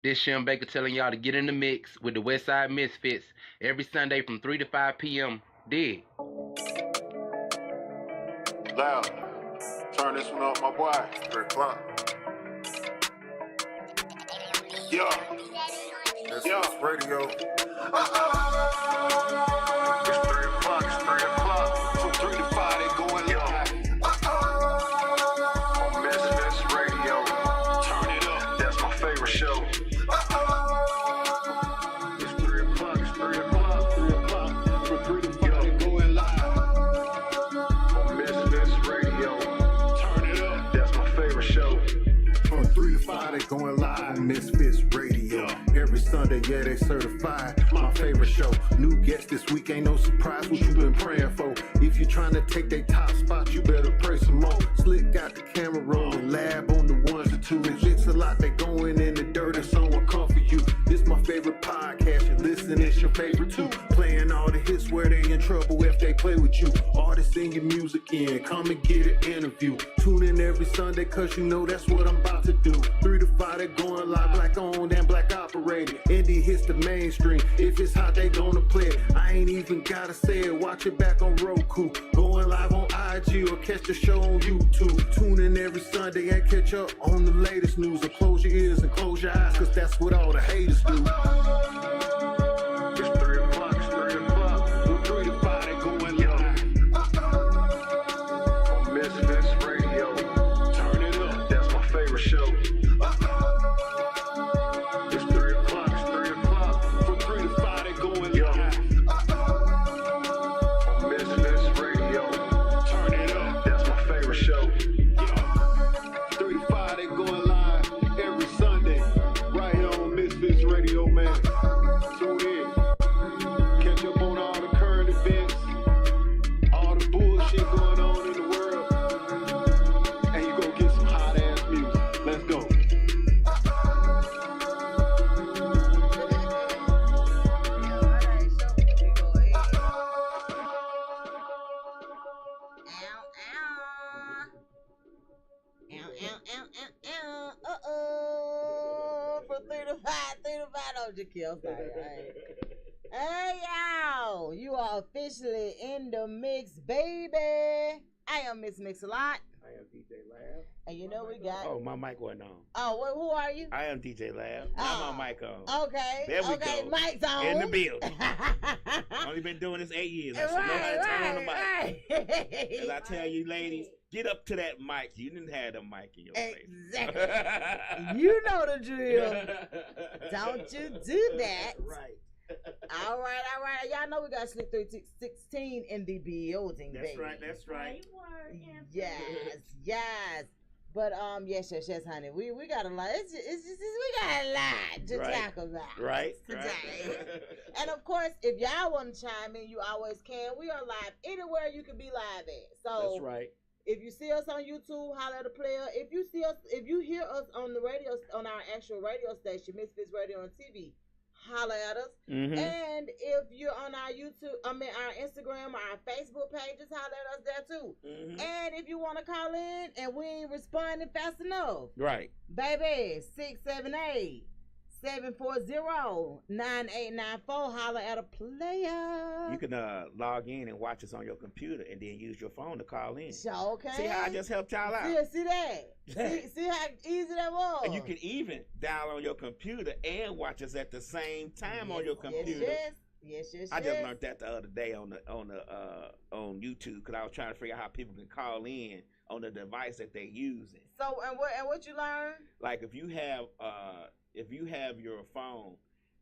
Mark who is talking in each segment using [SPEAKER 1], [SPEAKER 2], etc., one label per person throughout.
[SPEAKER 1] This Shim Baker telling y'all to get in the mix with the Westside MisFits every Sunday from 3 to 5 p.m. Dig.
[SPEAKER 2] Loud. Turn this one up, my boy. 3 o'clock. Yeah. That's radio. It's 3 o'clock. It's 3 o'clock. From 3 to 5, they going live. On MisFits Radio. Turn it up. That's my favorite show. It's 3 o'clock. It's 3 o'clock. 3 o'clock. From 3 to 5, they going live. On MisFits Radio. Turn it up. That's my favorite show.
[SPEAKER 3] From 3 to 5, they going live on MisFits Radio. Every Sunday, yeah, they certified. My favorite show. New guest this week, ain't no surprise what you been praying for. If you trying to take they top spot, you better pray some more. Slick got the camera rolling, lab on the ones and twos. It's a lot, they going in the dirt and someone come for you. This my favorite podcast, you listen, it's your favorite too. Playing all the hits where they in trouble if they play with you. Artists in your music in, come and get an interview. Tune in every Sunday, cause you know that's what I'm about to do. 3 to 5, they going live, black owned and black operated. Indie hits the mainstream, if it's hot, they gonna play it. I ain't even gotta say it, watch it back on Roku. Going live on IG or catch the show on YouTube. Tune in every Sunday and catch up on the latest news. Or close your ears and close your eyes, cause that's what all the haters do.
[SPEAKER 2] It's 3 o'clock. It's 3 o'clock. From 3 to 5, they going live. On MisFits Radio. Turn it up. That's my favorite show. It's 3 o'clock. It's 3 o'clock. From 3 to 5, they going live. On MisFits Radio. Turn it up. That's my favorite show. 3 to 5, they going live every Sunday. Right here on MisFits Radio, man. Tune in. Catch up on all the current events, all the bullshit going on in the world, and you gonna get some hot ass music. Let's go.
[SPEAKER 4] From 3 to 5, 3 to 5, don't you kill. Sorry. Hey, y'all. You are officially in the mix, baby. I am Miss Mix-a-Lot.
[SPEAKER 5] I am DJ Lab.
[SPEAKER 4] And you know we got...
[SPEAKER 5] Oh, my mic wasn't on.
[SPEAKER 4] Oh, who are you?
[SPEAKER 5] I am DJ Lab. Now my mic on.
[SPEAKER 4] Okay.
[SPEAKER 5] There we
[SPEAKER 4] okay,
[SPEAKER 5] go.
[SPEAKER 4] mic's on.
[SPEAKER 5] In the building. Only been doing this 8 years. I should know how to turn on the mic.
[SPEAKER 4] Right.
[SPEAKER 5] As I tell you, ladies, get up to that mic. You didn't have the mic in your
[SPEAKER 4] Exactly.
[SPEAKER 5] face.
[SPEAKER 4] You know the drill. Don't you do that.
[SPEAKER 5] Right.
[SPEAKER 4] All right. Y'all know we got Slick 316 in the building,
[SPEAKER 5] That's
[SPEAKER 4] baby.
[SPEAKER 5] right. That's right.
[SPEAKER 4] Yes. But yes, honey. We got a lot. It's just we got a lot to talk about.
[SPEAKER 5] Right.
[SPEAKER 4] Today. And of course, if y'all want to chime in, you always can. We are live anywhere you can be live at. So
[SPEAKER 5] That's right.
[SPEAKER 4] if you see us on YouTube, holler at a player. If you hear us on the radio, on our actual radio station, MisFits Radio and TV, holler at us.
[SPEAKER 5] Mm-hmm.
[SPEAKER 4] And if you're on our YouTube, our Instagram, our Facebook pages, holler at us there too.
[SPEAKER 5] Mm-hmm.
[SPEAKER 4] And if you want to call in and we ain't responding fast enough,
[SPEAKER 5] Right.
[SPEAKER 4] baby, 678-740-9894, holler at a player.
[SPEAKER 5] You can log in and watch us on your computer and then use your phone to call in.
[SPEAKER 4] Sure can.
[SPEAKER 5] See how I just helped y'all out?
[SPEAKER 4] See that? see how easy that was?
[SPEAKER 5] And you can even dial on your computer and watch us at the same time on your computer.
[SPEAKER 4] Yes.
[SPEAKER 5] I just learned that the other day on YouTube because I was trying to figure out how people can call in on the device that they're using.
[SPEAKER 4] So and what you learned?
[SPEAKER 5] Like if you have your phone,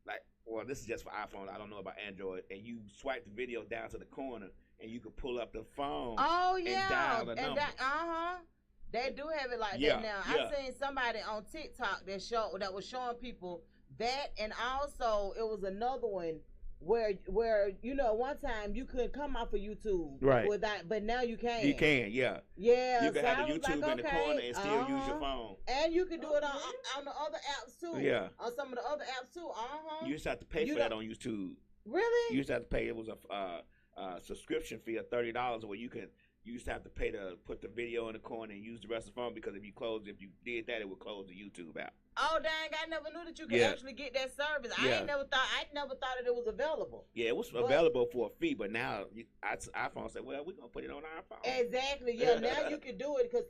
[SPEAKER 5] like, well, this is just for iPhone. I don't know about Android. And you swipe the video down to the corner, and you can pull up the phone.
[SPEAKER 4] Oh yeah,
[SPEAKER 5] and dial the number.
[SPEAKER 4] They do have it like that now. I seen somebody on TikTok that was showing people that, and also it was another one where one time you couldn't come off of YouTube
[SPEAKER 5] Right.
[SPEAKER 4] but now you can.
[SPEAKER 5] You can, yeah.
[SPEAKER 4] Yeah.
[SPEAKER 5] You can
[SPEAKER 4] so
[SPEAKER 5] have the YouTube in the corner and still use your phone.
[SPEAKER 4] And you can do it on the other apps too.
[SPEAKER 5] Yeah.
[SPEAKER 4] On some of the other apps too.
[SPEAKER 5] You used to have to pay for that on YouTube.
[SPEAKER 4] Really?
[SPEAKER 5] You used to have to pay. It was a subscription fee of $30 where you used to have to pay to put the video in the corner and use the rest of the phone because if you did that, it would close the YouTube app.
[SPEAKER 4] Oh dang! I never knew that you could actually get that service. I never thought that it was available.
[SPEAKER 5] Yeah, it was available for a fee, but now iPhone said, "Well, we're gonna put it on our phone."
[SPEAKER 4] Exactly. Yeah. Now you can do it because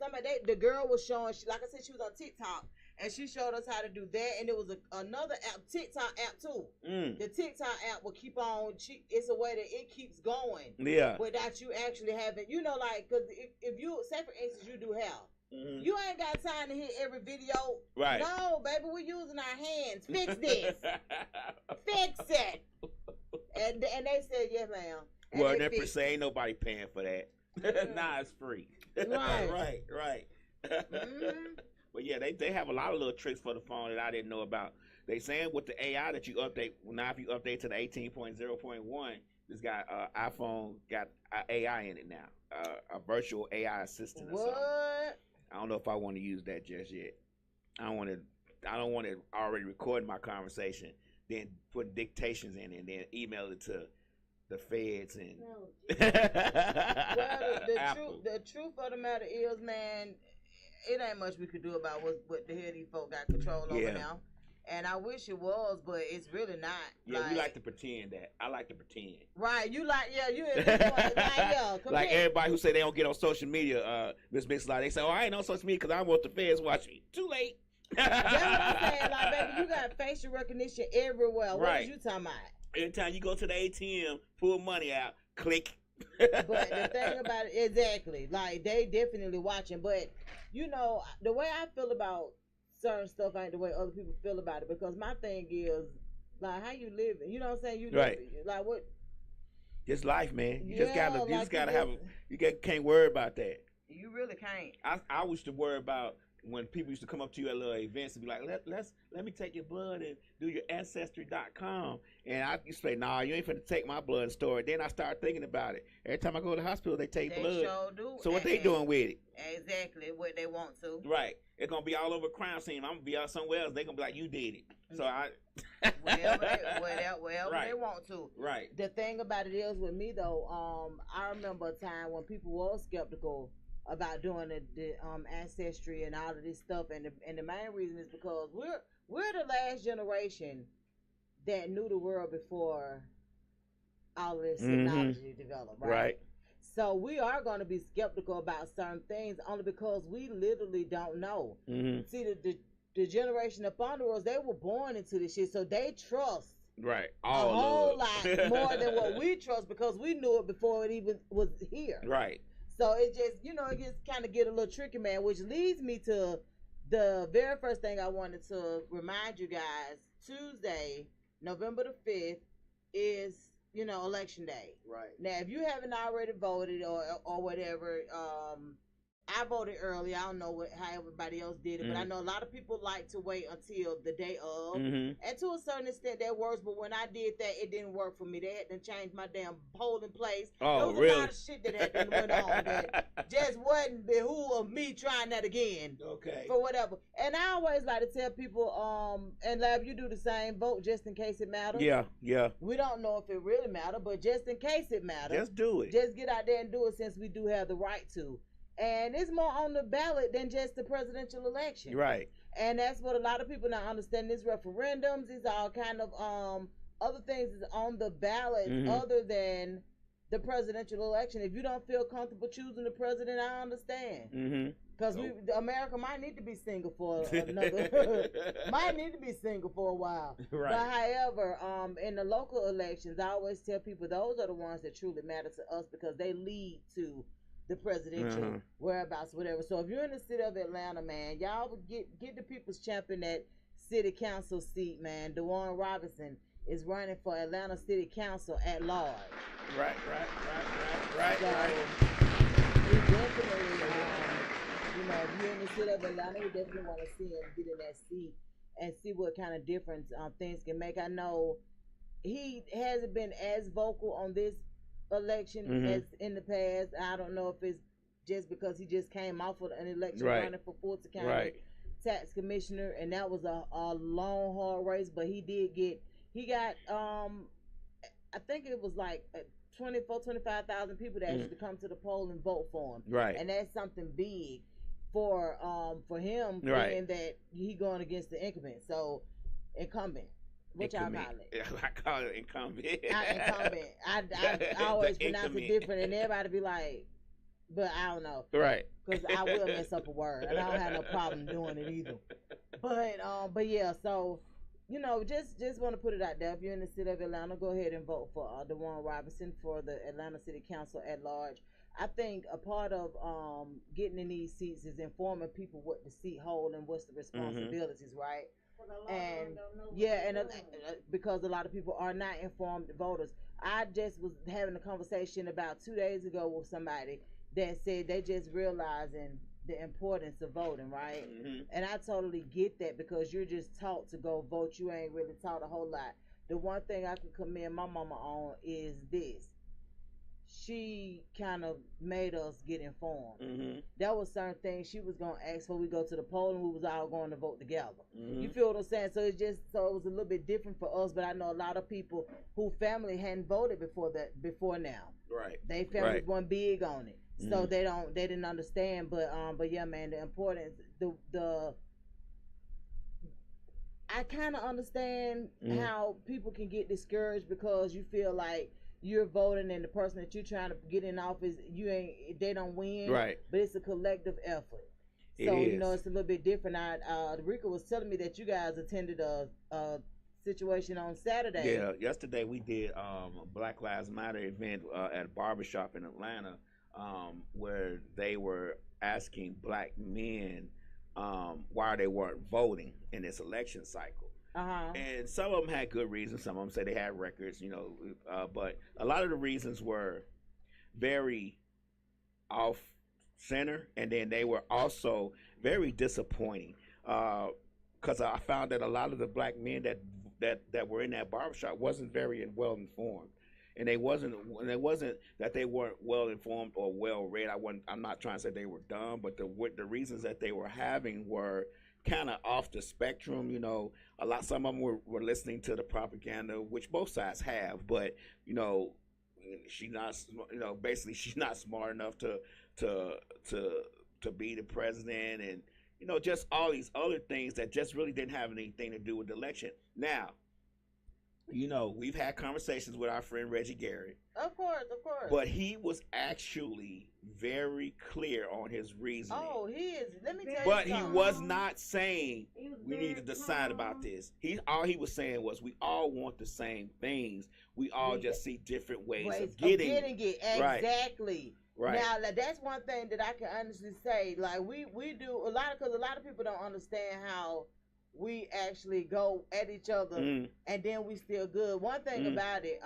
[SPEAKER 4] the girl was showing. Like I said, she was on TikTok and she showed us how to do that. And it was another app, TikTok app too. The TikTok app will keep on. It's a way that it keeps going.
[SPEAKER 5] Yeah.
[SPEAKER 4] Without you actually having, like, because if you say for instance you do hair. You ain't got time to hit every video.
[SPEAKER 5] Right.
[SPEAKER 4] No, baby, we're using our hands. Fix this. Fix it. And they said, yes, ma'am. And
[SPEAKER 5] well, they say ain't nobody paying for that. Nah, it's free.
[SPEAKER 4] Right.
[SPEAKER 5] right. But yeah, they have a lot of little tricks for the phone that I didn't know about. They saying with the AI that you update, now if you update to the 18.0.1, this guy iPhone got AI in it now, a virtual AI assistant or something.
[SPEAKER 4] What?
[SPEAKER 5] I don't know if I want to use that just yet. I don't want to already record my conversation, then put dictations in it, and then email it to the feds and.
[SPEAKER 4] Well, the truth of the matter is, man, it ain't much we could do about what the hell these folk got control over now. And I wish it was, but it's really not.
[SPEAKER 5] Yeah, we like to pretend that. I like to pretend.
[SPEAKER 4] Right, you at this point,
[SPEAKER 5] like everybody who say they don't get on social media, Miss Mixline, they say, "Oh, I ain't on social media because I want the feds watch me." Too late.
[SPEAKER 4] That's what I'm saying. Like, baby, you got facial recognition everywhere. What are you talking about?
[SPEAKER 5] Every time you go to the ATM, pull money out, click.
[SPEAKER 4] But the thing about it, exactly, like they definitely watching. But the way I feel about certain stuff ain't the way other people feel about it, because my thing is like how you living. You know what I'm saying? You like what?
[SPEAKER 5] Just life, man. You just gotta have. Can't worry about that.
[SPEAKER 4] You really can't.
[SPEAKER 5] I used to worry about when people used to come up to you at little events and be like, let me take your blood and do your ancestry.com. And I used to say, nah, you ain't finna take my blood and store it. Then I started thinking about it. Every time I go to the hospital, they take blood.
[SPEAKER 4] They sure do.
[SPEAKER 5] So what they doing with it?
[SPEAKER 4] Exactly what they want to.
[SPEAKER 5] Right. It's gonna be all over crime scene. I'm gonna be out somewhere else. They gonna be like, you did it. So
[SPEAKER 4] wherever they want to.
[SPEAKER 5] Right.
[SPEAKER 4] The thing about it is with me though, I remember a time when people were skeptical about doing the ancestry and all of this stuff, and the main reason is because we're the last generation that knew the world before all of this technology developed, right? So we are going to be skeptical about certain things only because we literally don't know. See, the generation up under us, they were born into this shit, so they trust
[SPEAKER 5] a
[SPEAKER 4] whole lot more than what we trust because we knew it before it even was here.
[SPEAKER 5] Right.
[SPEAKER 4] So it just, it just kind of get a little tricky, man, which leads me to the very first thing I wanted to remind you guys. Tuesday, November the 5th is, Election Day.
[SPEAKER 5] Right.
[SPEAKER 4] Now, if you haven't already voted or whatever, I voted early. I don't know how everybody else did it, but I know a lot of people like to wait until the day of. And to a certain extent, that works. But when I did that, it didn't work for me. They had to change my damn polling place.
[SPEAKER 5] Oh,
[SPEAKER 4] there was
[SPEAKER 5] really?
[SPEAKER 4] a lot of shit that went on that just wasn't behoove of me trying that again.
[SPEAKER 5] Okay.
[SPEAKER 4] For whatever. And I always like to tell people, and Lab, you do the same, vote just in case it matters.
[SPEAKER 5] Yeah.
[SPEAKER 4] We don't know if it really matters, but just in case it matters.
[SPEAKER 5] Just do it.
[SPEAKER 4] Just get out there and do it since we do have the right to. And it's more on the ballot than just the presidential election.
[SPEAKER 5] Right.
[SPEAKER 4] And that's what a lot of people not understand. These referendums, these all kind of other things is on the ballot other than the presidential election. If you don't feel comfortable choosing the president, I understand. Because America might need to be single for might need to be single for a while.
[SPEAKER 5] Right.
[SPEAKER 4] But however, in the local elections, I always tell people those are the ones that truly matter to us because they lead to the presidential whereabouts, whatever. So if you're in the city of Atlanta, man, y'all get the people's champion that city council seat, man. DeWan Robinson is running for Atlanta City Council at large.
[SPEAKER 5] Right.
[SPEAKER 4] We definitely, if you're in the city of Atlanta, we definitely want to see him get in that seat and see what kind of difference things can make. I know he hasn't been as vocal on this election as in the past. I don't know if it's just because he just came off of an election running for Fulton County tax commissioner, and that was a long, hard race, but he got I think it was like 25,000 people that actually come to the poll and vote for him.
[SPEAKER 5] Right.
[SPEAKER 4] And that's something big. for him being that he going against the incumbent. So incumbent. Which I call it.
[SPEAKER 5] I call it incumbent.
[SPEAKER 4] Incumbent. I always pronounce it different, and everybody be like, but I don't know.
[SPEAKER 5] Right.
[SPEAKER 4] Because I will mess up a word, and I don't have no problem doing it either. But yeah, so, you know, just want to put it out there. If you're in the city of Atlanta, go ahead and vote for DeJuan Robinson for the Atlanta City Council at large. I think a part of getting in these seats is informing people what the seat hold and what's the responsibilities, right? And because a lot of people are not informed voters. I just was having a conversation about 2 days ago with somebody that said they just realizing the importance of voting, right? And I totally get that, because you're just taught to go vote. You ain't really taught a whole lot. The one thing I could commend my mama on is this. She kind of made us get informed. There was certain things she was going to ask when we go to the poll, and we was all going to vote together. You feel what I'm saying? So it was a little bit different for us, but I know a lot of people who family hadn't voted before now.
[SPEAKER 5] Right.
[SPEAKER 4] They families weren't big on it. So they didn't understand, but yeah, man, the importance, I kind of understand how people can get discouraged because you feel like you're voting and the person that you're trying to get in office, they don't win.
[SPEAKER 5] Right.
[SPEAKER 4] But it's a collective effort. So, you know, it's a little bit different. Rika was telling me that you guys attended a situation on Saturday.
[SPEAKER 5] Yeah, yesterday we did a Black Lives Matter event at a barbershop in Atlanta, where they were asking black men why they weren't voting in this election cycle. And some of them had good reasons. Some of them said they had records, you know, but a lot of the reasons were very off center, and then they were also very disappointing, because I found that a lot of the black men that were in that barbershop wasn't very well informed. And it wasn't that they weren't well informed or well read. I'm not trying to say they were dumb, but the reasons that they were having were kind of off the spectrum. You know, some of them were listening to the propaganda, which both sides have, but you know, basically she's not smart enough to be the president, and you know, just all these other things that just really didn't have anything to do with the election. Now, you know, we've had conversations with our friend Reggie Garrett.
[SPEAKER 4] Of course.
[SPEAKER 5] But he was actually very clear on his reasoning.
[SPEAKER 4] Oh, he is. Let me tell you
[SPEAKER 5] But
[SPEAKER 4] something.
[SPEAKER 5] he was not saying we need to decide about this. All he was saying was we all want the same things. We all just see different ways of getting
[SPEAKER 4] it. Exactly.
[SPEAKER 5] Right.
[SPEAKER 4] Now, that's one thing that I can honestly say. Like, we do a lot, because a lot of people don't understand how we actually go at each other and then we still good. One thing about it,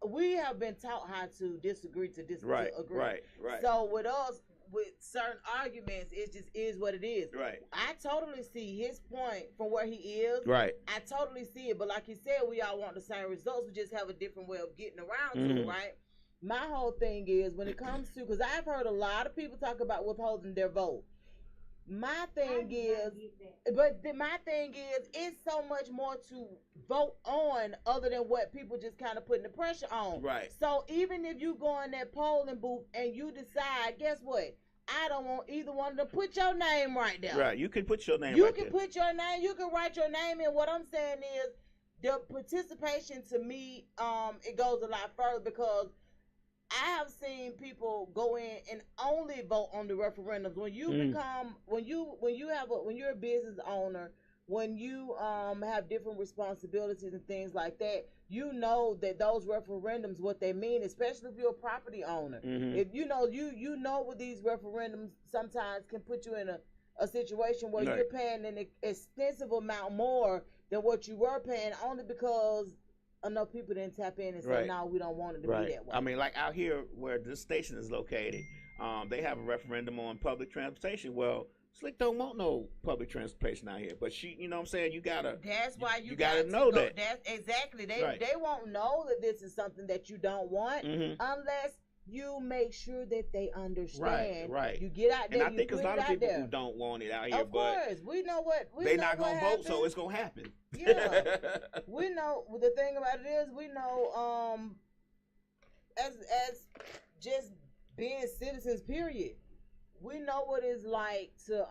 [SPEAKER 4] we have been taught how to disagree to agree.
[SPEAKER 5] Right.
[SPEAKER 4] So with us, with certain arguments, it just is what it is.
[SPEAKER 5] Right.
[SPEAKER 4] I totally see his point from where he is.
[SPEAKER 5] Right.
[SPEAKER 4] I totally see it, but like you said, we all want the same results. We just have a different way of getting around to it, right? My whole thing is, when it comes to, because I've heard a lot of people talk about withholding their vote. My thing is, it's so much more to vote on other than what people just kind of putting the pressure on.
[SPEAKER 5] Right.
[SPEAKER 4] So even if you go in that polling booth and you decide, guess what? I don't want either one of them. Put your name right there.
[SPEAKER 5] Right. You can put your name
[SPEAKER 4] You can put your name. You can write your name in. What I'm saying is, the participation to me, it goes a lot further, because I have seen people go in and only vote on the referendums. When you become, when you're a business owner, when you have different responsibilities and things like that, you know that those referendums, what they mean, especially if you're a property owner. If you know what these referendums sometimes can put you in a situation where you're paying an extensive amount more than what you were paying, only because enough people didn't tap in and say, no, we don't want it to be that way.
[SPEAKER 5] I mean, like out here where this station is located, they have a referendum on public transportation. Well, Slick don't want no public transportation out here, but you know what I'm saying? You gotta.
[SPEAKER 4] That's why you
[SPEAKER 5] gotta know that.
[SPEAKER 4] That's exactly. They won't know that this is something that you don't want unless you make sure that they understand.
[SPEAKER 5] Right.
[SPEAKER 4] You get out there.
[SPEAKER 5] And I think there's a lot of people who don't want it out here,
[SPEAKER 4] of course, we know what
[SPEAKER 5] they're not gonna vote, so it's gonna happen.
[SPEAKER 4] Yeah, we know. The thing about it is, we know. As just being citizens, period. we know what it's like to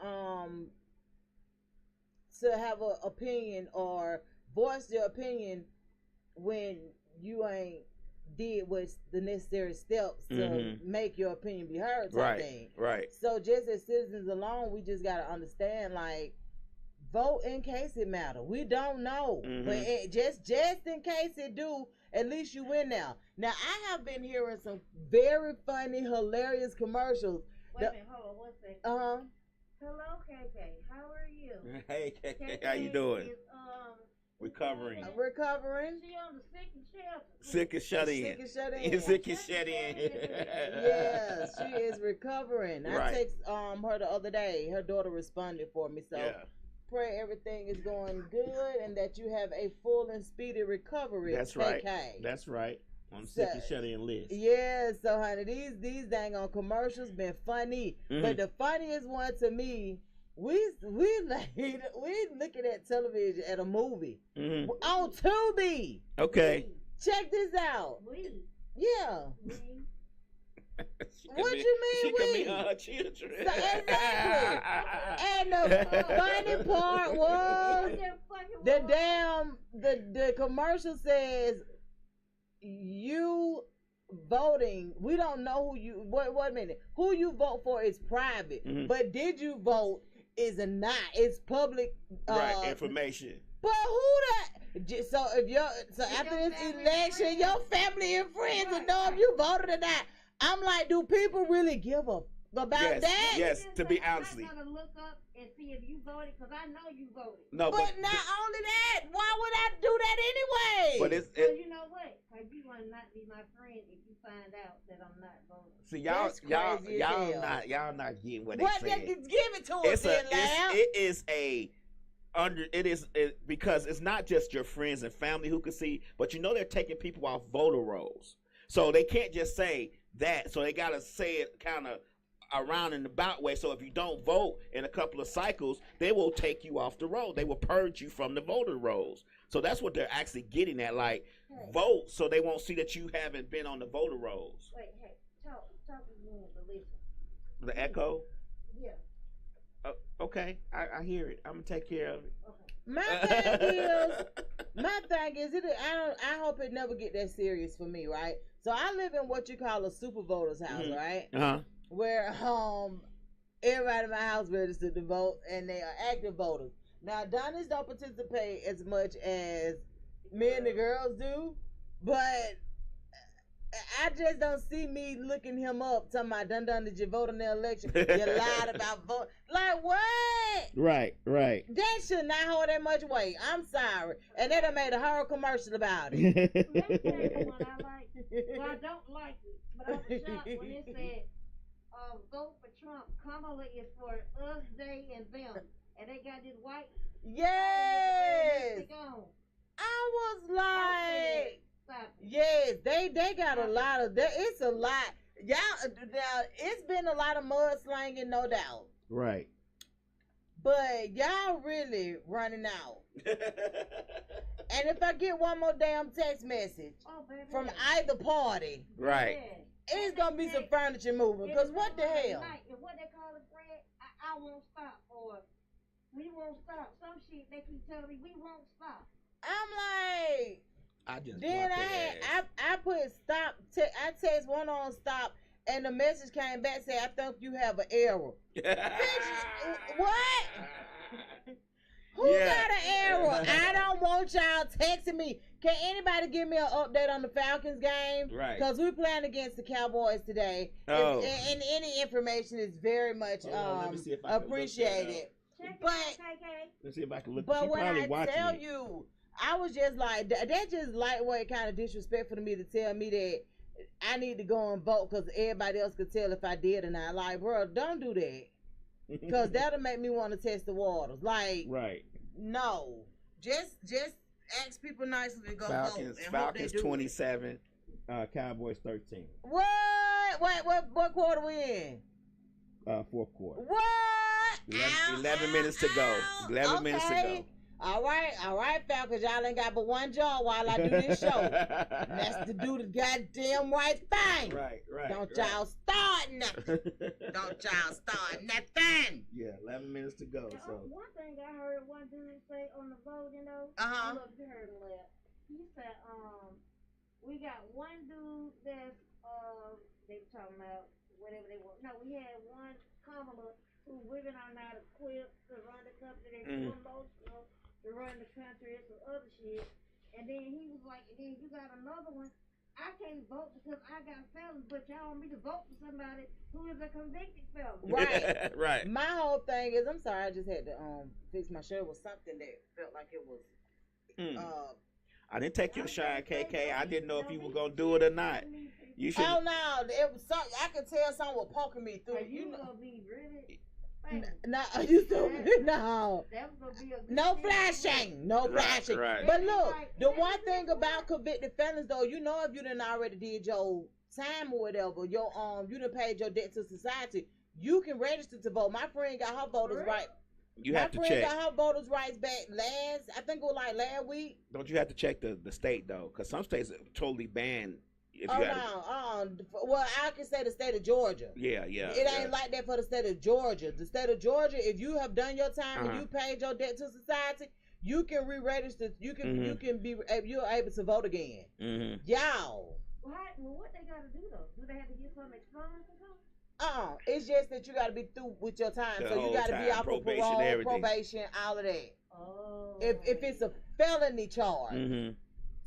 [SPEAKER 4] have an opinion or voice your opinion when you ain't did what's the necessary steps to make your opinion be heard.
[SPEAKER 5] Right.
[SPEAKER 4] So just as citizens alone, we just gotta understand, like, vote in case it matter. We don't know, but just in case it do, at least you win now. Now I have been hearing some very funny, hilarious commercials.
[SPEAKER 6] Wait a minute, hold on, one second. Hello, KK. How are you?
[SPEAKER 5] Hey, KK, how you doing?
[SPEAKER 6] Is,
[SPEAKER 5] recovering.
[SPEAKER 6] She on the sick and shelter.
[SPEAKER 5] Sick and shut in.
[SPEAKER 4] Sick and shut in.
[SPEAKER 5] Sick and shut in.
[SPEAKER 4] Yeah, she is recovering.
[SPEAKER 5] Right.
[SPEAKER 4] I text her the other day. Her daughter responded for me, so pray everything is going good and that you have a full and speedy recovery.
[SPEAKER 5] That's right. That's right. On the sick and shut in list.
[SPEAKER 4] Yeah, so honey, these dang on commercials been funny, but the funniest one to me. We looking at television at a movie on Tubi.
[SPEAKER 5] Okay.
[SPEAKER 4] Check this out. Yeah. What you mean?
[SPEAKER 5] She could be her children.
[SPEAKER 4] So, exactly. And the funny part was the commercial says you voting. We don't know who you. Wait a minute. Who you vote for is private, but did you vote? Is a not. It's public
[SPEAKER 5] information.
[SPEAKER 4] But who that? So after this election, your family and friends will know if you voted or not. I'm like, do people really give a about that?
[SPEAKER 5] Yes, to be honest.
[SPEAKER 6] I'm gonna look up and see if you voted, because I know you voted.
[SPEAKER 5] No,
[SPEAKER 4] but not only that, why would I do that anyway?
[SPEAKER 5] But
[SPEAKER 6] well, you know what? Because you want to not be my friend if you find out that I'm not voting.
[SPEAKER 5] See, y'all not getting what they saying.
[SPEAKER 4] Give it to us,
[SPEAKER 5] It is because it's not just your friends and family who can see, but you know they're taking people off voter rolls, so they can't just say that. So they gotta say it kind of around and about way. So if you don't vote in a couple of cycles, they will take you off the roll. They will purge you from the voter rolls. So that's what they're actually getting at. Like, vote so they won't see that you haven't been on the voter rolls.
[SPEAKER 6] Wait, hey, talk to me, Lisa.
[SPEAKER 5] The echo?
[SPEAKER 6] Yeah.
[SPEAKER 5] Okay, I hear it. I'm gonna take care of it. Okay.
[SPEAKER 4] My thing is, I hope it never get that serious for me, right? So I live in what you call a super voter's house, right? Where everybody in my house registered to vote, and they are active voters. Now, Donnies don't participate as much as me and the girls do, but I just don't see me looking him up, talking about, done, did you vote in the election? You lied about voting. Like, what?
[SPEAKER 5] Right.
[SPEAKER 4] That should not hold that much weight. I'm sorry. And they done made a horror commercial about it.
[SPEAKER 6] Let me tell you what I like. Well, I don't like it, but I was shocked when it said, vote for Trump. Kamala is for us, they, and them. And they got this white.
[SPEAKER 4] Yes. I was like, yes, they got a lot of that. It's a lot. Y'all, now, it's been a lot of mudslinging, no doubt.
[SPEAKER 5] Right.
[SPEAKER 4] But y'all really running out. And if I get one more damn text message from either party,
[SPEAKER 5] right,
[SPEAKER 4] it's gonna be some furniture moving. Because what the hell?
[SPEAKER 6] And what they call it, Fred? I won't stop, or we won't stop. Some shit they keep telling me we won't stop.
[SPEAKER 4] I'm like,
[SPEAKER 5] I just
[SPEAKER 4] then I put stop. I text one on stop, and the message came back saying, I think you have an error. What? Who got an error? I don't want y'all texting me. Can anybody give me an update on the Falcons game?
[SPEAKER 5] Right.
[SPEAKER 4] Because we're playing against the Cowboys today.
[SPEAKER 5] Oh.
[SPEAKER 4] And any information is very much appreciated. But
[SPEAKER 5] let's see if I can look.
[SPEAKER 4] But when I tell you, I was just like, that's just lightweight kind of disrespectful to me to tell me that I need to go and vote because everybody else could tell if I did or not. Like, bro, don't do that. Because that'll make me want to test the waters. Like,
[SPEAKER 5] right.
[SPEAKER 4] No. Just ask people nicely to go vote. And
[SPEAKER 5] Falcons 27, Cowboys 13.
[SPEAKER 4] What? What quarter we in?
[SPEAKER 5] Fourth quarter.
[SPEAKER 4] What?
[SPEAKER 5] 11 minutes to go. 11 minutes to go.
[SPEAKER 4] All right, fam, because y'all ain't got but one job while I do this show. And that's to do the goddamn right thing.
[SPEAKER 5] Right.
[SPEAKER 4] Don't y'all start nothing. Don't y'all start nothing.
[SPEAKER 5] Yeah, 11 minutes to go. So
[SPEAKER 6] one thing I heard one dude say on the vote, I don't know if you heard him laugh. He said, we got one dude that's they were talking about whatever they want. No, we had one Kamala who women are not equipped to run the country. They're too emotional to run the country and some other shit. And then he was like, and then you got another one. I can't vote because I got felons, but y'all want me to vote for somebody who is a convicted felon.
[SPEAKER 4] Right.
[SPEAKER 5] Right.
[SPEAKER 4] My whole thing is, I'm sorry, I just had to fix my shirt. It was something that felt like it was
[SPEAKER 5] I didn't take your shine, KK. I didn't know if you were gonna do it or not. You should.
[SPEAKER 4] Oh no, it was something. I could tell something was poking me through.
[SPEAKER 6] You gonna be really?
[SPEAKER 4] No, you so no.
[SPEAKER 6] That was gonna be a
[SPEAKER 4] No flashing, no flashing.
[SPEAKER 5] Right.
[SPEAKER 4] But look, the one thing about convicted felons, though, you know, if you done already did your time or whatever, your you done paid your debt to society, you can register to vote. My friend got her voters right.
[SPEAKER 5] You have to check.
[SPEAKER 4] My friend got her voters' rights back I think it was like last week.
[SPEAKER 5] Don't you have to check the state though? Because some states are totally banned. If you
[SPEAKER 4] well, I can say the state of Georgia.
[SPEAKER 5] Yeah.
[SPEAKER 4] It ain't like that for the state of Georgia. The state of Georgia, if you have done your time and you paid your debt to society, you can re-register. You're able to vote again. Y'all.
[SPEAKER 6] What they gotta do though? Do they have to get some experience or something?
[SPEAKER 4] It's just that you got to be through with your time.
[SPEAKER 5] The
[SPEAKER 4] So you got to be off of parole,
[SPEAKER 5] everything.
[SPEAKER 4] probation, all of that.
[SPEAKER 6] Oh.
[SPEAKER 4] If it's a felony charge.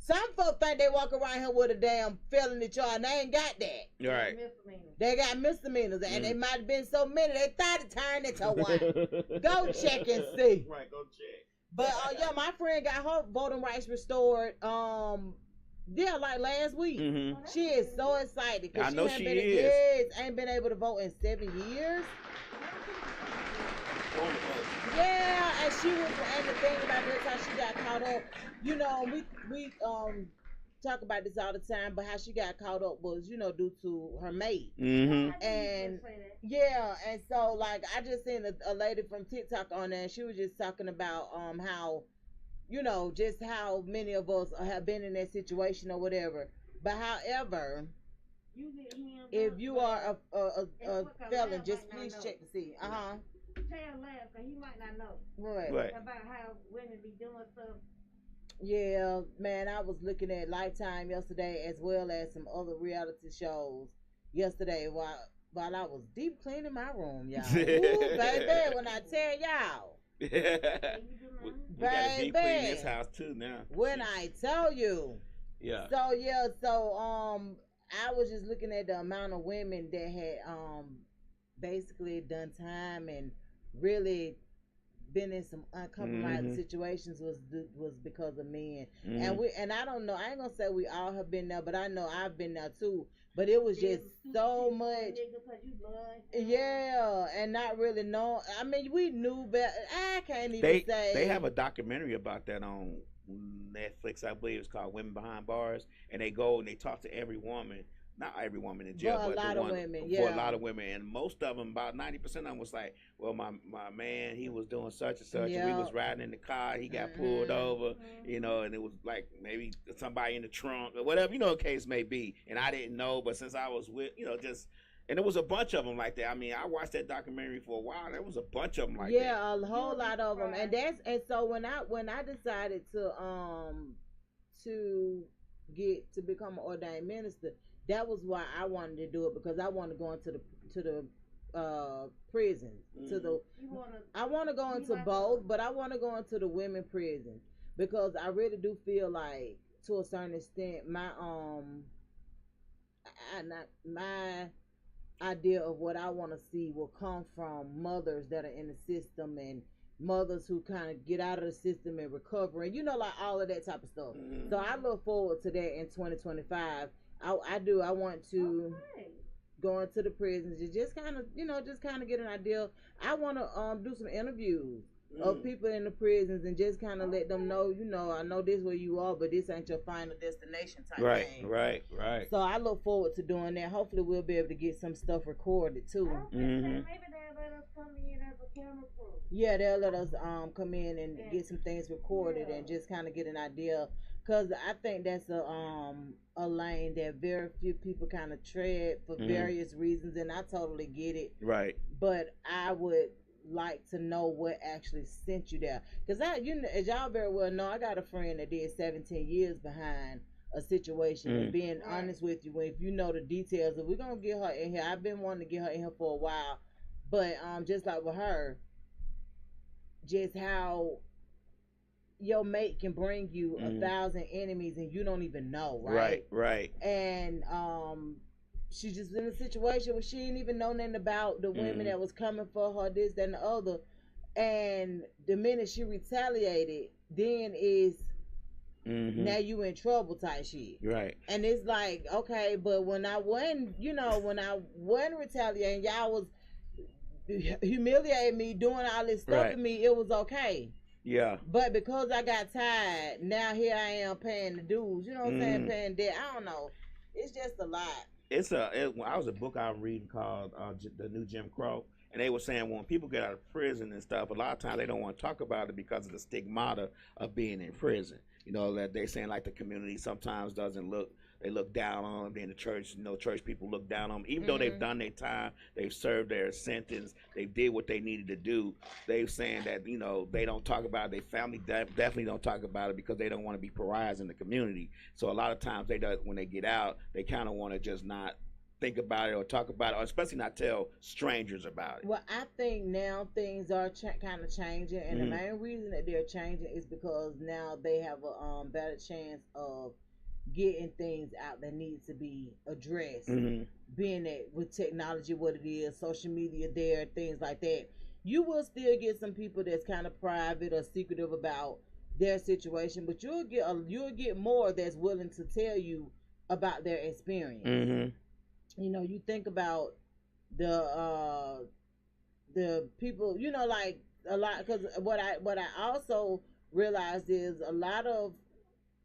[SPEAKER 4] Some folks think they walk around here with a damn felony charge, and they ain't got that.
[SPEAKER 5] Right.
[SPEAKER 4] They got misdemeanors, and they might have been so many, they thought it turned into one. Go check and see.
[SPEAKER 5] Right, go check.
[SPEAKER 4] But, my friend got her voting rights restored, like last week. She is so excited.
[SPEAKER 5] I know she is.
[SPEAKER 4] Years, ain't been able to vote in 7 years. Yeah, and she was, and the thing about this, how she got caught up, you know, we talk about this all the time, but how she got caught up was, you know, due to her mate. And yeah, and so like I just seen a lady from TikTok on there, and she was just talking about how, you know, just how many of us have been in that situation or whatever. But however, if you are a felon, just please check to see.
[SPEAKER 6] Tell laugh, cause he might not know.
[SPEAKER 4] Right.
[SPEAKER 6] About how women be doing stuff.
[SPEAKER 4] Yeah, man, I was looking at Lifetime yesterday as well as some other reality shows yesterday while I was deep cleaning my room, y'all. Ooh, baby, when I tell y'all.
[SPEAKER 5] We got to deep clean this house too now.
[SPEAKER 4] When I tell you.
[SPEAKER 5] Yeah.
[SPEAKER 4] So I was just looking at the amount of women that had basically done time and really been in some uncompromising situations was because of men. And I don't know, I ain't gonna say we all have been there, but I know I've been there too. But it was just so much, and not really know. I mean, we knew, but I can't even say.
[SPEAKER 5] They have a documentary about that on Netflix, I believe it's called Women Behind Bars, and they go and they talk to every woman. Not every woman in jail, but a lot of women. For a lot of women, and most of them, about 90% of them, was like, "Well, my man, he was doing such and such, and we was riding in the car, he got pulled over, you know, and it was like maybe somebody in the trunk or whatever, you know, the case may be, and I didn't know, but since I was with, you know, just." And there was a bunch of them like that. I mean, I watched that documentary for a while. There was a bunch of them like that.
[SPEAKER 4] Yeah, a whole lot of them, and so when I decided to get to become an ordained minister. That was why I wanted to do it, because I want to go into the prisons. I want to go into both, but I want to go into the women prison, because I really do feel like, to a certain extent, my idea of what I want to see will come from mothers that are in the system, and mothers who kind of get out of the system and recover, and you know, like all of that type of stuff. So I look forward to that in 2025. I do. I want to go into the prisons and just kind of get an idea. I want to do some interviews of people in the prisons and just kind of let them know, you know, I know this where you are, but this ain't your final destination type thing. Right. So I look forward to doing that. Hopefully we'll be able to get some stuff recorded too.
[SPEAKER 6] Maybe they'll let us come in as a camera crew.
[SPEAKER 4] Yeah, they'll let us come in and get some things recorded and just kind of get an idea. Cause I think that's a lane that very few people kind of tread for various reasons, and I totally get it.
[SPEAKER 5] Right.
[SPEAKER 4] But I would like to know what actually sent you there, cause as y'all very well know, I got a friend that did 17 years behind a situation. And being honest with you, if you know the details, we're gonna get her in here. I've been wanting to get her in here for a while, but just like with her, just how your mate can bring you 1,000 enemies and you don't even know, right?
[SPEAKER 5] Right.
[SPEAKER 4] And she just in a situation where she didn't even know nothing about the women that was coming for her, this, that, and the other. And the minute she retaliated, then is now you in trouble type shit.
[SPEAKER 5] Right.
[SPEAKER 4] And it's like, okay, but when I wasn't retaliating, y'all was humiliating me, doing all this stuff to me, it was okay.
[SPEAKER 5] Yeah.
[SPEAKER 4] But because I got tired, now here I am paying the dues. You know what I'm saying? Paying debt. I don't know. It's just a lot.
[SPEAKER 5] I was a book I was reading called The New Jim Crow, and they were saying when people get out of prison and stuff, a lot of times they don't want to talk about it because of the stigmata of being in prison. You know, that they're saying like the community sometimes they look down on them. Then the church, church people look down on them. Even though they've done their time, they've served their sentence, they did what they needed to do. They're saying that, they don't talk about it. Their family definitely don't talk about it because they don't want to be pariahs in the community. So a lot of times when they get out, they kind of want to just not think about it or talk about it, or especially not tell strangers about it.
[SPEAKER 4] Well, I think now things are kind of changing, and the main reason that they're changing is because now they have a better chance of getting things out that needs to be addressed. Being that with technology, what it is, social media, there, things like that, you will still get some people that's kind of private or secretive about their situation, but you'll get more that's willing to tell you about their experience. You think about the people, like a lot, because what I also realized is a lot of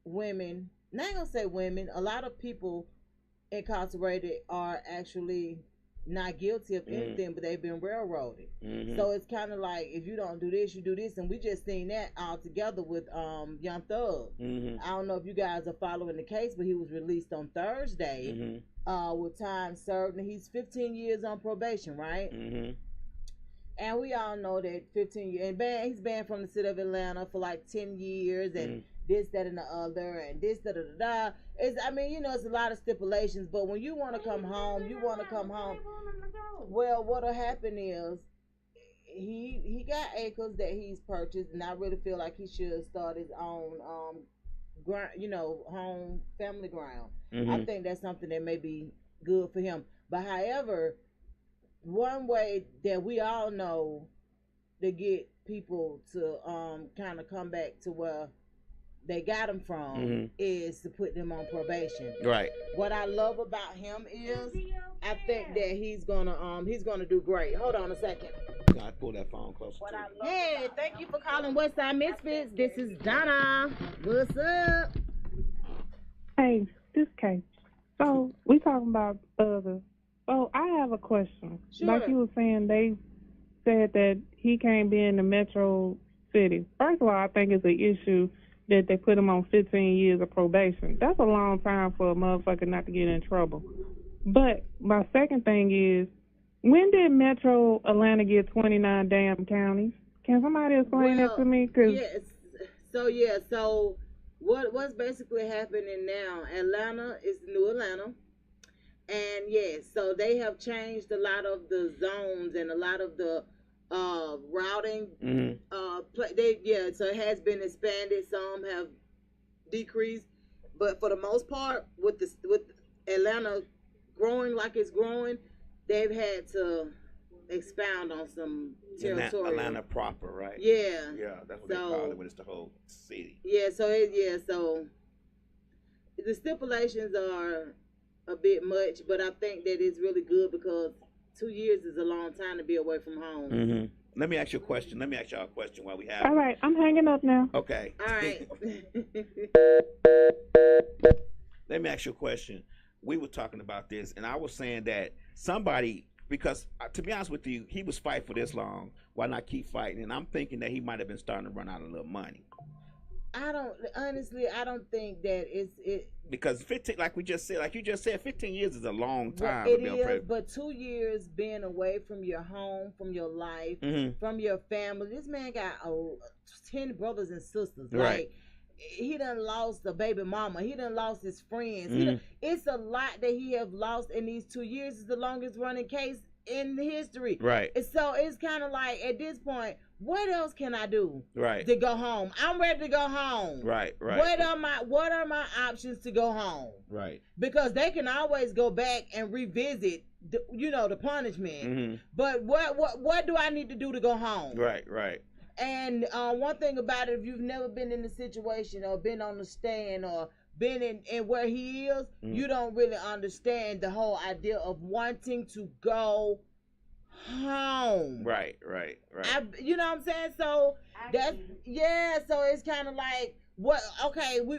[SPEAKER 4] women, not gonna say women, a lot of people incarcerated are actually not guilty of anything, but they've been railroaded. So it's kind of like, if you don't do this, you do this, and we just seen that all together with Young Thug. I don't know if you guys are following the case, but he was released on Thursday with time served, and he's 15 years on probation, right? And we all know that 15 years, and he's banned from the city of Atlanta for like 10 years, and this, that, and the other, and this, da, da, da, da. It's a lot of stipulations, but when you want to come home, you want to come home. Well, what'll happen is he got acres that he's purchased, and I really feel like he should start his own ground, home family ground. I think that's something that may be good for him. But however, one way that we all know to get people to kind of come back to where they got them from is to put them on probation.
[SPEAKER 5] Right.
[SPEAKER 4] What I love about him is I think that he's gonna do great. Hold on a second.
[SPEAKER 5] I pull that phone closer to you.
[SPEAKER 4] Hey, thank you for calling Westside MisFits. This is Donna. What's up?
[SPEAKER 7] Hey, this Kate. So we talking about others. So I have a question.
[SPEAKER 4] Sure.
[SPEAKER 7] Like you were saying, they said that he can't be in the metro city. First of all, I think it's an issue that they put him on 15 years of probation. That's a long time for a motherfucker not to get in trouble. But my second thing is, when did Metro Atlanta get 29 damn counties? Can somebody explain that to me?
[SPEAKER 4] Yes. So what's basically happening now, Atlanta is the new Atlanta. And yes, so they have changed a lot of the zones and a lot of the routing. So it has been expanded. Some have decreased, but for the most part, with Atlanta growing like it's growing, they've had to expound on some territory.
[SPEAKER 5] Atlanta proper, right?
[SPEAKER 4] Yeah.
[SPEAKER 5] Yeah, that's what they call it when it's the whole city.
[SPEAKER 4] Yeah. So the stipulations are a bit much, but I think that it's really good because 2 years is a long time to be away from home.
[SPEAKER 5] Let me ask you a question. Let me ask y'all a question while we have
[SPEAKER 7] All right, I'm hanging up now.
[SPEAKER 5] Okay.
[SPEAKER 4] All right.
[SPEAKER 5] Let me ask you a question. We were talking about this, and I was saying that somebody Because to be honest with you, he was fighting for this long. Why not keep fighting? And I'm thinking that he might have been starting to run out of little money.
[SPEAKER 4] I don't think that it
[SPEAKER 5] because 15, like you just said, 15 years is a long time.
[SPEAKER 4] It is, but 2 years being away from your home, from your life, from your family. This man got 10 brothers and sisters.
[SPEAKER 5] Right.
[SPEAKER 4] Like, he done lost a baby mama. He done lost his friends. It's a lot that he have lost in these 2 years. It's the longest running case in history.
[SPEAKER 5] Right.
[SPEAKER 4] And so it's kind of like, at this point, what else can I do?
[SPEAKER 5] Right.
[SPEAKER 4] To go home. I'm ready to go home.
[SPEAKER 5] Right.
[SPEAKER 4] What are my options to go home?
[SPEAKER 5] Right.
[SPEAKER 4] Because they can always go back and revisit the punishment. But what do I need to do to go home?
[SPEAKER 5] Right.
[SPEAKER 4] And one thing about it, if you've never been in the situation or been on the stand or been in where he is, you don't really understand the whole idea of wanting to go home.
[SPEAKER 5] Right.
[SPEAKER 4] You know what I'm saying? So so it's kind of like,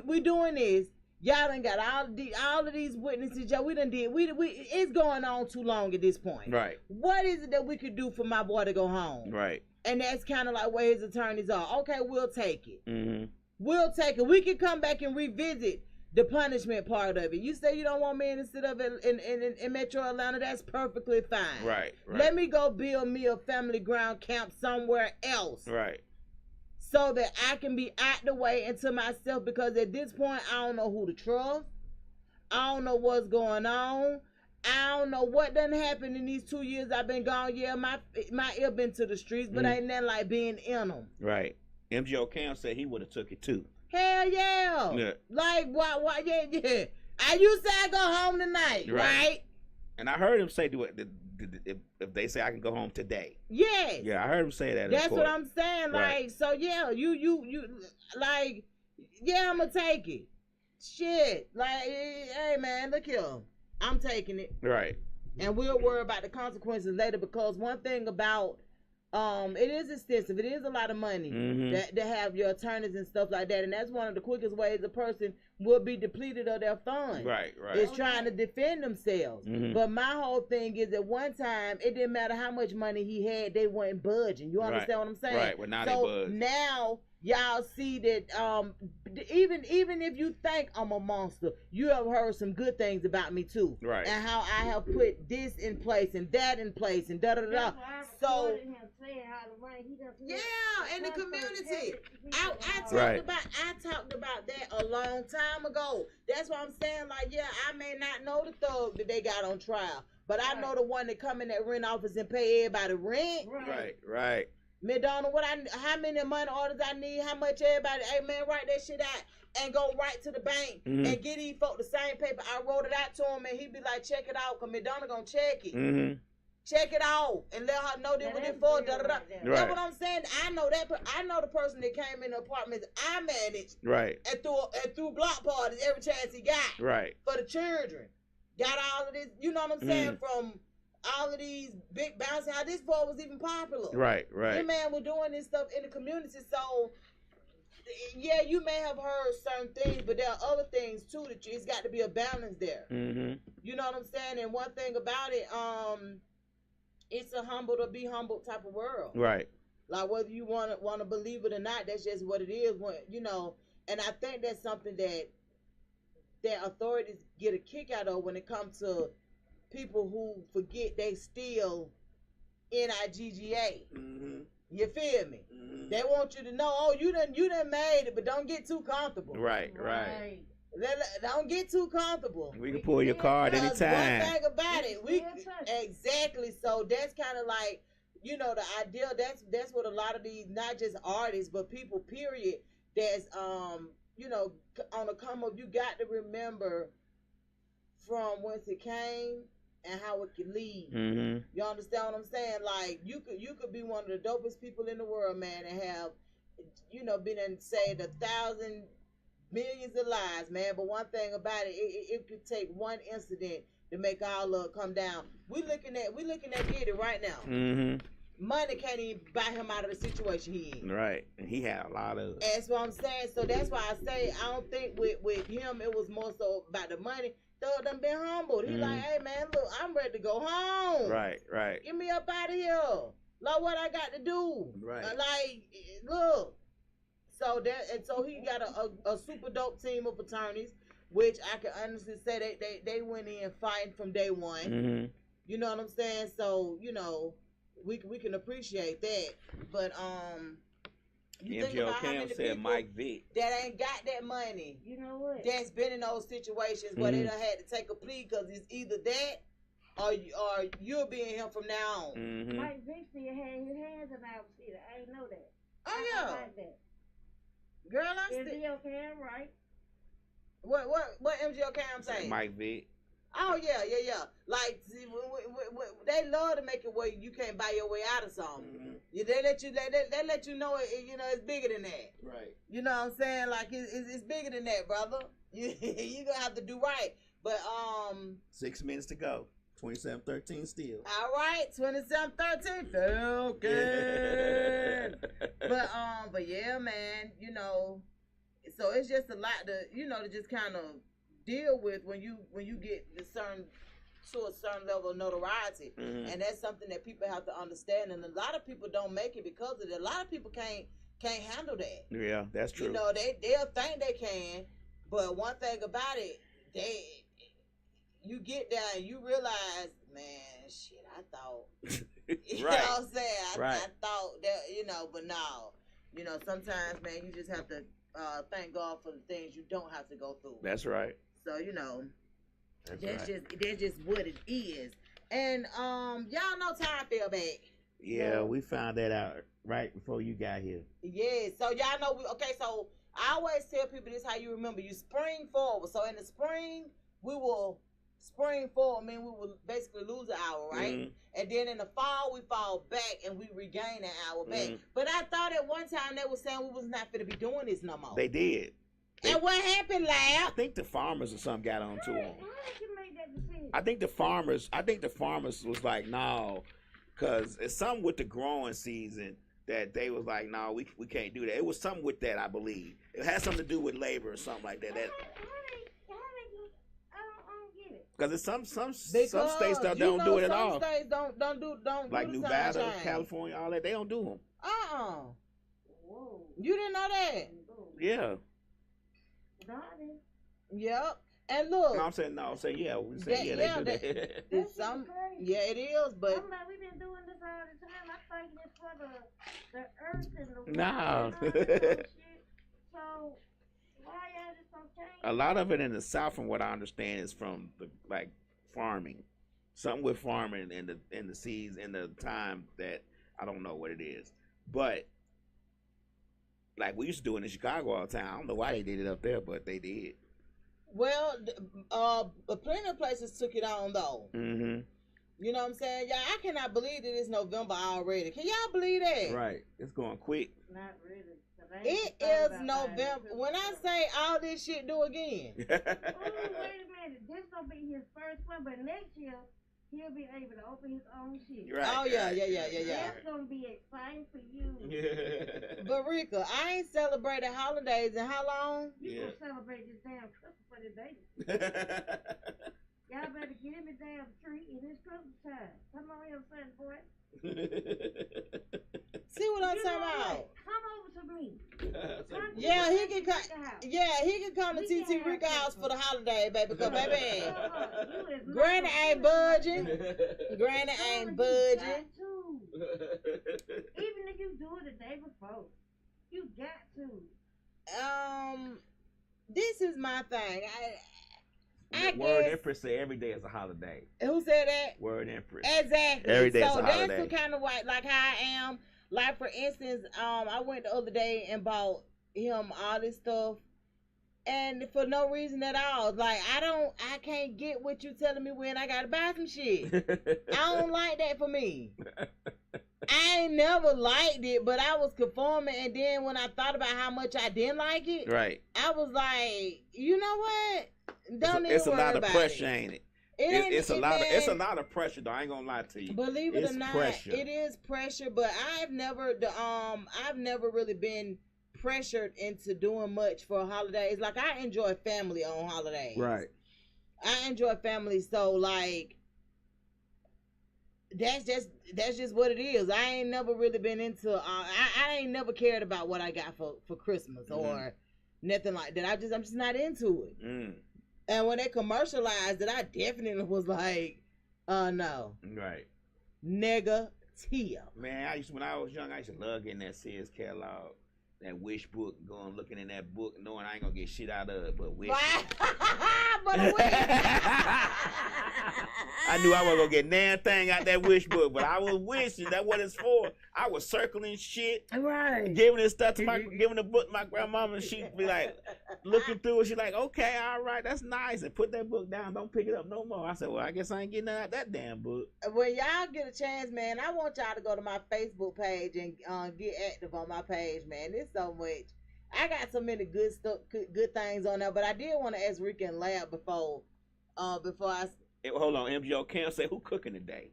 [SPEAKER 4] we doing this. Y'all done got all of these witnesses. We done did. It's going on too long at this point.
[SPEAKER 5] Right.
[SPEAKER 4] What is it that we could do for my boy to go home?
[SPEAKER 5] Right.
[SPEAKER 4] And that's kind of like where his attorneys are. Okay, we'll take it. We'll take it. We can come back and revisit the punishment part of it. You say you don't want me to sit up in Metro Atlanta. That's perfectly fine.
[SPEAKER 5] Right.
[SPEAKER 4] Let me go build me a family ground camp somewhere else.
[SPEAKER 5] Right.
[SPEAKER 4] So that I can be out the way and to myself, because at this point, I don't know who to trust. I don't know what's going on. I don't know what done happened in these 2 years I've been gone. Yeah, my ear been to the streets, but ain't nothing like being in them.
[SPEAKER 5] Right. MGO Cam said he would have took it too.
[SPEAKER 4] Hell yeah. Like, why, yeah. You say I go home tonight, right?
[SPEAKER 5] And I heard him say, if they say I can go home today.
[SPEAKER 4] Yes.
[SPEAKER 5] Yeah, I heard him say that.
[SPEAKER 4] That's what I'm saying. Like, so yeah, you like, yeah, I'm gonna take it. Shit. Like, hey man, look here. I'm taking it.
[SPEAKER 5] Right.
[SPEAKER 4] And we'll worry about the consequences later, because one thing about it is extensive. It is a lot of money to have your attorneys and stuff like that. And that's one of the quickest ways a person will be depleted of their funds.
[SPEAKER 5] Right.
[SPEAKER 4] Is trying to defend themselves. But my whole thing is, at one time, it didn't matter how much money he had, they weren't budging. You understand what I'm saying?
[SPEAKER 5] Right. Well, now
[SPEAKER 4] they budge. Now y'all see that even if you think I'm a monster, you have heard some good things about me too.
[SPEAKER 5] Right.
[SPEAKER 4] And how I have put this in place and that in place and da da da. So in the community. I talked about that a long time ago. That's what I'm saying. Like, yeah, I may not know the thug that they got on trial, but I know the one that come in that rent office and pay everybody rent.
[SPEAKER 5] Right.
[SPEAKER 4] Madonna, how many money orders I need, how much everybody, hey man, write that shit out and go right to the bank and get these folk the same paper. I wrote it out to him and he be like, check it out, because Madonna gonna check it. Check it out and let her know that what it for. That's what I'm saying. I know the person that came in the apartments I managed.
[SPEAKER 5] Right.
[SPEAKER 4] And threw block parties every chance he got.
[SPEAKER 5] Right.
[SPEAKER 4] For the children. Got all of this, you know what I'm saying, from all of these big bouncy houses. This boy was even popular.
[SPEAKER 5] Right.
[SPEAKER 4] This man was doing this stuff in the community. So, yeah, you may have heard certain things, but there are other things too that it's got to be a balance there. You know what I'm saying? And one thing about it, it's a humble to be humble type of world.
[SPEAKER 5] Right.
[SPEAKER 4] Like, whether you want to believe it or not, that's just what it is. And I think that's something that authorities get a kick out of when it comes to people who forget they still NIGGA. You feel me? They want you to know, you done made it, but don't get too comfortable.
[SPEAKER 5] Right.
[SPEAKER 4] Don't get too comfortable.
[SPEAKER 5] We can pull your card anytime.
[SPEAKER 4] One thing about it, exactly. So that's kind of like, the idea. That's what a lot of these, not just artists, but people, period, that's on the come up. You got to remember from whence it came and how it can lead. You understand what I'm saying? Like, you could be one of the dopest people in the world, man, and have, been and saved 1,000 millions of lives, man. But one thing about it could take one incident to make all of it come down. We looking at Diddy right now. Money can't even buy him out of the situation he in.
[SPEAKER 5] Right. And he had a lot of.
[SPEAKER 4] That's what I'm saying. So that's why I say I don't think with him it was more so about the money. Thug done been humbled. He like, hey man, look, I'm ready to go home.
[SPEAKER 5] Right.
[SPEAKER 4] Get me up out of here. Like what I got to do.
[SPEAKER 5] Right.
[SPEAKER 4] Like, look. So he got a super dope team of attorneys, which I can honestly say they went in fighting from day one.
[SPEAKER 5] Mm-hmm.
[SPEAKER 4] You know what I'm saying? So, we can appreciate that. But you think about how many
[SPEAKER 5] said
[SPEAKER 4] people
[SPEAKER 5] Mike Vick
[SPEAKER 4] that ain't got that money.
[SPEAKER 6] You know what?
[SPEAKER 4] That's been in those situations where they done had to take a plea because it's either that or you'll be in him from now on.
[SPEAKER 5] Mm-hmm.
[SPEAKER 6] Mike Vick still had his hands in our city. I ain't know that.
[SPEAKER 4] Oh
[SPEAKER 6] I
[SPEAKER 4] yeah.
[SPEAKER 6] like that.
[SPEAKER 4] Girl, I still.
[SPEAKER 6] MGL Cam, right?
[SPEAKER 4] What MGL Cam say?
[SPEAKER 5] Mike Vick.
[SPEAKER 4] Oh yeah. Like see, they love to make it where you can't buy your way out of something.
[SPEAKER 5] Mm-hmm.
[SPEAKER 4] They let you know it's bigger than that.
[SPEAKER 5] Right.
[SPEAKER 4] You know what I'm saying? Like it's bigger than that, brother. You gonna have to do right. But
[SPEAKER 5] 6 minutes to go. 27-13 still.
[SPEAKER 4] All right, 27-13. Falcon. But yeah, man. So it's just a lot to just kind of deal with when you get to a certain level of notoriety, and that's something that people have to understand. And a lot of people don't make it because of it. A lot of people can't handle that.
[SPEAKER 5] Yeah, that's true.
[SPEAKER 4] They'll think they can, but one thing about it, you get there and you realize, man, shit, I thought. You know what I'm saying? I thought that, but no. Sometimes, man, you just have to thank God for the things you don't have to go through.
[SPEAKER 5] That's right.
[SPEAKER 4] So, that's just what it is. And y'all know time fell back.
[SPEAKER 5] Yeah, we found that out right before you got here.
[SPEAKER 4] Yeah, so y'all know so I always tell people this how you remember. You spring forward. So in the spring, we will spring forward, we will basically lose an hour, right?
[SPEAKER 5] Mm-hmm.
[SPEAKER 4] And then in the fall, we fall back and we regain an hour back.
[SPEAKER 5] Mm-hmm.
[SPEAKER 4] But I thought at one time they were saying we was not going to be doing this no more.
[SPEAKER 5] They did.
[SPEAKER 4] And what happened, Lab?
[SPEAKER 5] I think the farmers or something got on to them.
[SPEAKER 6] How did you make that decision?
[SPEAKER 5] I think the farmers was like, no, because it's something with the growing season that they was like, no, we can't do that. It was something with that, I believe. It had something to do with labor or something like that.
[SPEAKER 6] I don't get it.
[SPEAKER 5] Because some states don't do it at all.
[SPEAKER 4] Some states don't
[SPEAKER 5] like
[SPEAKER 4] do the
[SPEAKER 5] Nevada,
[SPEAKER 4] sunshine.
[SPEAKER 5] California, all that, they don't do them.
[SPEAKER 6] Whoa.
[SPEAKER 4] You didn't know that?
[SPEAKER 5] Yeah.
[SPEAKER 4] Yep. And look.
[SPEAKER 5] I'm saying yeah. We say they do that.
[SPEAKER 4] It is, but
[SPEAKER 6] I'm like, we've been doing this all the time. I think it's for the earth and the water.
[SPEAKER 5] No.
[SPEAKER 6] And all that shit. So why y'all just don't change?
[SPEAKER 5] A lot of it in the South, from what I understand, is from the farming. Something with farming in the seas in the time that I don't know what it is, but like we used to do it in Chicago all the time. I don't know why they did it up there, but they did.
[SPEAKER 4] Well, plenty of places took it on though.
[SPEAKER 5] Mm-hmm.
[SPEAKER 4] You know what I'm saying? Yeah, I cannot believe that it's November already. Can y'all believe that?
[SPEAKER 5] Right. It's going quick.
[SPEAKER 6] Not really.
[SPEAKER 4] It is November. When I say all this shit do again.
[SPEAKER 6] Oh, wait a minute. This gonna be his first one, but next year he'll be able to open his own shit.
[SPEAKER 5] Right.
[SPEAKER 4] Oh yeah.
[SPEAKER 6] That's gonna be exciting for you.
[SPEAKER 4] But Rika, I ain't celebrated holidays in how long?
[SPEAKER 6] You gonna celebrate this damn Christmas for this baby. Y'all better get him a damn tree and it's Christmas time. Come on here, son, boy.
[SPEAKER 4] See what I'm talking about?
[SPEAKER 6] Come over to me.
[SPEAKER 4] Yeah, he can come. Yeah, he can come to TT Rika house for the holiday, baby. Because baby, Granny ain't budging. Granny ain't budging.
[SPEAKER 6] Even if you do it the day before, you got to.
[SPEAKER 4] This is my thing.
[SPEAKER 5] Word Empress say every day is a holiday.
[SPEAKER 4] Who said that?
[SPEAKER 5] Word Empress.
[SPEAKER 4] Exactly.
[SPEAKER 5] Every day is a holiday.
[SPEAKER 4] So that's the kind of way, like how I am. Like for instance, I went the other day and bought him all this stuff, and for no reason at all. Like I can't get what you telling me when I gotta buy some shit. I don't like that for me. I ain't never liked it, but I was conforming, and then when I thought about how much I didn't like it,
[SPEAKER 5] right,
[SPEAKER 4] I was like, you know what? Don't
[SPEAKER 5] it's
[SPEAKER 4] even
[SPEAKER 5] a lot
[SPEAKER 4] worry
[SPEAKER 5] of
[SPEAKER 4] about
[SPEAKER 5] pressure,
[SPEAKER 4] it.
[SPEAKER 5] ain't it?
[SPEAKER 4] It's
[SPEAKER 5] a lot of pressure though. I ain't gonna lie to you.
[SPEAKER 4] Believe it or not,
[SPEAKER 5] pressure.
[SPEAKER 4] It is pressure. But I've never really been pressured into doing much for holidays. Like I enjoy family on holidays.
[SPEAKER 5] Right.
[SPEAKER 4] I enjoy family, so like that's just what it is. I ain't never really been into. I ain't never cared about what I got for Christmas or nothing like that. I'm just not into it. And when they commercialized it, I definitely was like, no,
[SPEAKER 5] right,
[SPEAKER 4] negative.
[SPEAKER 5] Man, when I was young, I used to love getting that Sears catalog. That wish book, going looking in that book, knowing I ain't gonna get shit out of it, but wish.
[SPEAKER 4] But a wish.
[SPEAKER 5] I knew I wasn't gonna get damn thing out that wish book, but I was wishing. That's what it's for. I was circling shit,
[SPEAKER 4] right?
[SPEAKER 5] Giving this stuff to giving the book to my grandmama, and she'd be like looking through it. She's like, "Okay, all right, that's nice," and put that book down. Don't pick it up no more. I said, "Well, I guess I ain't getting out that damn book."
[SPEAKER 4] When y'all get a chance, man, I want y'all to go to my Facebook page and get active on my page, man. There's so much. I got so many good stuff, good things on there. But I did want to ask Rick and Lab before I.
[SPEAKER 5] Hey, hold on, MGO Cam say who cooking today?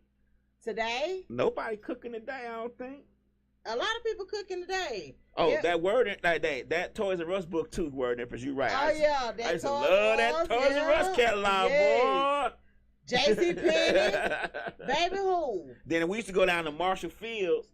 [SPEAKER 4] Today?
[SPEAKER 5] Nobody cooking today, I don't think.
[SPEAKER 4] A lot of people cooking today.
[SPEAKER 5] Oh, yeah. That word that Toys R Us book too word difference. You right.
[SPEAKER 4] Oh yeah,
[SPEAKER 5] I used to love that Toys R Us catalog, boy.
[SPEAKER 4] JCPenney, baby who?
[SPEAKER 5] Then we used to go down to Marshall Fields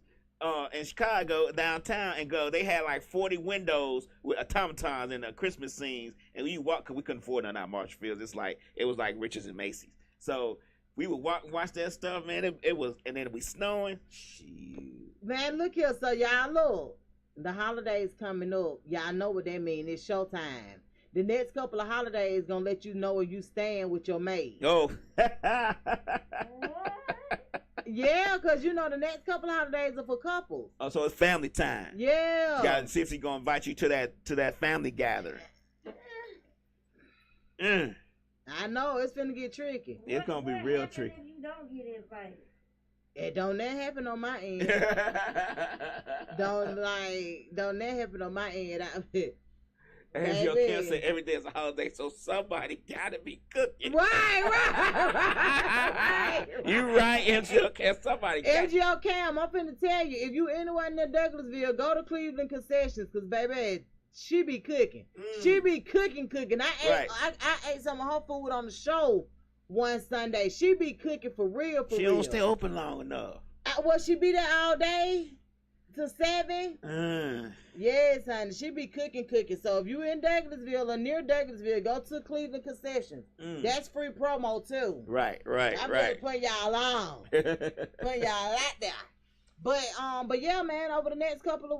[SPEAKER 5] in Chicago downtown and go. They had like 40 windows with automatons and Christmas scenes, and we walk because we couldn't afford none out Marshall Fields. It was like Richards and Macy's. So we would walk and watch that stuff, man. It was, and then it be snowing. Shoot.
[SPEAKER 4] Man, look here. So y'all look, the holidays coming up. Y'all know what that mean. It's showtime. The next couple of holidays gonna let you know where you stand with your maid.
[SPEAKER 5] Oh.
[SPEAKER 4] Yeah, because you know the next couple of holidays are for couples.
[SPEAKER 5] Oh, so it's family time.
[SPEAKER 4] Yeah.
[SPEAKER 5] You gotta see if he's gonna invite you to that family gathering.
[SPEAKER 4] I know it's finna get tricky.
[SPEAKER 5] It's gonna be real tricky.
[SPEAKER 6] If you don't get invited?
[SPEAKER 4] It don't that happen on my end. don't that happen on my end.
[SPEAKER 5] As your can't say every day is a holiday, so somebody gotta be cooking.
[SPEAKER 4] Right.
[SPEAKER 5] You right, MGO Cam. Somebody.
[SPEAKER 4] MGO Cam, I'm finna tell you, if you anywhere near Douglasville, go to Cleveland Concessions, cause baby, she be cooking. She be cooking. I ate some of her food on the show one Sunday. She be cooking for real.
[SPEAKER 5] She don't stay open long enough.
[SPEAKER 4] Well, she be there all day till 7. Yes, honey. She be cooking. So if you in Douglasville or near Douglasville, go to Cleveland Concessions. That's free promo too.
[SPEAKER 5] Right.
[SPEAKER 4] I'm gonna put y'all on. Put y'all out there. But yeah, man. Over the next couple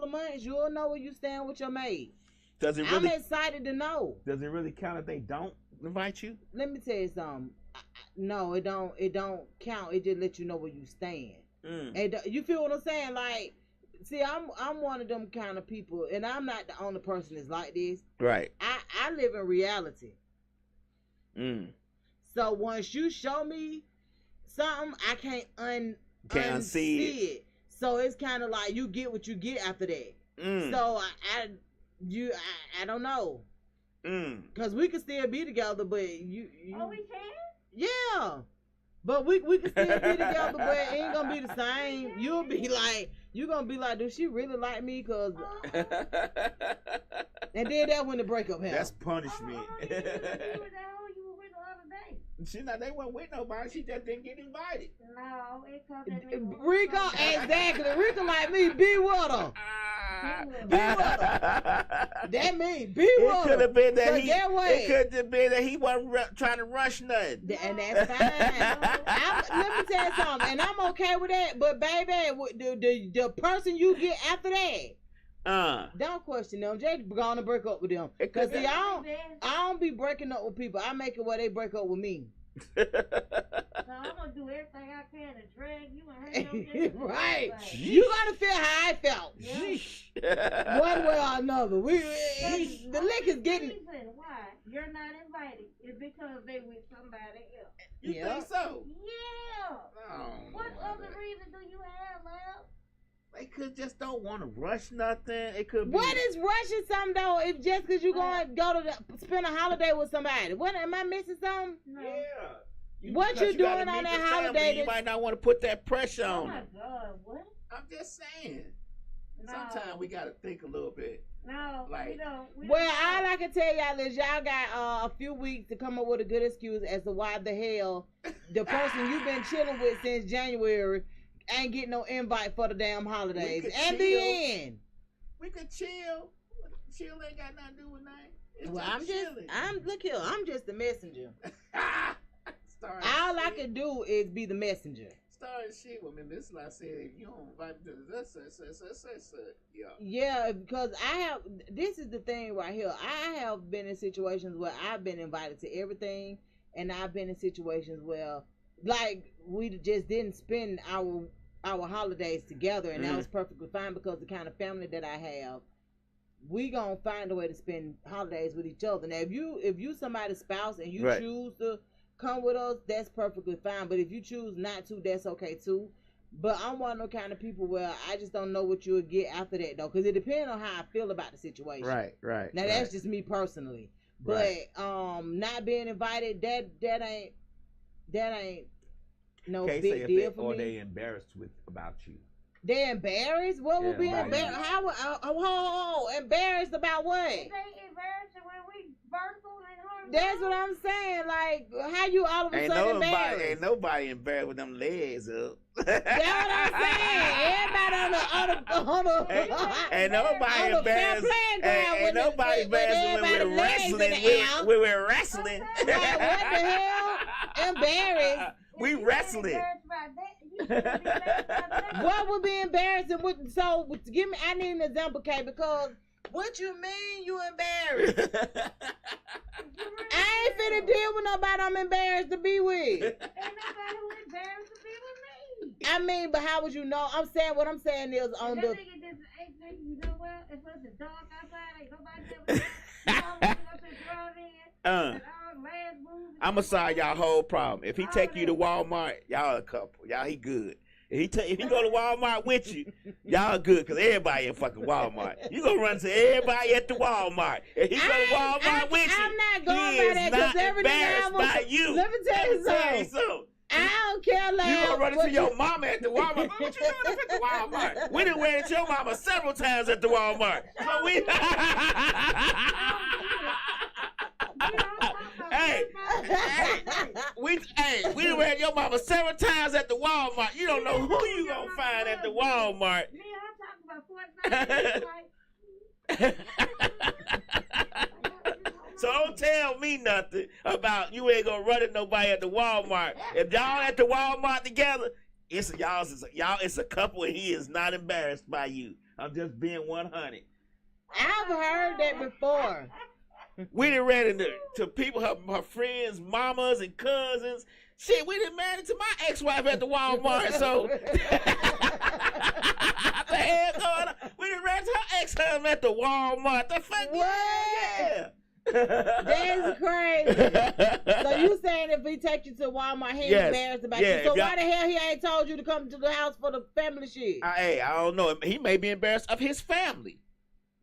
[SPEAKER 4] of months, you'll know where you stand with your maid.
[SPEAKER 5] Does it really?
[SPEAKER 4] I'm excited to know.
[SPEAKER 5] Does it really count if they don't invite you?
[SPEAKER 4] Let me tell you something. No, it don't. It don't count. It just lets you know where you stand. And you feel what I'm saying? Like, see, I'm one of them kind of people, and I'm not the only person that's like this.
[SPEAKER 5] Right.
[SPEAKER 4] I live in reality. So once you show me something, I can't unsee it. So it's kind of like you get what you get after that. So I don't know. Cause we could still be together, but you.
[SPEAKER 6] Oh, we can?
[SPEAKER 4] Yeah. But we can still be together, but it ain't gonna be the same. You're gonna be like, does she really like me? Cause and then that when the breakup happened.
[SPEAKER 5] That's punishment.
[SPEAKER 6] They
[SPEAKER 5] weren't with nobody. She just didn't get invited.
[SPEAKER 6] No, it comes at me.
[SPEAKER 4] Rico, exactly. Rico like me, be with her. Be with her. That means be with her.
[SPEAKER 5] It could have been that
[SPEAKER 4] It
[SPEAKER 5] could have been that he wasn't trying to rush nothing.
[SPEAKER 4] And that's fine. Let me tell you something, and I'm okay with that. But baby, the person you get after that, don't question them. Just gonna break up with them. Cause see, I don't be breaking up with people. I make it where they break up with me.
[SPEAKER 6] So I'm gonna do everything I can to drag you and hurt your
[SPEAKER 4] right. You gotta feel how I felt.
[SPEAKER 6] Yeah.
[SPEAKER 4] One way or another. The lick is getting.
[SPEAKER 6] The reason why you're not invited is because they with somebody else.
[SPEAKER 5] You think so?
[SPEAKER 6] Yeah.
[SPEAKER 5] Oh,
[SPEAKER 6] what other reason do you have, love?
[SPEAKER 5] They could just don't want to rush nothing. It could be.
[SPEAKER 4] What is rushing something though? If just because you're going to go to spend a holiday with somebody, what am I missing something?
[SPEAKER 6] No.
[SPEAKER 5] Yeah.
[SPEAKER 4] What you doing on that holiday?
[SPEAKER 5] You might not want to put that pressure on.
[SPEAKER 6] Oh my God, what?
[SPEAKER 5] I'm just saying. Sometimes we gotta think a little bit.
[SPEAKER 6] No,
[SPEAKER 5] like,
[SPEAKER 6] we don't.
[SPEAKER 4] Well, all I can tell y'all is y'all got a few weeks to come up with a good excuse as to why the hell the person you've been chilling with since January ain't getting no invite for the damn holidays. And the end.
[SPEAKER 5] We could chill. Chill ain't got nothing to do with nothing.
[SPEAKER 4] Well, look here, I'm just the messenger. All I can do is be the messenger.
[SPEAKER 5] Started shit with me. This is like I said, you don't invite me to this.
[SPEAKER 4] Yeah, because this is the thing right here. I have been in situations where I've been invited to everything, and I've been in situations where, like, we just didn't spend our holidays together, and that was perfectly fine because the kind of family that I have, we gonna find a way to spend holidays with each other. Now, if you somebody's spouse and you choose to come with us, that's perfectly fine. But if you choose not to, that's okay too. But I'm one of those kind of people where I just don't know what you'll get after that though, because it depends on how I feel about the situation.
[SPEAKER 5] Right.
[SPEAKER 4] Now that's just me personally. But not being invited, that ain't no big deal for me.
[SPEAKER 5] Or they embarrassed about you.
[SPEAKER 4] They embarrassed? What would be embarrassed? How? Embarrassed about what?
[SPEAKER 6] They embarrassed when we vertical and horizontal.
[SPEAKER 4] That's what I'm saying. Like, how you all of a sudden embarrassed?
[SPEAKER 5] Ain't nobody embarrassed with them legs up.
[SPEAKER 4] That's what I'm saying. Everybody on the
[SPEAKER 5] ain't nobody embarrassed. Ain't nobody embarrassed when we're wrestling. We were wrestling.
[SPEAKER 4] What the hell? Embarrassed.
[SPEAKER 5] We wrestling.
[SPEAKER 4] What would be embarrassing? So give me. I need an example, Kay, because what you mean you embarrassed? I ain't finna deal with nobody I'm embarrassed to be with.
[SPEAKER 6] Ain't nobody who embarrassed to be with me.
[SPEAKER 4] I mean, but how would you know? I'm saying what I'm saying is on the.
[SPEAKER 6] You know what? It's supposed to dark outside. Ain't nobody
[SPEAKER 5] I'ma solve y'all whole problem. If he take you to Walmart, y'all a couple. Y'all he good. If he go to Walmart with you, y'all good because everybody in fucking Walmart. You gonna run to everybody at the Walmart. If he go to Walmart with you,
[SPEAKER 4] I'm not going
[SPEAKER 5] he
[SPEAKER 4] by
[SPEAKER 5] is
[SPEAKER 4] that
[SPEAKER 5] not embarrassed by you.
[SPEAKER 4] Let me tell you something. I don't care, like,
[SPEAKER 5] you gonna run into your mama at the Walmart. What you doing at the Walmart? We done ran into your mama several times at the Walmart. So we we done ran your mama several times at the Walmart. You don't know who you gonna find at the Walmart.
[SPEAKER 6] Me, I'm talking about 49.
[SPEAKER 5] So don't tell me nothing about you ain't gonna run into nobody at the Walmart. If y'all at the Walmart together, it's a couple and he is not embarrassed by you. I'm just being 100.
[SPEAKER 4] I've heard that before.
[SPEAKER 5] We done ran into people, her friends, mamas, and cousins. Shit, we done married to my ex-wife at the Walmart, so what the hell going on? We done ran to her ex-husband at the Walmart. The fuck? Yeah.
[SPEAKER 4] That's crazy. So you saying if he take you to Walmart, he ain't embarrassed about you? So why the hell he ain't told you to come to the house for the family shit?
[SPEAKER 5] I don't know. He may be embarrassed of his family.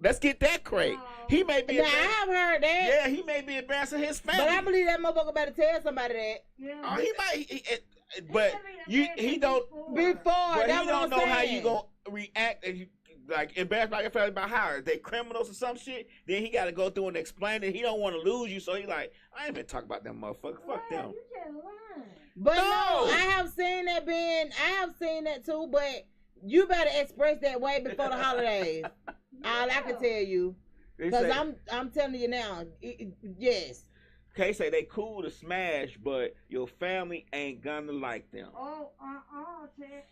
[SPEAKER 5] Let's get that correct. He may be.
[SPEAKER 4] Now, I have heard that.
[SPEAKER 5] Yeah, he may be embarrassed of his family.
[SPEAKER 4] But I believe that motherfucker better tell somebody that.
[SPEAKER 6] Yeah.
[SPEAKER 5] Oh, he might. But he don't.
[SPEAKER 4] Before,
[SPEAKER 5] but
[SPEAKER 4] that's
[SPEAKER 5] he don't know
[SPEAKER 4] saying.
[SPEAKER 5] how you gonna react if you like embarrassed by your family about how they criminals or some shit. Then he got to go through and explain it. He don't want to lose you, so he like, I ain't been talking about them motherfuckers. Fuck them.
[SPEAKER 6] You just lying.
[SPEAKER 4] But no, I have seen that too. But you better express that way before the holidays. All I can tell you, because I'm telling you now, yes.
[SPEAKER 5] Kay say they cool to smash, but your family ain't gonna like them.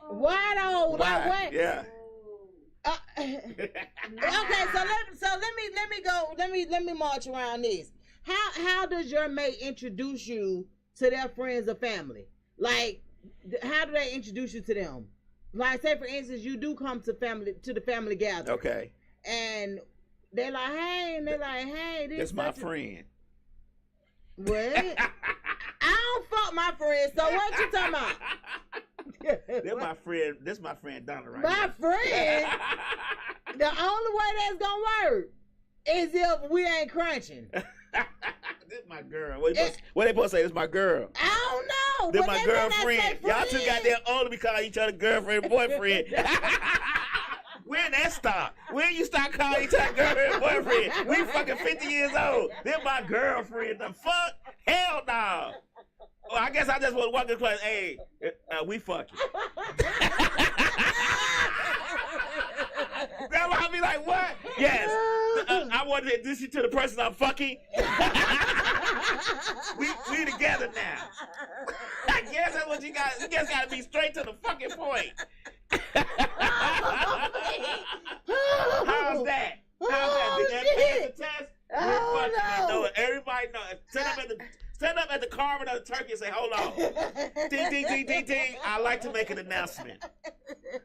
[SPEAKER 4] Why though?
[SPEAKER 5] Why?
[SPEAKER 4] What?
[SPEAKER 5] Yeah.
[SPEAKER 4] Okay, so let me march around this. How does your mate introduce you to their friends or family? Like, how do they introduce you to them? Like, say for instance, you do come to the family gathering.
[SPEAKER 5] Okay.
[SPEAKER 4] And they're like, hey, and they're like, hey,
[SPEAKER 5] this my friend.
[SPEAKER 4] What? I don't fuck my friend. So what you talking about?
[SPEAKER 5] This my friend Donna right
[SPEAKER 4] my
[SPEAKER 5] now.
[SPEAKER 4] Friend? The only way that's gonna work is if we ain't crunching.
[SPEAKER 5] This my girl. What they supposed to say? This my girl.
[SPEAKER 4] I don't know.
[SPEAKER 5] This my girlfriend. Y'all two got there only because each other girlfriend and boyfriend. When that stop? When you start calling each other girlfriend and boyfriend? We fucking 50 years old. They're my girlfriend. The fuck? Hell no. Well, I guess I just want to walk in the place. Hey, we fucking. Grandma, I'll be like, what? Yes. I want to introduce you to the person I'm fucking. we together now. I guess that's what you got. You just got to be straight to the fucking point. How's that? Did that pass the test? No. Everybody knows. Stand up at the carving of the turkey and say, hold on. Ding, ding, ding, ding, ding. I'd like to make an announcement.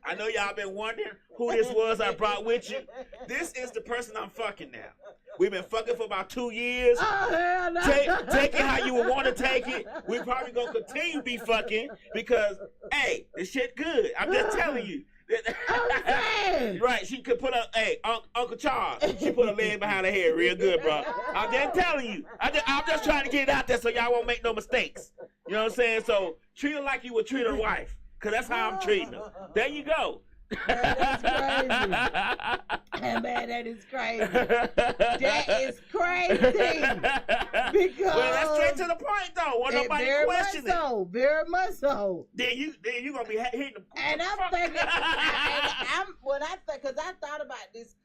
[SPEAKER 5] I know y'all been wondering who this was I brought with you. This is the person I'm fucking now. We've been fucking for about 2 years.
[SPEAKER 4] Oh, hell no.
[SPEAKER 5] Take it how you would want to take it. We probably going to continue to be fucking because, hey, this shit good. I'm just telling you. Right, she could put Uncle Charles. She put a leg behind her head real good, bro. I'm just telling you. I'm just trying to get it out there so y'all won't make no mistakes. You know what I'm saying? So treat her like you would treat her wife, cause that's how I'm treating her. There you go.
[SPEAKER 4] Man, that's crazy. Man, that is crazy. That is crazy. Because
[SPEAKER 5] well, that's straight to the point, though. Wasn't nobody questioning it.
[SPEAKER 4] Very much so.
[SPEAKER 5] Then you gonna be hitting them.
[SPEAKER 4] And I'm thinking, because I thought about this,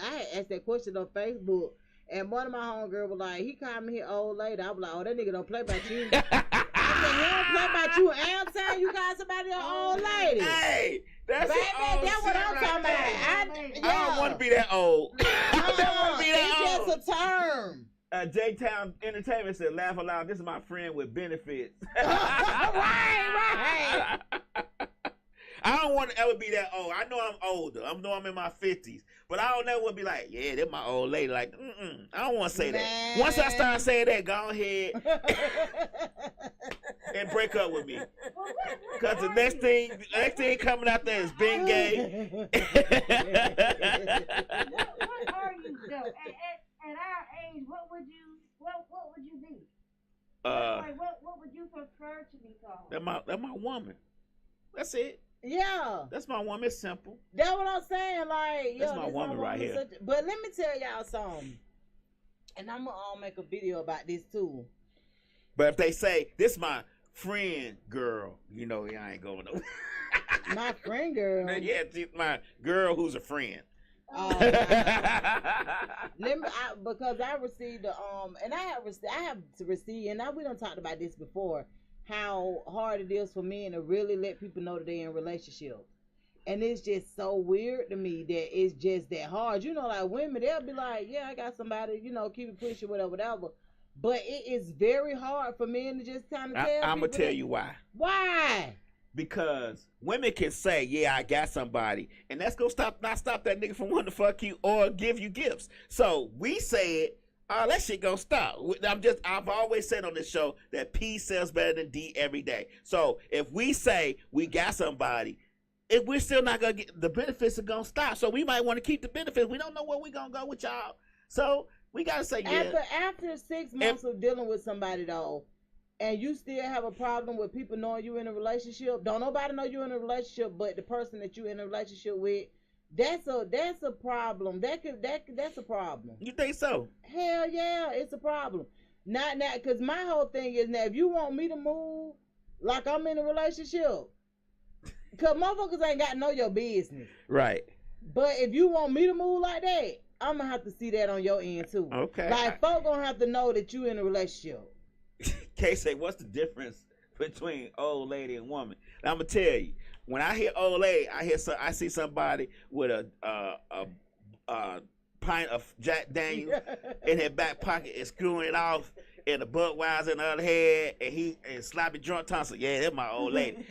[SPEAKER 4] I had asked that question on Facebook, and one of my homegirls was like, he called me his old lady. I was like, oh, that nigga don't play about you. I said, he don't play about you. And I'm saying you got somebody your old lady.
[SPEAKER 5] Hey, that's
[SPEAKER 4] baby, that's what I'm talking about.
[SPEAKER 5] I don't want to be that old. I don't want to be that old.
[SPEAKER 4] It's just a term.
[SPEAKER 5] J-Town Entertainment said, laugh aloud. This is my friend with benefits.
[SPEAKER 4] Right.
[SPEAKER 5] I don't want to ever be that old. I know I'm older. I know I'm in my 50s. But I don't ever want to be like, yeah, that's my old lady. Like, I don't want to say that. Once I start saying that, go ahead and break up with me. Because the next thing coming out there is being gay.
[SPEAKER 6] What are you, though? At our age, what would you be? What would you prefer to be called?
[SPEAKER 5] That's my woman. That's it.
[SPEAKER 4] Yeah.
[SPEAKER 5] That's my woman. It's simple.
[SPEAKER 4] That's what I'm saying. Like,
[SPEAKER 5] that's my woman right here.
[SPEAKER 4] But let me tell y'all something. And I'm going to make a video about this too.
[SPEAKER 5] But if they say, this my friend girl, you know, I ain't going nowhere.
[SPEAKER 4] My friend girl?
[SPEAKER 5] Yeah, my girl who's a friend.
[SPEAKER 4] Because I received and I have to receive, and we done talked about this before, how hard it is for men to really let people know that they're in relationships. And it's just so weird to me that it's just that hard. You know, like women, they'll be like, yeah, I got somebody, you know, keep it pushing, whatever. But it is very hard for men to just kind of tell
[SPEAKER 5] I'm going to tell you why.
[SPEAKER 4] Why?
[SPEAKER 5] Because women can say, yeah, I got somebody, and that's going to not stop that nigga from wanting to fuck you or give you gifts. So we said, oh, that shit gonna stop. I've always said on this show that P sells better than D every day. So if we say we got somebody, if we're still not gonna get the benefits, are gonna stop. So we might want to keep the benefits. We don't know where we gonna go with y'all. So we gotta say yeah.
[SPEAKER 4] After 6 months of dealing with somebody though, and you still have a problem with people knowing you in a relationship, don't nobody know you in a relationship but the person that you in a relationship with. That's a problem. That's a problem.
[SPEAKER 5] You think so?
[SPEAKER 4] Hell yeah, it's a problem. Not now, because my whole thing is now, if you want me to move like I'm in a relationship, because motherfuckers ain't got to know your business.
[SPEAKER 5] Right.
[SPEAKER 4] But if you want me to move like that, I'm going to have to see that on your end too.
[SPEAKER 5] Okay.
[SPEAKER 4] Like, folk going to have to know that you in a relationship.
[SPEAKER 5] Kay say, what's the difference between old lady and woman? Now, I'm going to tell you. When I hear old lady, I see somebody with a pint of Jack Daniels in his back pocket and screwing it off, and a Budweiser in the other hand, and sloppy drunk tonsil. Yeah, that's my old lady.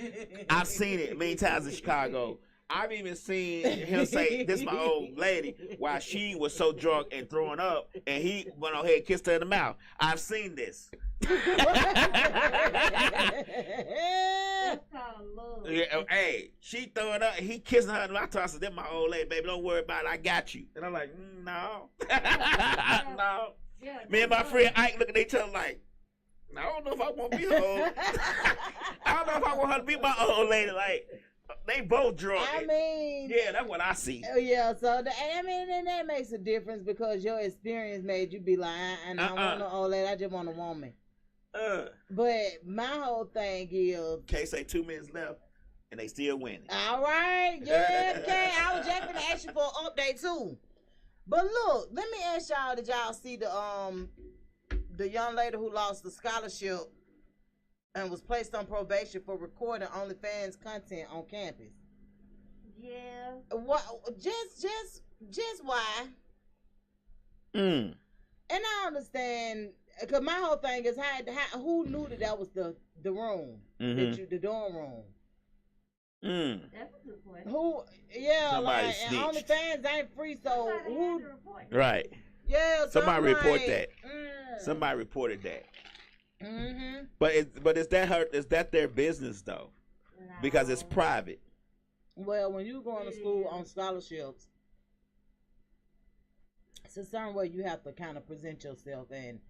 [SPEAKER 5] I've seen it many times in Chicago. I've even seen him say, this is my old lady, while she was so drunk and throwing up, and he went on ahead and kissed her in the mouth. I've seen this. Yeah, hey, she throwing up, he kissing her in the mouth. I said, that's my old lady, baby, don't worry about it, I got you. And I'm like, no. No. Me and my friend Ike look at each other like, I don't know if I want to be her old. I don't know if I want her to be my old lady. Like, They both drunk.
[SPEAKER 4] I mean,
[SPEAKER 5] yeah, that's what I see.
[SPEAKER 4] Yeah, so and that makes a difference because your experience made you be like, I don't want no old lady, I just want a woman. But my whole thing is,
[SPEAKER 5] Kay say 2 minutes left, and they still winning.
[SPEAKER 4] All right, yeah, Kay. I was just gonna ask you for an update too. But look, let me ask y'all: did y'all see the young lady who lost the scholarship and was placed on probation for recording OnlyFans content on campus?
[SPEAKER 6] Yeah.
[SPEAKER 4] What? Just why? And I understand, because my whole thing is who knew that was the room, the dorm room.
[SPEAKER 6] That's a good point.
[SPEAKER 4] Who? Yeah,
[SPEAKER 5] somebody
[SPEAKER 4] like
[SPEAKER 5] snitched.
[SPEAKER 4] and OnlyFans ain't free, so who?
[SPEAKER 5] Right.
[SPEAKER 4] Yeah.
[SPEAKER 5] Somebody report
[SPEAKER 4] like,
[SPEAKER 5] that. Somebody reported that.
[SPEAKER 4] Mm-hmm.
[SPEAKER 5] But is that her? Is that their business though?
[SPEAKER 6] No.
[SPEAKER 5] Because it's private.
[SPEAKER 4] Well, when you going to school on scholarships, it's a certain way you have to kind of present yourself. And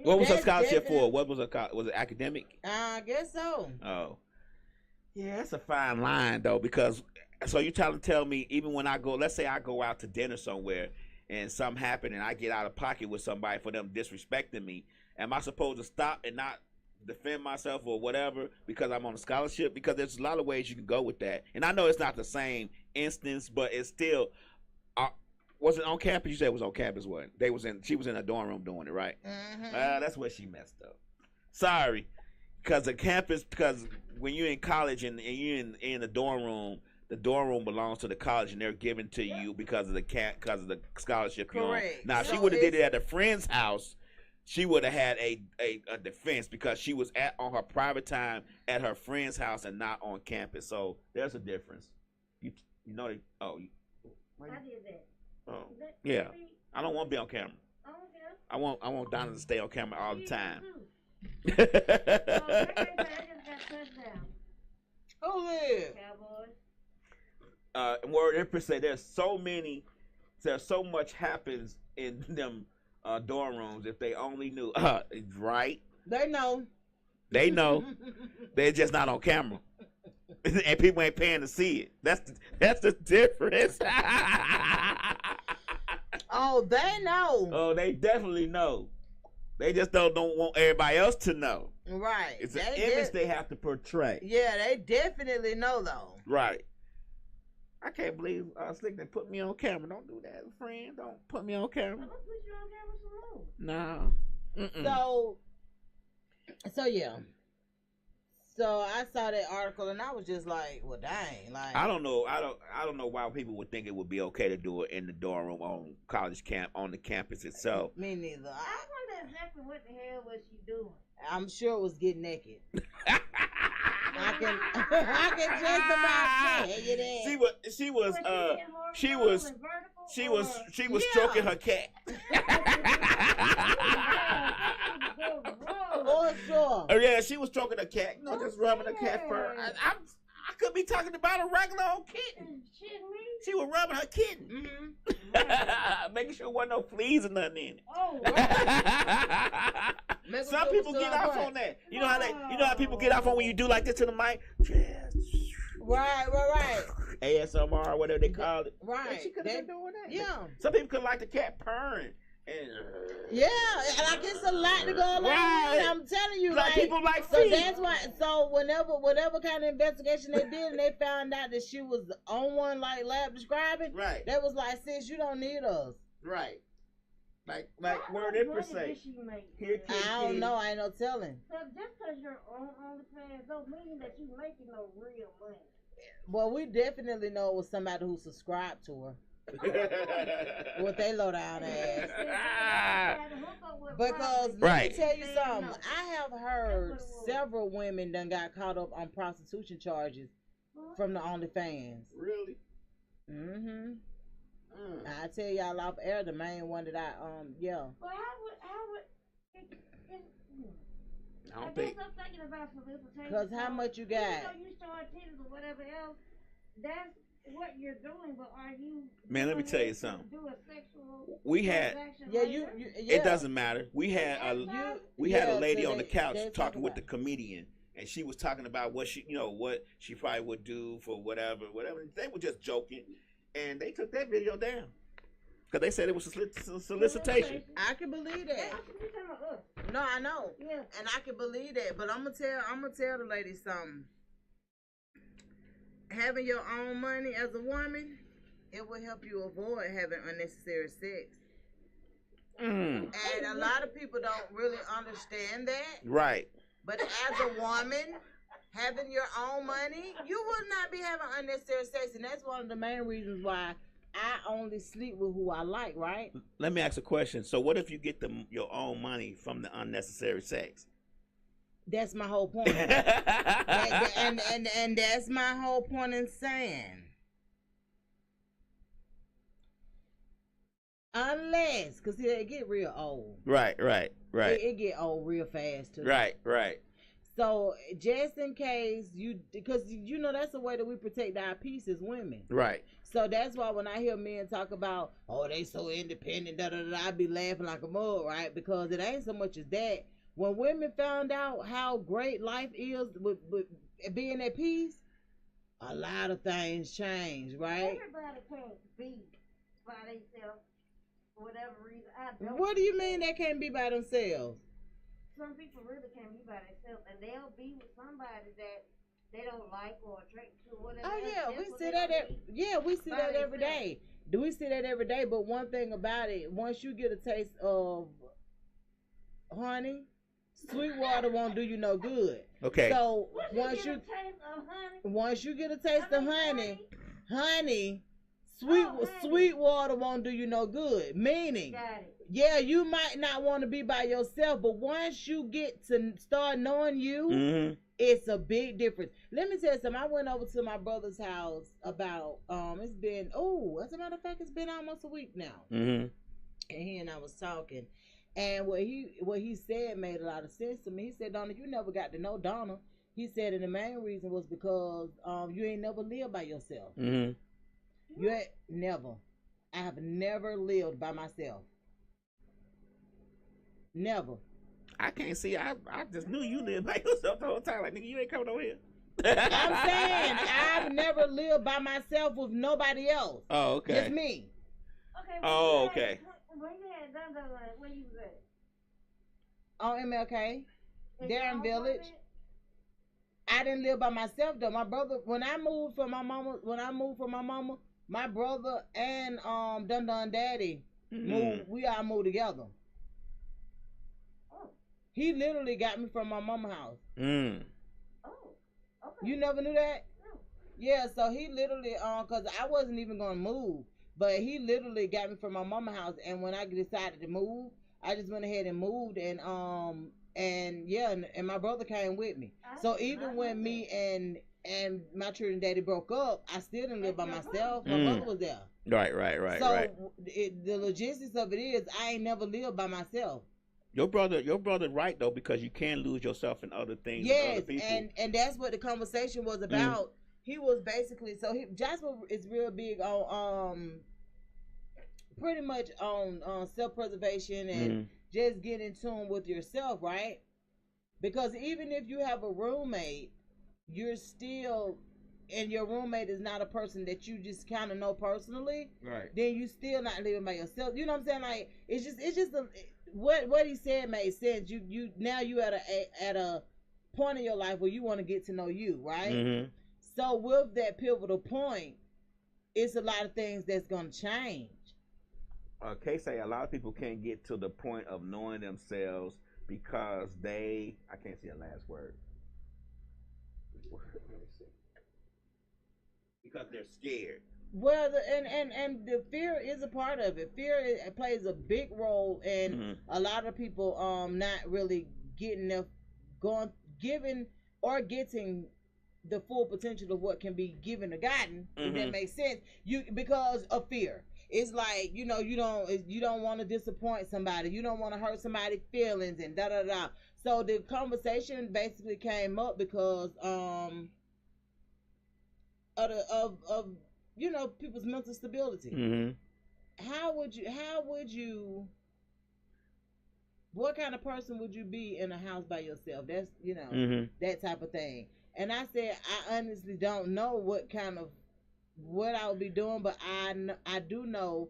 [SPEAKER 5] what was her scholarship for? What was was it academic?
[SPEAKER 4] I guess so.
[SPEAKER 5] Oh, yeah, that's a fine line though, because so you trying to tell me even when I go, let's say I go out to dinner somewhere and something happen and I get out of pocket with somebody for them disrespecting me, am I supposed to stop and not defend myself or whatever because I'm on a scholarship? Because there's a lot of ways you can go with that, and I know it's not the same instance, but it's still. Was it on campus? You said it was on campus. What she was in a dorm room doing it, right?
[SPEAKER 4] Mm-hmm.
[SPEAKER 5] That's where she messed up. Sorry, because the campus. Because when you're in college and you're in the dorm room belongs to the college and they're given to you because of the scholarship you're on. Now, if she would have did it at a friend's house, she would have had a defense because she was on her private time at her friend's house and not on campus. So there's a difference. You know they. I
[SPEAKER 6] did that.
[SPEAKER 5] Oh, yeah. I don't want to be on camera. I want Donna to stay on camera all the time.
[SPEAKER 4] Who live?
[SPEAKER 6] Cowboys.
[SPEAKER 5] Word Empress say there's so much happens in them dorm rooms. If they only knew, right?
[SPEAKER 4] They know.
[SPEAKER 5] They know. They're just not on camera, and people ain't paying to see it. That's the difference.
[SPEAKER 4] Oh, they know.
[SPEAKER 5] Oh, they definitely know. They just don't want everybody else to know.
[SPEAKER 4] Right.
[SPEAKER 5] It's an image they have to portray.
[SPEAKER 4] Yeah, they definitely know though.
[SPEAKER 5] Right. I can't believe Slick they put me on camera. Don't do that, friend. Don't put me on camera.
[SPEAKER 6] I'm gonna put you on camera some more.
[SPEAKER 5] No.
[SPEAKER 4] So yeah. So I saw that article and I was just like, well, dang, like
[SPEAKER 5] I don't know why people would think it would be okay to do it in the dorm room on college on the campus itself.
[SPEAKER 4] Me neither.
[SPEAKER 6] I wonder exactly what the hell was she doing.
[SPEAKER 4] I'm sure it was getting naked. I can just about tell you that.
[SPEAKER 5] She was stroking her cat.
[SPEAKER 4] For sure.
[SPEAKER 5] Oh yeah, she was stroking her cat. You know, just rubbing her cat fur. I could be talking about a regular old kitten. She was rubbing her kitten. Mm-hmm. Making sure there wasn't no fleas or nothing in it.
[SPEAKER 6] Oh, right.
[SPEAKER 5] Some people get off on that. You know how people get off on when you do like this to the mic?
[SPEAKER 4] Right.
[SPEAKER 5] ASMR, whatever they call it.
[SPEAKER 4] Right.
[SPEAKER 5] She could have been doing that.
[SPEAKER 4] Yeah.
[SPEAKER 5] Some people could like the cat purring.
[SPEAKER 4] Yeah, like it's a lot to go along with. I'm telling you,
[SPEAKER 5] like people like
[SPEAKER 4] so feet. That's why. So whatever kind of investigation they did, and they found out that she was on one like lab describing.
[SPEAKER 5] Right.
[SPEAKER 4] That was like, sis, you don't need us.
[SPEAKER 5] Right. Like Word Empress say.
[SPEAKER 4] I don't know. I ain't no telling.
[SPEAKER 6] So just because you're on OnlyFans don't mean that you making no real money.
[SPEAKER 4] Well, we definitely know it was somebody who subscribed to her. What they low down ass. Because let me tell you something. I have heard several women done got caught up on prostitution charges from the OnlyFans.
[SPEAKER 5] Really?
[SPEAKER 4] Mm-hmm. I tell y'all off air, the main one that yeah.
[SPEAKER 6] Well, how would
[SPEAKER 5] I don't think.
[SPEAKER 6] I'm thinking about solicitation.
[SPEAKER 4] Because how much you got?
[SPEAKER 6] You start titties or whatever else. That's what you're doing, but are you?
[SPEAKER 5] Man, let me tell you something.
[SPEAKER 6] Do a sexual
[SPEAKER 5] we had.
[SPEAKER 4] Yeah,
[SPEAKER 5] It doesn't matter. We had a lady on the couch talking with the comedian, and she was talking about what she, what she probably would do for whatever. They were just joking, and they took that video down because they said it was solicitation.
[SPEAKER 4] I can believe that. No, I know. Yeah. And I can believe that, but I'm gonna tell the lady something. Having your own money as a woman, it will help you avoid having unnecessary sex. And a lot of people don't really understand that.
[SPEAKER 5] Right.
[SPEAKER 4] But as a woman, having your own money, you will not be having unnecessary sex. And that's one of the main reasons why I only sleep with who I like, right?
[SPEAKER 5] Let me ask a question. So what if you get your own money from the unnecessary sex?
[SPEAKER 4] That's my whole point. and that's my whole point in saying. Unless, because it get real old.
[SPEAKER 5] Right.
[SPEAKER 4] It get old real fast, too.
[SPEAKER 5] Right.
[SPEAKER 4] So, just in case because that's the way that we protect our peace as women.
[SPEAKER 5] Right.
[SPEAKER 4] So, that's why when I hear men talk about, oh, they so independent, I be laughing like a mug, right? Because it ain't so much as that. When women found out how great life is with being at peace, a lot of things change, right?
[SPEAKER 6] Everybody can't be by themselves for whatever reason.
[SPEAKER 4] What do you mean they can't be by themselves?
[SPEAKER 6] Some people really can't be by themselves, and they'll be with somebody that they don't like or attract to, whatever.
[SPEAKER 4] Oh yeah, we see that. We see that every day. Do we see that every day? But one thing about it, once you get a taste of honey, sweet water won't do you no good.
[SPEAKER 5] Okay.
[SPEAKER 4] So once you get a taste of honey, sweet water won't do you no good. Meaning, yeah, you might not want to be by yourself, but once you get to start knowing you, it's a big difference. Let me tell you something. I went over to my brother's house about it's been as a matter of fact, it's been almost a week now. And he and I was talking. And what he said made a lot of sense to me. He said, Donna, you never got to know Donna. He said, and the main reason was because you ain't never lived by yourself. You ain't never. I have never lived by myself. Never.
[SPEAKER 5] I can't see. I just knew you lived by yourself the whole time. Like, nigga, you ain't coming over here.
[SPEAKER 4] I'm saying I've never lived by myself with nobody else.
[SPEAKER 5] Oh, okay.
[SPEAKER 4] Just me.
[SPEAKER 6] Okay.
[SPEAKER 5] Okay.
[SPEAKER 6] When you had done where you was at?
[SPEAKER 4] On MLK, Darren Village. I didn't live by myself though. My brother, when I moved from my mama, my brother and Dun Daddy moved. We all moved together. Oh. He literally got me from my mama's house.
[SPEAKER 6] Oh. Okay.
[SPEAKER 4] You never knew that?
[SPEAKER 6] No.
[SPEAKER 4] Yeah. So he literally cause I wasn't even gonna move. But he literally got me from my mama's house, and when I decided to move, I just went ahead and moved, and my brother came with me. So even when me and my children daddy broke up, I still didn't live by myself. My brother was there.
[SPEAKER 5] Right.
[SPEAKER 4] So the logistics of it is, I ain't never lived by myself.
[SPEAKER 5] Your brother right though, because you can lose yourself in other things.
[SPEAKER 4] Yes,
[SPEAKER 5] with other people.
[SPEAKER 4] and that's what the conversation was about. He was basically Jasper is real big on pretty much on self-preservation and just getting in tune with yourself, right? Because even if you have a roommate, you're still, and your roommate is not a person that you just kind of know personally,
[SPEAKER 1] right?
[SPEAKER 4] Then you still not living by yourself. You know what I'm saying? Like it's just what he said made sense. You now you at a point in your life where you want to get to know you, right? So with that pivotal point, it's a lot of things that's gonna change.
[SPEAKER 5] Kay say a lot of people can't get to the point of knowing themselves because I can't see a last word. Because they're scared.
[SPEAKER 4] Well, and the fear is a part of it. Fear plays a big role in a lot of people not really getting getting the full potential of what can be given or gotten. If that makes sense. Because of fear. It's like, you don't want to disappoint somebody. You don't want to hurt somebody's feelings and da-da-da. So the conversation basically came up because of people's mental stability. How would you what kind of person would you be in a house by yourself? That's, that type of thing. And I said, I honestly don't know what I would be doing, but I do know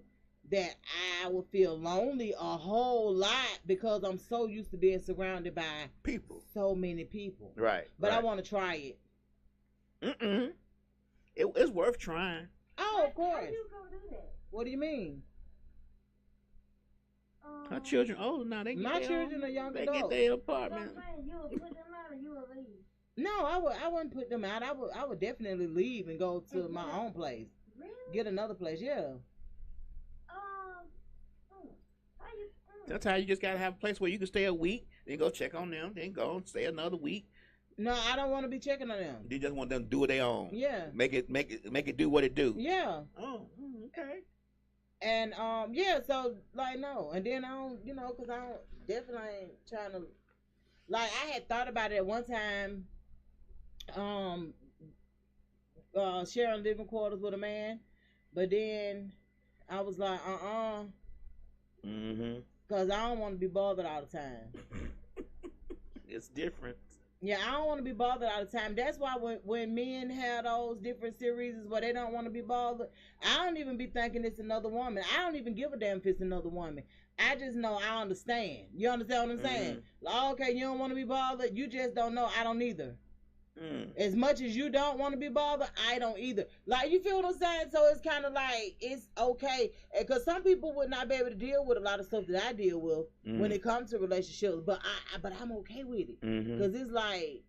[SPEAKER 4] that I would feel lonely a whole lot because I'm so used to being surrounded by
[SPEAKER 5] people,
[SPEAKER 4] so many people.
[SPEAKER 5] Right.
[SPEAKER 4] But I want to try it.
[SPEAKER 5] It's worth trying.
[SPEAKER 4] Oh, of course.
[SPEAKER 6] How you gonna do that?
[SPEAKER 4] What do you mean?
[SPEAKER 5] Her children older now.
[SPEAKER 4] My children are young adults.
[SPEAKER 5] They get their apartment.
[SPEAKER 6] You will put them out or you will leave?
[SPEAKER 4] No, I wouldn't put them out. I would definitely leave and go to my own place.
[SPEAKER 6] Really?
[SPEAKER 4] Get another place, yeah.
[SPEAKER 5] Sometimes you just gotta have a place where you can stay a week, then go check on them, then go and stay another week.
[SPEAKER 4] No, I don't want to be checking on them.
[SPEAKER 5] You just want them to do what they own.
[SPEAKER 4] Yeah.
[SPEAKER 5] Make it do what it do.
[SPEAKER 4] Yeah.
[SPEAKER 5] Oh, okay.
[SPEAKER 4] And so like no, and then I don't, because I don't definitely ain't trying to. Like I had thought about it at one time, sharing living quarters with a man, but then I was like, because I don't want to be bothered all the time.
[SPEAKER 5] It's different.
[SPEAKER 4] Yeah, I don't want to be bothered all the time. That's why when men have those different series where they don't want to be bothered, I don't even be thinking it's another woman. I don't even give a damn if it's another woman. I just know I understand. You understand what I'm saying? Like, okay, you don't want to be bothered. You just don't know. I don't either. As much as you don't want to be bothered, I don't either. Like, you feel what I'm saying? So it's kind of like, it's okay. Because some people would not be able to deal with a lot of stuff that I deal with when it comes to relationships. But I'm okay with it. Because it's like,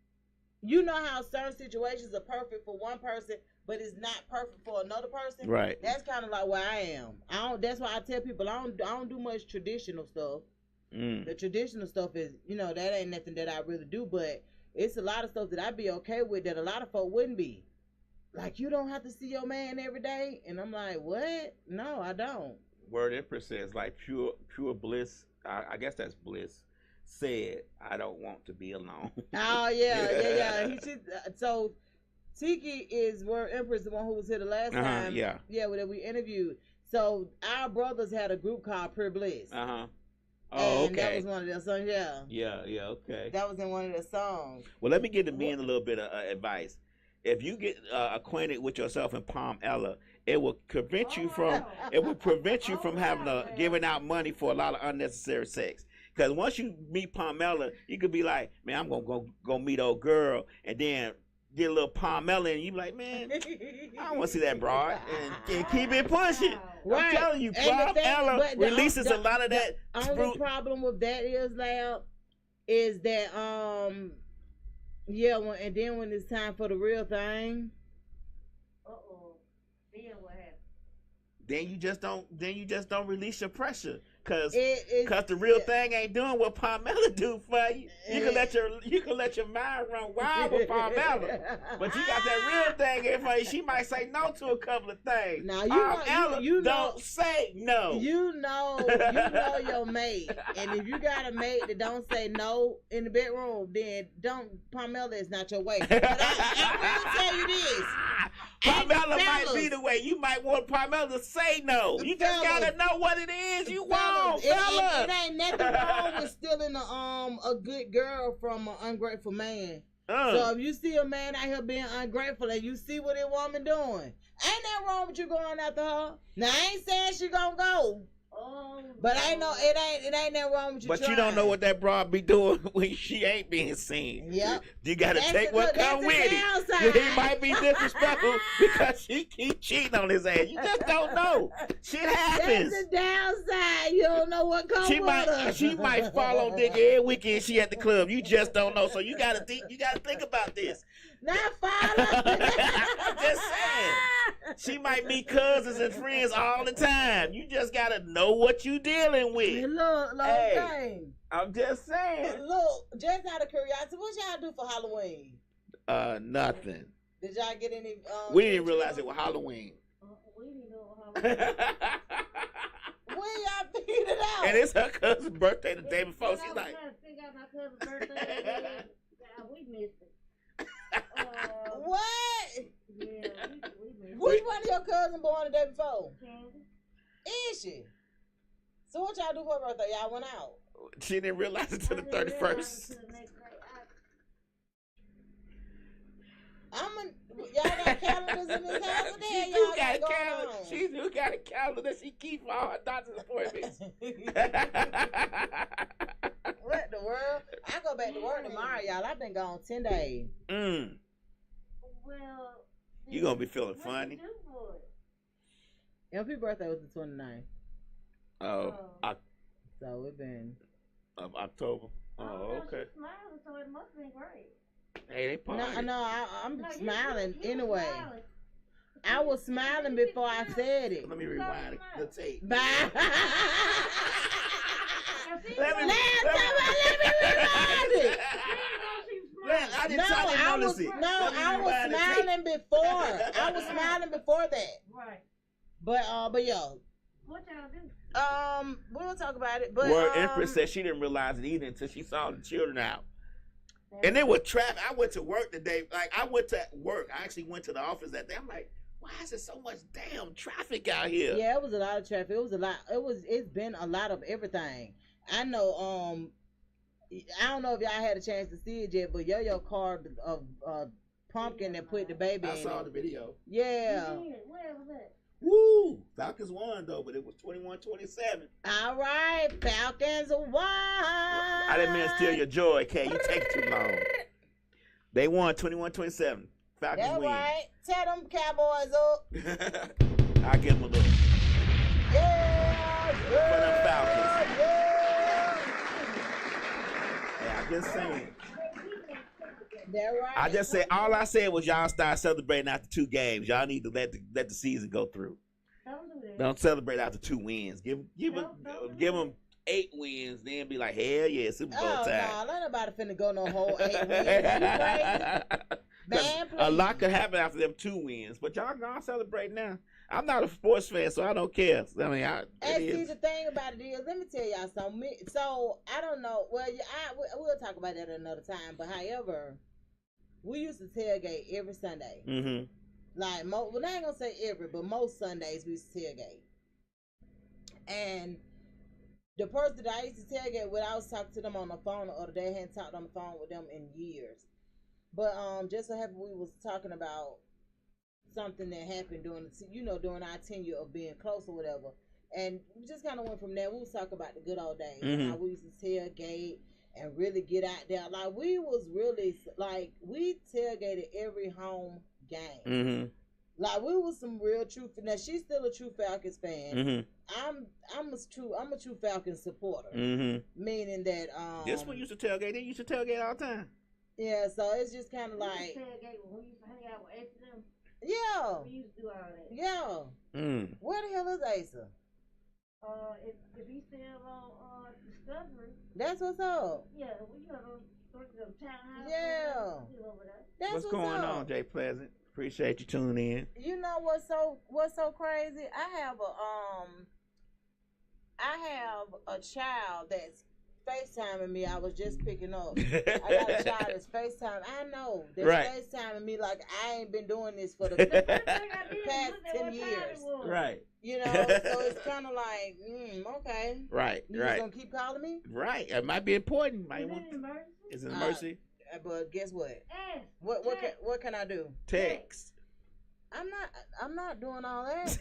[SPEAKER 4] you know how certain situations are perfect for one person, but it's not perfect for another person?
[SPEAKER 5] Right.
[SPEAKER 4] That's kind of like where I am. That's why I tell people I don't do much traditional stuff. The traditional stuff is, that ain't nothing that I really do, but it's a lot of stuff that I'd be okay with that a lot of folk wouldn't be. Like, you don't have to see your man every day. And I'm like, what? No, I don't.
[SPEAKER 5] Word Empress says, like, pure bliss. I guess that's bliss. Said, I don't want to be alone.
[SPEAKER 4] Oh, yeah. So, Tiki is Word Empress, the one who was here the last time.
[SPEAKER 5] Yeah.
[SPEAKER 4] Yeah, that we interviewed. So, our brothers had a group called Pure Bliss.
[SPEAKER 5] Oh,
[SPEAKER 4] and that was one of their songs,
[SPEAKER 5] Yeah, okay.
[SPEAKER 4] That was in one of their songs.
[SPEAKER 5] Well, let me give the men a little bit of advice. If you get acquainted with yourself in Palm Ella, it will prevent you from having giving out money for a lot of unnecessary sex. Because once you meet Palm Ella, you could be like, man, I'm gonna go meet old girl, and then get a little Palm Ella, and you be like, man, I don't want to see that broad, and keep it pushing. Right. I'm telling you, Palm Ella releases a lot of that.
[SPEAKER 4] The only problem with that is that and then when it's time for the real thing,
[SPEAKER 6] then what happens?
[SPEAKER 5] Then you just don't release your pressure. Cause the real thing ain't doing what Palmella do for you. You can let your mind run wild with Palmella, but you got that real thing in for you. She might say no to a couple of things.
[SPEAKER 4] Now
[SPEAKER 5] don't say no.
[SPEAKER 4] You know your mate, and if you got a mate that don't say no in the bedroom, then Palmella is not your way. But I will tell you this.
[SPEAKER 5] Palmella might be the way. You might want Palmella to say no. You just gotta know what it is you want, fellas.
[SPEAKER 4] It ain't nothing wrong with stealing a good girl from an ungrateful man. So if you see a man out here being ungrateful and you see what that woman doing, ain't that wrong with you going after her? Now I ain't saying she gonna go. But I know it ain't that wrong with you.
[SPEAKER 5] But
[SPEAKER 4] trying.
[SPEAKER 5] You don't know what that broad be doing when she ain't being seen.
[SPEAKER 4] Yep.
[SPEAKER 5] You gotta take what come with it. He might be disrespectful because she keep cheating on his ass. You just don't know. Shit happens.
[SPEAKER 4] That's the downside. You don't know what comes with her.
[SPEAKER 5] She might fall on dick every weekend she at the club. You just don't know. So you gotta think about this.
[SPEAKER 4] Not follow.
[SPEAKER 5] I'm just saying. She might meet cousins and friends all the time. You just gotta know what you dealing with.
[SPEAKER 4] Look, thing.
[SPEAKER 5] I'm just saying.
[SPEAKER 4] Look, just out of curiosity, what y'all do for Halloween?
[SPEAKER 5] Nothing.
[SPEAKER 4] Did y'all get any?
[SPEAKER 5] We didn't realize it was Halloween.
[SPEAKER 6] We didn't know Halloween.
[SPEAKER 4] When y'all figured it out?
[SPEAKER 5] And it's her cousin's birthday the day before. She's like,
[SPEAKER 6] trying to figure out my cousin's birthday. We missed it.
[SPEAKER 4] What?
[SPEAKER 6] Yeah, we missed it.
[SPEAKER 4] Which one of your cousins born the day before?
[SPEAKER 6] Candy.
[SPEAKER 4] Is she? So what y'all do for her birthday? Y'all went out.
[SPEAKER 5] She didn't realize it till the 31st.
[SPEAKER 4] Y'all got calendars in this house today.
[SPEAKER 5] She do got a calendar. She do got a calendar that she keeps for all her doctor's appointments.
[SPEAKER 4] What the world? I go back to work tomorrow, y'all. I've been gone 10 days.
[SPEAKER 6] Well,
[SPEAKER 5] you gonna be feeling funny.
[SPEAKER 4] LP's birthday was the 29th.
[SPEAKER 5] Oh.
[SPEAKER 4] So it been
[SPEAKER 5] of October. Oh, okay.
[SPEAKER 6] She's smiling, so it must have been great.
[SPEAKER 5] Hey, they party.
[SPEAKER 4] No, I'm smiling anyway. Smiling. I was smiling before I said it.
[SPEAKER 5] Let me rewind the tape.
[SPEAKER 4] Bye.
[SPEAKER 5] Let me rewind it. I was
[SPEAKER 4] smiling before. I was smiling before that.
[SPEAKER 6] Right.
[SPEAKER 4] But yo.
[SPEAKER 6] What y'all do?
[SPEAKER 4] We'll talk about it. But
[SPEAKER 5] Empress said she didn't realize it either until she saw the children out. And then with traffic, I went to work today. Like, I went to work. I actually went to the office that day. I'm like, why is there so much damn traffic out here?
[SPEAKER 4] Yeah, it was a lot of traffic. It was a lot. It's been a lot of everything. I know. I don't know if y'all had a chance to see it yet, but Yo-Yo carved a pumpkin and put the baby in.
[SPEAKER 5] I saw the video.
[SPEAKER 4] Yeah.
[SPEAKER 6] Where was that?
[SPEAKER 5] Woo! Falcons won though, but it was 21-27.
[SPEAKER 4] All right, Falcons won.
[SPEAKER 5] I didn't mean to steal your joy, Kay. You take too long. They won 21-27. Falcons win.
[SPEAKER 4] Right. Tell them Cowboys up.
[SPEAKER 5] I'll give them a look.
[SPEAKER 4] Yeah.
[SPEAKER 5] For them Falcons.
[SPEAKER 4] Yeah.
[SPEAKER 5] Yeah, I'm just saying.
[SPEAKER 4] They're right.
[SPEAKER 5] I just said, all I said was y'all start celebrating after 2 games. Y'all need to let the season go through.
[SPEAKER 6] Don't do that.
[SPEAKER 5] Don't celebrate after 2 wins. Give them 8 wins, then be like, hell yeah, Super Bowl time.
[SPEAKER 4] Oh, no, nobody finna go no whole 8 wins. You crazy? Man,
[SPEAKER 5] a lot could happen after them 2 wins, but y'all gonna celebrate now. I'm not a sports fan, so I don't care. I mean,
[SPEAKER 4] see, the thing about it is, let me tell y'all something. So I don't know. Well, we'll talk about that another time. But however, we used to tailgate every Sunday.
[SPEAKER 5] Mm-hmm.
[SPEAKER 4] Like, well, I ain't gonna say every, but most Sundays we used to tailgate. And the person that I used to tailgate with, I was talking to them on the phone the other day. I hadn't talked on the phone with them in years. But just so happened we was talking about something that happened during our tenure of being close or whatever. And we just kind of went from there. We was talking about the good old days.
[SPEAKER 5] Mm-hmm.
[SPEAKER 4] How we used to tailgate and really get out there. Like, we was really, like, we tailgated every home game.
[SPEAKER 5] Mm-hmm.
[SPEAKER 4] Like, we was some real true. Now, she's still a true Falcons fan.
[SPEAKER 5] Mm-hmm.
[SPEAKER 4] I'm a true Falcons supporter.
[SPEAKER 5] Mm-hmm.
[SPEAKER 4] Meaning that
[SPEAKER 5] this one used to tailgate. They used to tailgate all the time.
[SPEAKER 4] Yeah, so it's just kind of like
[SPEAKER 6] tailgate when we used to hang out with Ace and them.
[SPEAKER 4] Yeah.
[SPEAKER 6] We used to do all that.
[SPEAKER 4] Yeah.
[SPEAKER 5] Mm.
[SPEAKER 4] Where the hell is Asa?
[SPEAKER 6] If he's still on Discovery.
[SPEAKER 4] That's what's up.
[SPEAKER 6] Yeah, we got to townhouse.
[SPEAKER 4] Yeah.
[SPEAKER 6] Over there.
[SPEAKER 4] That's
[SPEAKER 5] what's going on, Jay Pleasant? Appreciate you tuning in.
[SPEAKER 4] You know what's so crazy? I have a child that's FaceTiming me. I was just picking up. I got a child that's FaceTime. I know that's
[SPEAKER 5] right.
[SPEAKER 4] FaceTiming me like I ain't been doing this for the past 10 years.
[SPEAKER 5] Right.
[SPEAKER 4] You know, so it's kind of like, okay.
[SPEAKER 5] Right.
[SPEAKER 4] You just gonna keep calling me?
[SPEAKER 5] Right. It might be important. Is it an emergency?
[SPEAKER 4] But guess what? What can I do?
[SPEAKER 5] Text.
[SPEAKER 4] I'm not doing all that.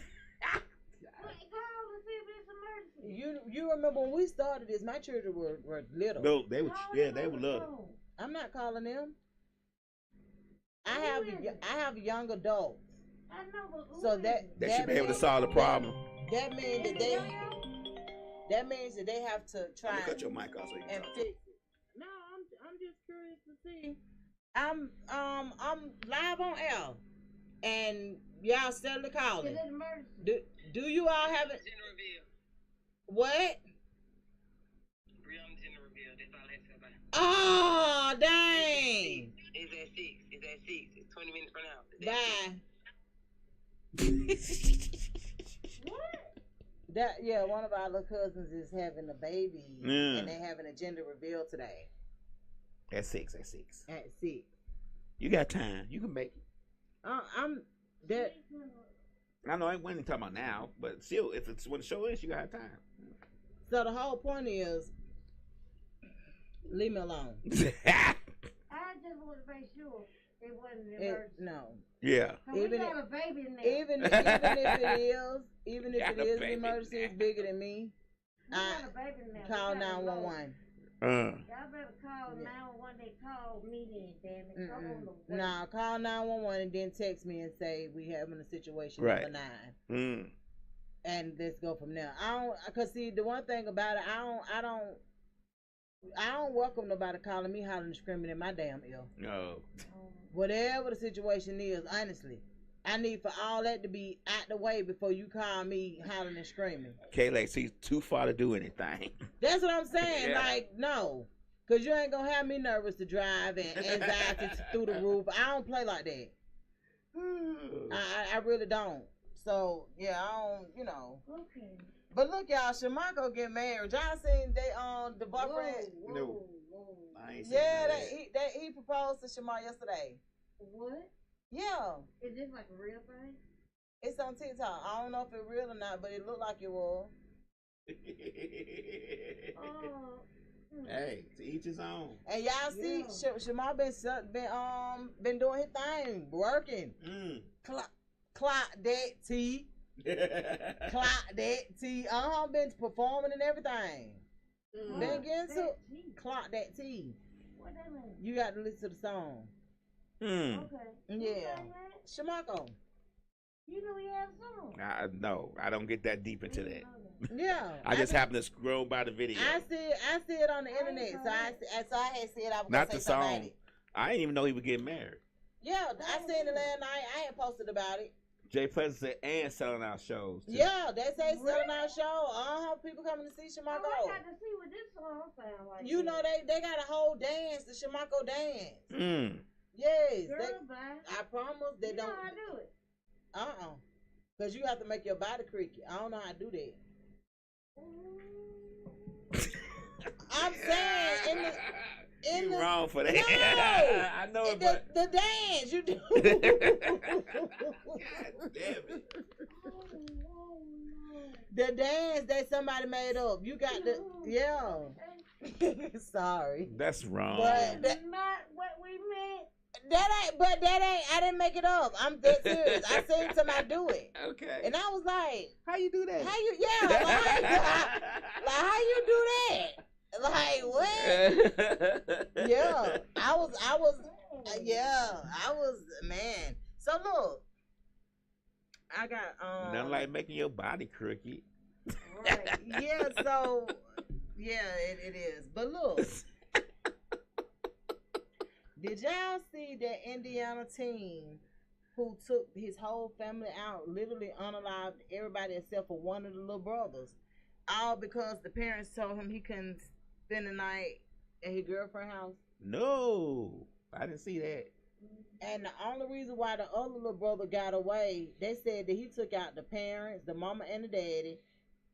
[SPEAKER 4] You remember when we started this? My children were little.
[SPEAKER 5] No, they were little.
[SPEAKER 4] I'm not calling them. I have young adults.
[SPEAKER 6] I know, but
[SPEAKER 5] so that should be able to solve the problem.
[SPEAKER 4] That means that they have to try.
[SPEAKER 5] Cut your mic off so you can
[SPEAKER 4] and fix it. No, I'm just curious to see. I'm live on air, and y'all steadily calling. Do you all have it? What? Oh, dang.
[SPEAKER 8] It's at 6. It's 20 minutes from now.
[SPEAKER 4] Bye. What? One of our little cousins is having a baby, and they're having a gender reveal today.
[SPEAKER 5] At 6.
[SPEAKER 4] At 6.
[SPEAKER 5] You got time. You can make it.
[SPEAKER 4] I'm there.
[SPEAKER 5] I know I ain't talking about now, but still, if it's when the show is, you got time.
[SPEAKER 4] So the whole point is, leave me alone.
[SPEAKER 6] I just want to make sure it wasn't an emergency.
[SPEAKER 4] No.
[SPEAKER 5] Yeah.
[SPEAKER 6] We got a baby in there.
[SPEAKER 4] Even if it is an emergency, it's bigger than me.
[SPEAKER 6] We got a baby in there.
[SPEAKER 4] Call 911.
[SPEAKER 6] Y'all better call 911. They call me then, damn it.
[SPEAKER 4] Nah, call 911 and then text me and say we having a situation number 9. And let's go from there. Cause see, the one thing about it, I don't welcome nobody calling me hollering and screaming in my damn ear.
[SPEAKER 5] No.
[SPEAKER 4] Whatever the situation is, honestly, I need for all that to be out the way before you call me hollering and screaming.
[SPEAKER 5] Kayla, she's too far to do anything. That's
[SPEAKER 4] what I'm saying. Yeah. Like, no. Because you ain't going to have me nervous to drive and anxiety through the roof. I don't play like that. I really don't. So, yeah, I don't, you know. Okay. But look, y'all, Shamako get married. Y'all seen the boyfriend?
[SPEAKER 5] No. I ain't seen
[SPEAKER 4] that. He proposed to Shamar yesterday.
[SPEAKER 6] What?
[SPEAKER 4] Yeah.
[SPEAKER 6] Is this like a real thing?
[SPEAKER 4] It's on TikTok. I don't know if it's real or not, but it looked like it was.
[SPEAKER 5] Hey, to each his own.
[SPEAKER 4] And y'all see, Shamar been doing his thing, working. Clock that T. Clock that T. Been performing and everything. Been getting to clock that T.
[SPEAKER 6] What that mean?
[SPEAKER 4] You got to listen to the song.
[SPEAKER 6] Okay.
[SPEAKER 4] Yeah. Shamako.
[SPEAKER 6] You know he has a song.
[SPEAKER 5] No, I don't get that deep into that.
[SPEAKER 4] Yeah.
[SPEAKER 5] I just happen to scroll by the video.
[SPEAKER 4] I see it on the internet, so I had said I was
[SPEAKER 5] not
[SPEAKER 4] gonna
[SPEAKER 5] the
[SPEAKER 4] say
[SPEAKER 5] song.
[SPEAKER 4] something.
[SPEAKER 5] I didn't even know he was getting married.
[SPEAKER 4] Yeah, I seen it last night. I ain't posted about it.
[SPEAKER 5] Jay Pleasant said, and selling out shows. Too.
[SPEAKER 4] Yeah, they say selling out show. People coming to see Shamako.
[SPEAKER 6] I got to see what this song sound like.
[SPEAKER 4] You know they got a whole dance, the Shamako dance. Yes.
[SPEAKER 6] Girl,
[SPEAKER 4] I promise they don't.
[SPEAKER 6] You know how to do it.
[SPEAKER 4] Because you have to make your body creaky. I don't know how to do that. I'm saying
[SPEAKER 5] you wrong for that.
[SPEAKER 4] No,
[SPEAKER 5] I know it, but
[SPEAKER 4] the dance you do.
[SPEAKER 5] God damn it.
[SPEAKER 4] The dance that somebody made up. You got Sorry.
[SPEAKER 5] That's wrong.
[SPEAKER 4] But
[SPEAKER 6] that's not what we meant.
[SPEAKER 4] That ain't. I didn't make it up. I'm dead serious. I seen somebody do it.
[SPEAKER 5] Okay.
[SPEAKER 4] And I was like,
[SPEAKER 5] how you do that?
[SPEAKER 4] Like how you do that? Like what? Yeah, I was man. So look, I got
[SPEAKER 5] nothing like making your body crooked.
[SPEAKER 4] Right. Yeah. So yeah, it is. But look, did y'all see that Indiana teen who took his whole family out, literally unalived everybody except for one of the little brothers, all because the parents told him he couldn't spend the night at his girlfriend's house?
[SPEAKER 5] No, I didn't see that.
[SPEAKER 4] And the only reason why the other little brother got away, they said that he took out the parents, the mama and the daddy.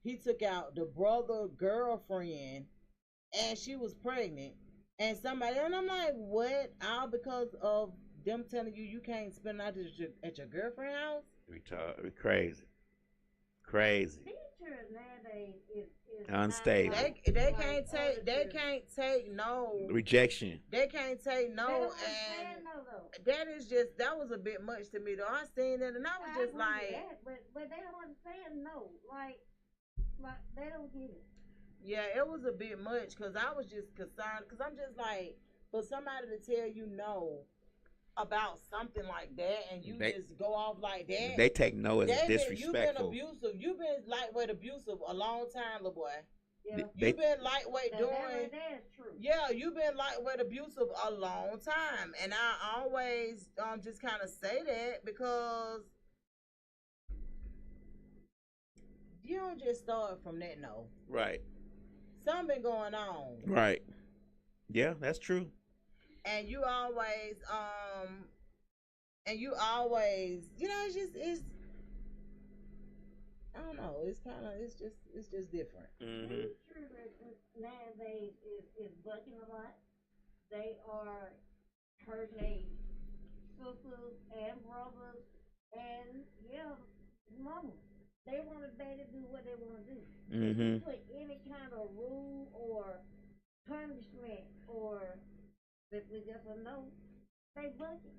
[SPEAKER 4] He took out the brother girlfriend, and she was pregnant. And I'm like, what? All because of them telling you can't spend the night at your girlfriend's house?
[SPEAKER 5] Crazy.
[SPEAKER 6] Teachers nowadays is
[SPEAKER 5] unstable.
[SPEAKER 4] They can't take no
[SPEAKER 5] rejection.
[SPEAKER 4] They can't take no, and that was a bit much to me though. I seen it and I was just like,
[SPEAKER 6] but they don't understand no, like they don't get it.
[SPEAKER 4] Yeah, it was a bit much because I was just concerned because I'm just like, for somebody to tell you no about something like that and you just go off like that.
[SPEAKER 5] They take no as disrespectful.
[SPEAKER 4] You've been lightweight abusive a long time, little boy.
[SPEAKER 6] Yeah.
[SPEAKER 4] You've been lightweight doing.
[SPEAKER 6] That's true.
[SPEAKER 4] Yeah, you've been lightweight abusive a long time, and I always just kind of say that because you don't just start from that. No. Right. Something been going on.
[SPEAKER 5] Right. Yeah, that's true.
[SPEAKER 4] And you always, it's I don't know. It's just different.
[SPEAKER 6] Mm-hmm. It's true that nowadays is bucking a lot. They are hurting their sisters and brothers and mama. they want a day to do what they want to do.
[SPEAKER 5] Mm-hmm.
[SPEAKER 6] If you put any kind of rule or punishment or simply just a no, they book it.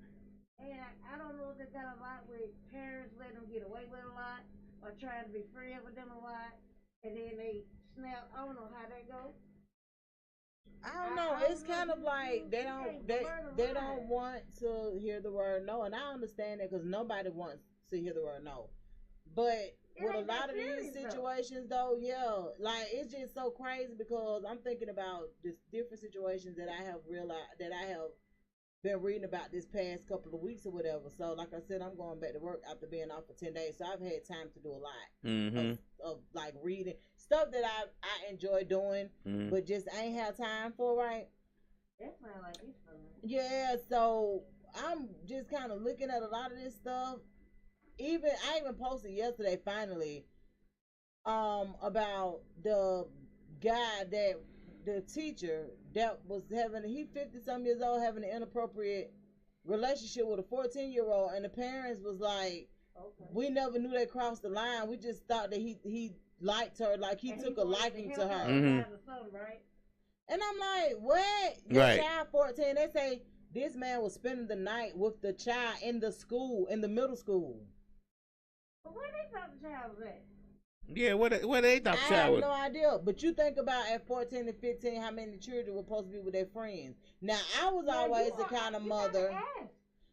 [SPEAKER 6] And I don't know if they got a lot with parents letting them get away with a lot or trying to be friends with them a lot, and then they snap. I don't know how that goes.
[SPEAKER 4] I don't know. It's kind of like they don't want to hear the word no, and I understand that because nobody wants to hear the word no. But with a lot of these situations, though, yeah, like it's just so crazy because I'm thinking about just different situations that I have realized that I have been reading about this past couple of weeks or whatever. So, like I said, I'm going back to work after being off for 10 days, so I've had time to do a lot of like reading stuff that I enjoy doing, but just ain't have time for, right?
[SPEAKER 6] That sounds like it's fun.
[SPEAKER 4] Yeah, so I'm just kind of looking at a lot of this stuff. I even posted yesterday finally about the guy that the teacher that was having, he 50-some years old, having an inappropriate relationship with a 14-year-old, and the parents was like, we never knew they crossed the line. We just thought that he liked her, like he took a liking to her. And I'm like, what? Your child 14, they say this man was spending the night with the child in the school, in the middle school.
[SPEAKER 6] But where they thought the child was at?
[SPEAKER 5] Yeah, what they thought the child was?
[SPEAKER 4] I have no idea. But you think about at 14 and 15, how many children were supposed to be with their friends. Now, I was always the kind of mother.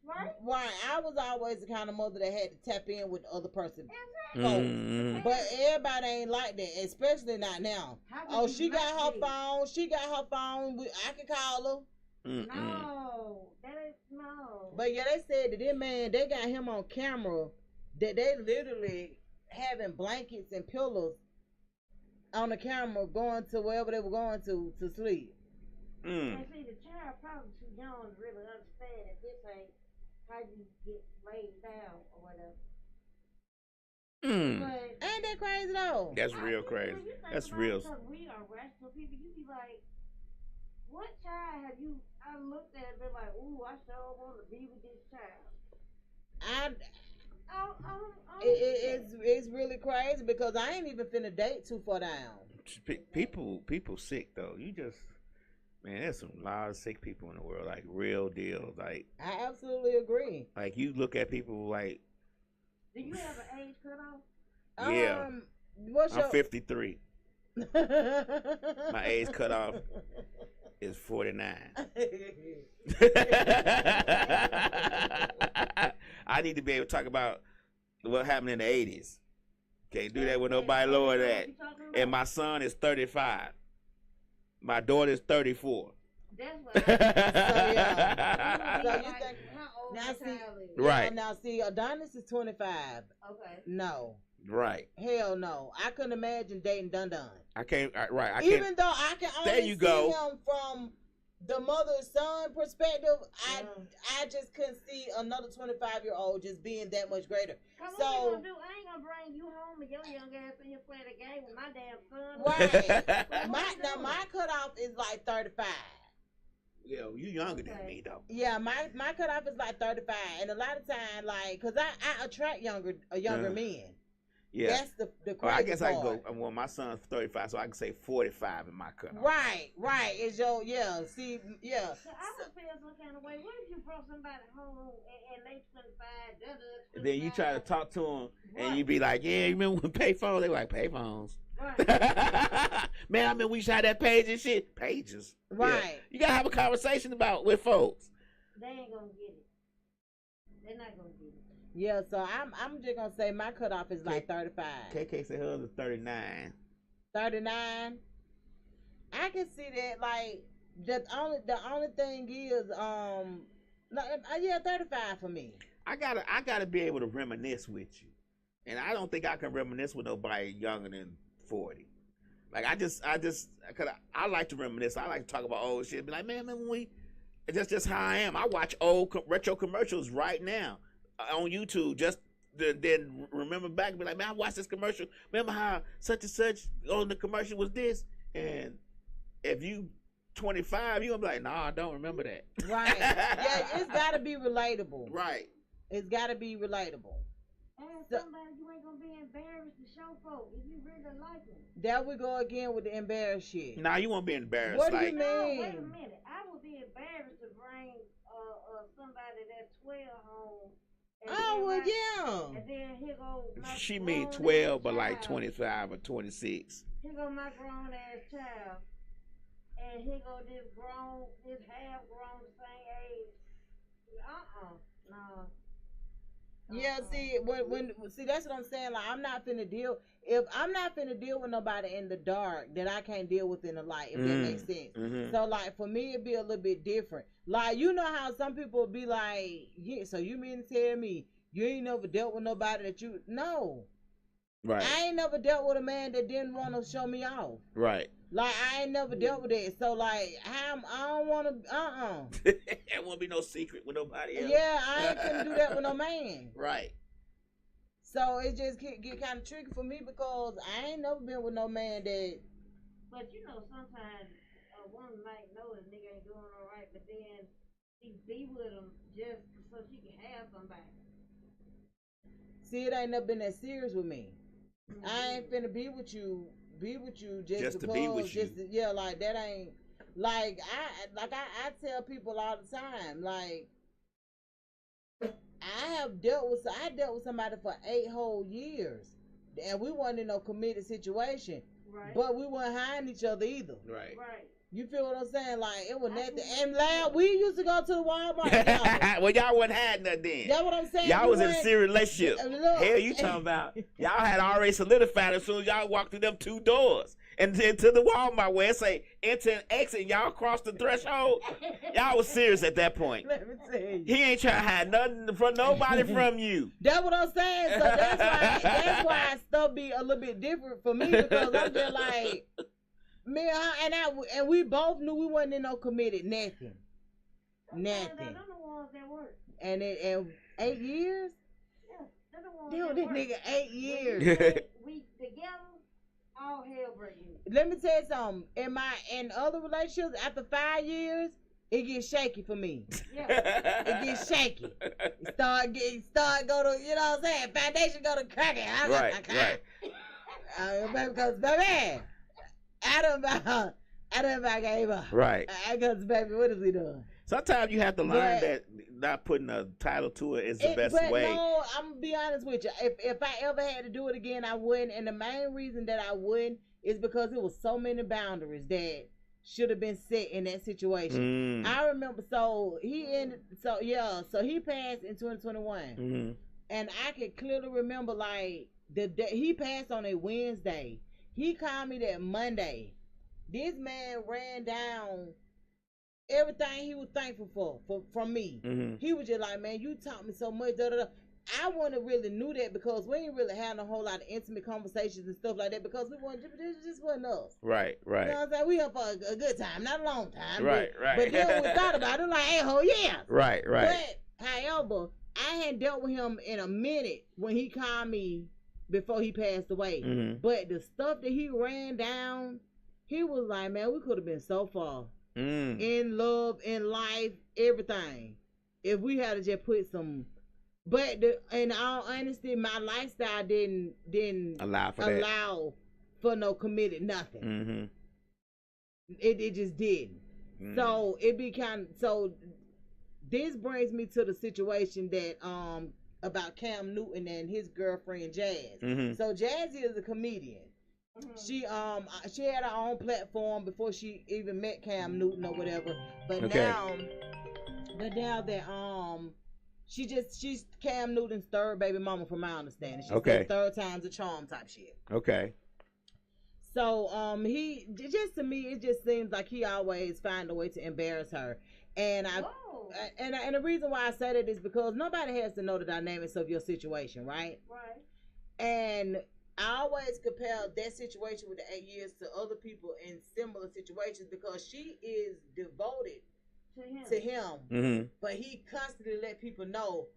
[SPEAKER 4] Right. I was always the kind of mother that had to tap in with the other person. But everybody ain't like that, especially not now. Oh, she got her phone. I can call her.
[SPEAKER 6] No, that is no.
[SPEAKER 4] But yeah, they said that this man, they got him on camera that they literally having blankets and pillows on the camera going to wherever they were going to sleep.
[SPEAKER 6] And see, the child probably too young to really understand that this ain't how you get laid down or whatever. But
[SPEAKER 4] ain't that crazy though?
[SPEAKER 5] That's real crazy. That's real.
[SPEAKER 6] Because we are rational people, you be like, what child have you? I looked at it and been like, ooh, I sure want to be with this child.
[SPEAKER 4] It's really crazy because I ain't even finna date too far down.
[SPEAKER 5] People sick though. You just, man, there's some lot of sick people in the world, like real deal. Like
[SPEAKER 4] I absolutely agree.
[SPEAKER 5] Like you look at people like.
[SPEAKER 6] Do you have an age cutoff?
[SPEAKER 5] Yeah. I'm 53. My age cutoff is 49. I need to be able to talk about what happened in the 80s. Can't do that with nobody lower than that. And my son is 35. My daughter is 34.
[SPEAKER 6] That's what
[SPEAKER 4] so you think now see,
[SPEAKER 5] right.
[SPEAKER 4] Now see, Adonis is 25.
[SPEAKER 6] Okay.
[SPEAKER 4] No.
[SPEAKER 5] Right.
[SPEAKER 4] Hell no. I couldn't imagine dating Dun Dun.
[SPEAKER 5] I can't. Right. I
[SPEAKER 4] Even
[SPEAKER 5] can't.
[SPEAKER 4] though I can only see him from the mother-son perspective, I just couldn't see another 25-year-old just being that much greater.
[SPEAKER 6] So what you gonna do? I ain't gonna bring you home and your young ass in here playing a game with my damn son.
[SPEAKER 4] Right. My cutoff is like 35.
[SPEAKER 5] Yeah, you younger than me though.
[SPEAKER 4] Yeah, my cutoff is like 35, and a lot of time, like, cause I attract younger men.
[SPEAKER 5] Yeah,
[SPEAKER 4] that's the crazy
[SPEAKER 5] I guess
[SPEAKER 4] part.
[SPEAKER 5] I can go. Well, my son's 35, so I can say 45 in my cutoff.
[SPEAKER 4] Right. Is your See, yeah.
[SPEAKER 6] So I would feel some kind of way. What if you brought somebody home and they 25,
[SPEAKER 5] and then you try to talk to them, and you be like, "Yeah, you remember when payphones?" They were like payphones.
[SPEAKER 6] Right.
[SPEAKER 5] Man, I mean, we shot that page and shit. Pages.
[SPEAKER 4] Right.
[SPEAKER 5] Yeah. You gotta have a conversation with folks.
[SPEAKER 6] They ain't gonna get it. They're not gonna get it.
[SPEAKER 4] Yeah, so I'm just gonna say my cutoff is like 35.
[SPEAKER 5] KK said hers is 39.
[SPEAKER 4] 39. I can see that. Like the only thing is 35 for me.
[SPEAKER 5] I gotta be able to reminisce with you, and I don't think I can reminisce with nobody younger than 40. Like cause I like to reminisce. I like to talk about old shit. Be like, man, that's just how I am. I watch old retro commercials right now on YouTube. Just then remember back and be like, man, I watched this commercial. Remember how such and such on the commercial was this? And if you 25, you gonna be like, nah, I don't remember that.
[SPEAKER 4] Right. Yeah, it's gotta be relatable.
[SPEAKER 5] Right.
[SPEAKER 4] It's gotta be relatable.
[SPEAKER 6] Ask somebody you ain't gonna be embarrassed to show folks if you really like them.
[SPEAKER 4] There we go again with the embarrassed shit.
[SPEAKER 5] Nah, you won't be embarrassed.
[SPEAKER 4] What do you
[SPEAKER 5] like,
[SPEAKER 4] mean?
[SPEAKER 6] No, wait a minute. I would be embarrassed to bring somebody that's 12 home.
[SPEAKER 4] Oh, well, yeah.
[SPEAKER 6] And then here go my
[SPEAKER 5] she mean 12, but like 25 or 26.
[SPEAKER 6] Here go my grown ass child. And here go this half grown, the same age. No.
[SPEAKER 4] Yeah, see, see, that's what I'm saying. Like, I'm not finna deal. If I'm not finna deal with nobody in the dark, then I can't deal with in the light. If that makes sense.
[SPEAKER 5] Mm-hmm.
[SPEAKER 4] So, like, for me, it'd be a little bit different. Like, you know how some people be like, yeah. So you mean to tell me you ain't never dealt with nobody that you no?
[SPEAKER 5] Right.
[SPEAKER 4] I ain't never dealt with a man that didn't want to show me off.
[SPEAKER 5] Right.
[SPEAKER 4] Like, I ain't never dealt with that. So, like, I don't want to,
[SPEAKER 5] There won't be no secret with nobody else.
[SPEAKER 4] Yeah, I ain't finna do that with no man.
[SPEAKER 5] Right.
[SPEAKER 4] So, it just get kind of tricky for me because I ain't never been with no man that...
[SPEAKER 6] But, you know, sometimes a woman might know a nigga ain't doing all right, but then she be with him just so she can have somebody.
[SPEAKER 4] See, it ain't never been that serious with me. Mm-hmm. I ain't finna be with you just because,
[SPEAKER 5] to be with you.
[SPEAKER 4] Yeah, like that ain't like I tell people all the time, like I dealt with somebody for 8 whole years, and we wasn't in no committed situation,
[SPEAKER 6] right?
[SPEAKER 4] But we weren't hiding each other either,
[SPEAKER 5] right?
[SPEAKER 4] You feel what I'm saying? Like, it was nothing. And loud, we used to go to the Walmart together.
[SPEAKER 5] Well, y'all wasn't hiding nothing then.
[SPEAKER 4] That's what I'm saying.
[SPEAKER 5] Y'all was in a serious relationship.
[SPEAKER 4] Look,
[SPEAKER 5] Hell, you talking about? Y'all had already solidified as soon as y'all walked through them 2 doors. And then to the Walmart where it say enter and exit, and y'all crossed the threshold. Y'all was serious at that point.
[SPEAKER 4] Let me tell you.
[SPEAKER 5] He ain't trying to hide nothing from nobody from you.
[SPEAKER 4] That's what I'm saying. So that's why stuff be a little bit different for me, because I'm just like, me and we both knew we wasn't in no committed nothing. Nothing.
[SPEAKER 6] They're the ones that work.
[SPEAKER 4] And 8 years?
[SPEAKER 6] Yeah, they're the ones
[SPEAKER 4] Dude,
[SPEAKER 6] that
[SPEAKER 4] this
[SPEAKER 6] work.
[SPEAKER 4] nigga 8 years.
[SPEAKER 6] We together, all hell breaking.
[SPEAKER 4] Let me tell you something. In other relationships, after 5 years, it gets shaky for me.
[SPEAKER 6] Yeah.
[SPEAKER 4] It gets shaky. Start go to, you know what I'm saying? Foundation go to cracking.
[SPEAKER 5] Right.
[SPEAKER 4] Because, baby, I done gave up.
[SPEAKER 5] Right.
[SPEAKER 4] Because, baby, what is he doing?
[SPEAKER 5] Sometimes you have to learn that not putting a title to it is the best way.
[SPEAKER 4] No, I'm gonna be honest with you. If I ever had to do it again, I wouldn't. And the main reason that I wouldn't is because it was so many boundaries that should have been set in that situation. I remember. So he passed in 2021, and I can clearly remember like the day he passed on a Wednesday. He called me that Monday. This man ran down everything he was thankful for from me. He was just like, man, you taught me so much. I wouldn't have really knew that because we ain't really having a whole lot of intimate conversations and stuff like that because we weren't, it just wasn't us.
[SPEAKER 5] Right.
[SPEAKER 4] You know what I'm saying? We here for a good time, not a long time.
[SPEAKER 5] Right.
[SPEAKER 4] But then when we thought about it, like, hey, oh yeah.
[SPEAKER 5] Right.
[SPEAKER 4] But however, I hadn't dealt with him in a minute when he called me before he passed away. But the stuff that he ran down, he was like, man, we could have been so far. In love, in life, everything. If we had to just put some, but in all honesty, my lifestyle didn't allow for no committed nothing. It just didn't. So it be so. This brings me to the situation that about Cam Newton and his girlfriend Jazz. So Jazzy is a comedian. She had her own platform before she even met Cam Newton or whatever. But now that she's Cam Newton's third baby mama from my understanding. She's third time's a charm type shit.
[SPEAKER 5] Okay.
[SPEAKER 4] So to me it just seems like he always find a way to embarrass her. And and the reason why I say that is because nobody has to know the dynamics of your situation, right?
[SPEAKER 6] Right.
[SPEAKER 4] And I always compare that situation with the 8 years to other people in similar situations because she is devoted to him, but he constantly let people know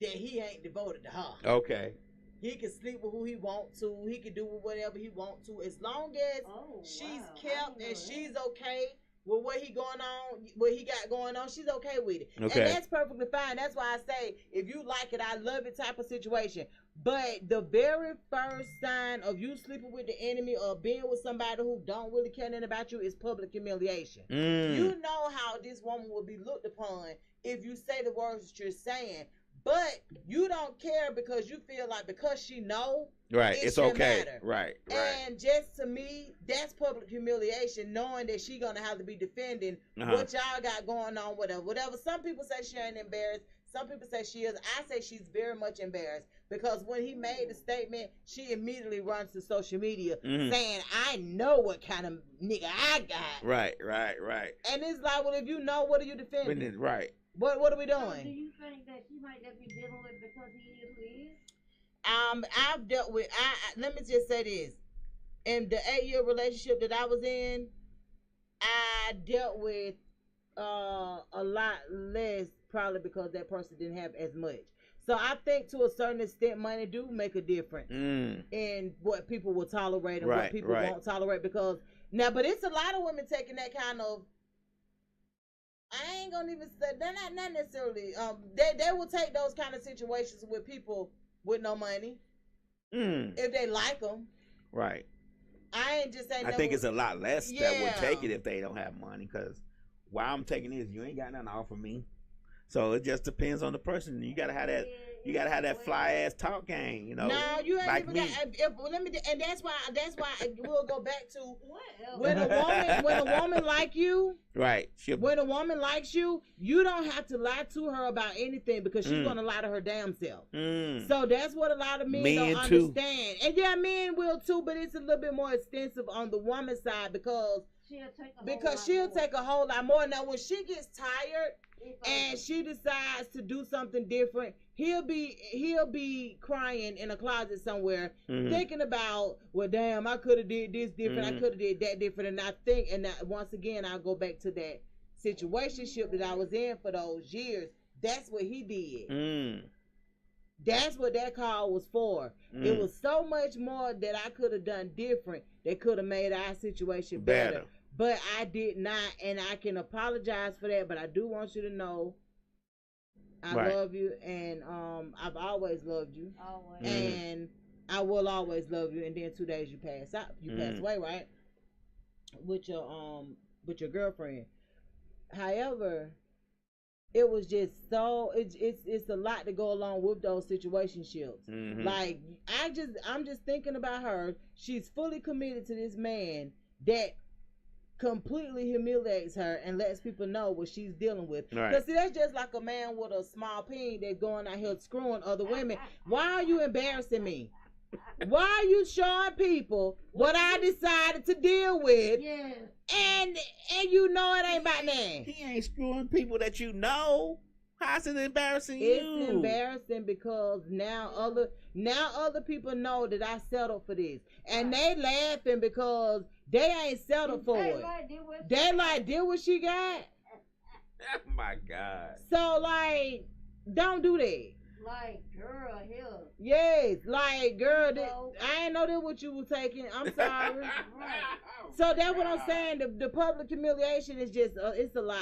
[SPEAKER 4] that he ain't devoted to her.
[SPEAKER 5] Okay.
[SPEAKER 4] He can sleep with who he want to. He can do whatever he want to, as long as she's kept and she's okay with what he going on. what he got going on, she's okay with it. Okay. And that's perfectly fine. That's why I say, if you like it, I love it type of situation. But the very first sign of you sleeping with the enemy or being with somebody who don't really care nothing about you is public humiliation. You know how this woman will be looked upon if you say the words that you're saying. But you don't care because you feel like because she know,
[SPEAKER 5] right? It's okay, matter. Right.
[SPEAKER 4] And just to me, that's public humiliation, knowing that she gonna have to be defending what y'all got going on, whatever. Some people say she ain't embarrassed. Some people say she is. I say she's very much embarrassed because when he made the statement, she immediately runs to social media saying, "I know what kind of nigga I got."
[SPEAKER 5] Right.
[SPEAKER 4] And it's like, well, if you know, what are you defending?
[SPEAKER 5] Right.
[SPEAKER 4] What are we doing?
[SPEAKER 6] So do you think that she might just be dealing with because he is who he is?
[SPEAKER 4] I've dealt with. Let me just say this: in the 8-year relationship that I was in, I dealt with a lot less, probably because that person didn't have as much. So I think to a certain extent, money do make a difference in what people will tolerate and what people won't tolerate. Because now, but it's a lot of women taking that kind of. I ain't gonna even say they're not necessarily. They will take those kind of situations with people with no money if they like them.
[SPEAKER 5] Right.
[SPEAKER 4] I ain't just saying.
[SPEAKER 5] I think it's a lot less that would take it if they don't have money. Because why I'm taking this, you ain't got nothing to offer me. So it just depends on the person. You gotta have that. You gotta have that fly ass talk game, you know.
[SPEAKER 4] No, you ain't
[SPEAKER 5] like
[SPEAKER 4] even
[SPEAKER 5] me.
[SPEAKER 4] And that's why we'll go back to when a woman like you,
[SPEAKER 5] right?
[SPEAKER 4] When a woman likes you, you don't have to lie to her about anything because she's gonna lie to her damn self. So that's what a lot of men don't understand. And yeah, men will too, but it's a little bit more extensive on the woman's side because she'll take a whole lot more. Now when she gets tired and she decides to do something different, he'll be crying in a closet somewhere, thinking about, well, damn, I could have did this different, I could have did that different, and I think, and once again, I'll go back to that situationship that I was in for those years. That's what he did. That's what that call was for. It was so much more that I could have done different that could have made our situation better. But I did not, and I can apologize for that. But I do want you to know I love you, and I've always loved you, and I will always love you. And then 2 days you pass away, right? With your girlfriend. However, it was just so it's a lot to go along with those situationships. Like I'm just thinking about her. She's fully committed to this man that completely humiliates her and lets people know what she's dealing with. Because see, that's just like a man with a small peen that's going out here screwing other women. Why are you embarrassing me? Why are you showing people what I decided to deal with? Yeah. And you know it ain't about that.
[SPEAKER 5] He ain't screwing people that you know. How's it embarrassing you?
[SPEAKER 4] It's embarrassing because now other people know that I settled for this. And they laughing because they ain't settled for it. They like, did what she got.
[SPEAKER 5] Oh my God.
[SPEAKER 4] So like, don't do that.
[SPEAKER 6] Like, girl, here.
[SPEAKER 4] Yes, like, girl, I ain't know that what you were taking. I'm sorry. So that's what I'm saying. The public humiliation is just, it's a lot.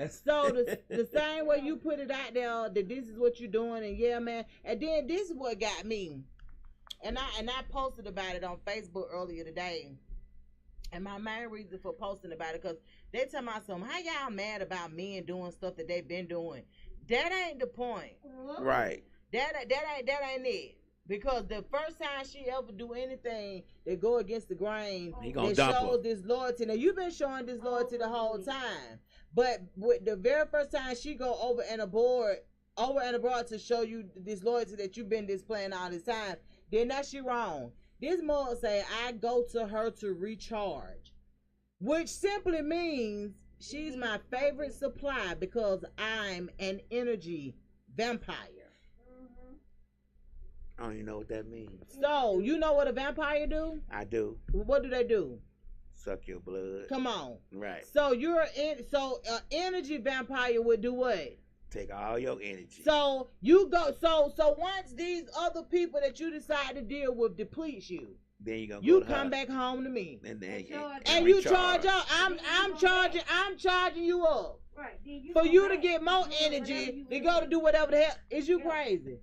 [SPEAKER 4] So the same way you put it out there that this is what you're doing, and yeah, man. And then this is what got me. And I posted about it on Facebook earlier today. And my main reason for posting about it, because they tell me something, how y'all mad about men doing stuff that they've been doing? That ain't the point.
[SPEAKER 5] Right.
[SPEAKER 4] That ain't it. Because the first time she ever do anything that go against the grain, that shows this loyalty. Now you've been showing this loyalty the whole time. But with the very first time she go over and abroad to show you this loyalty that you've been displaying all this time, then that's she wrong. This mother say, I go to her to recharge, which simply means she's my favorite supply because I'm an energy vampire.
[SPEAKER 5] I don't even know what that means.
[SPEAKER 4] So, you know what a vampire do?
[SPEAKER 5] I do.
[SPEAKER 4] What do they do?
[SPEAKER 5] Suck your blood.
[SPEAKER 4] Come on.
[SPEAKER 5] Right.
[SPEAKER 4] So an energy vampire would do what?
[SPEAKER 5] Take all your energy.
[SPEAKER 4] So you go. So once these other people that you decide to deal with depletes you,
[SPEAKER 5] Then you gonna
[SPEAKER 4] you
[SPEAKER 5] go to
[SPEAKER 4] come
[SPEAKER 5] her.
[SPEAKER 4] back home to me,
[SPEAKER 5] And then
[SPEAKER 4] and you charge up. I'm charging you up.
[SPEAKER 6] Right.
[SPEAKER 4] For you to get more energy to go to do whatever the hell. Is you crazy?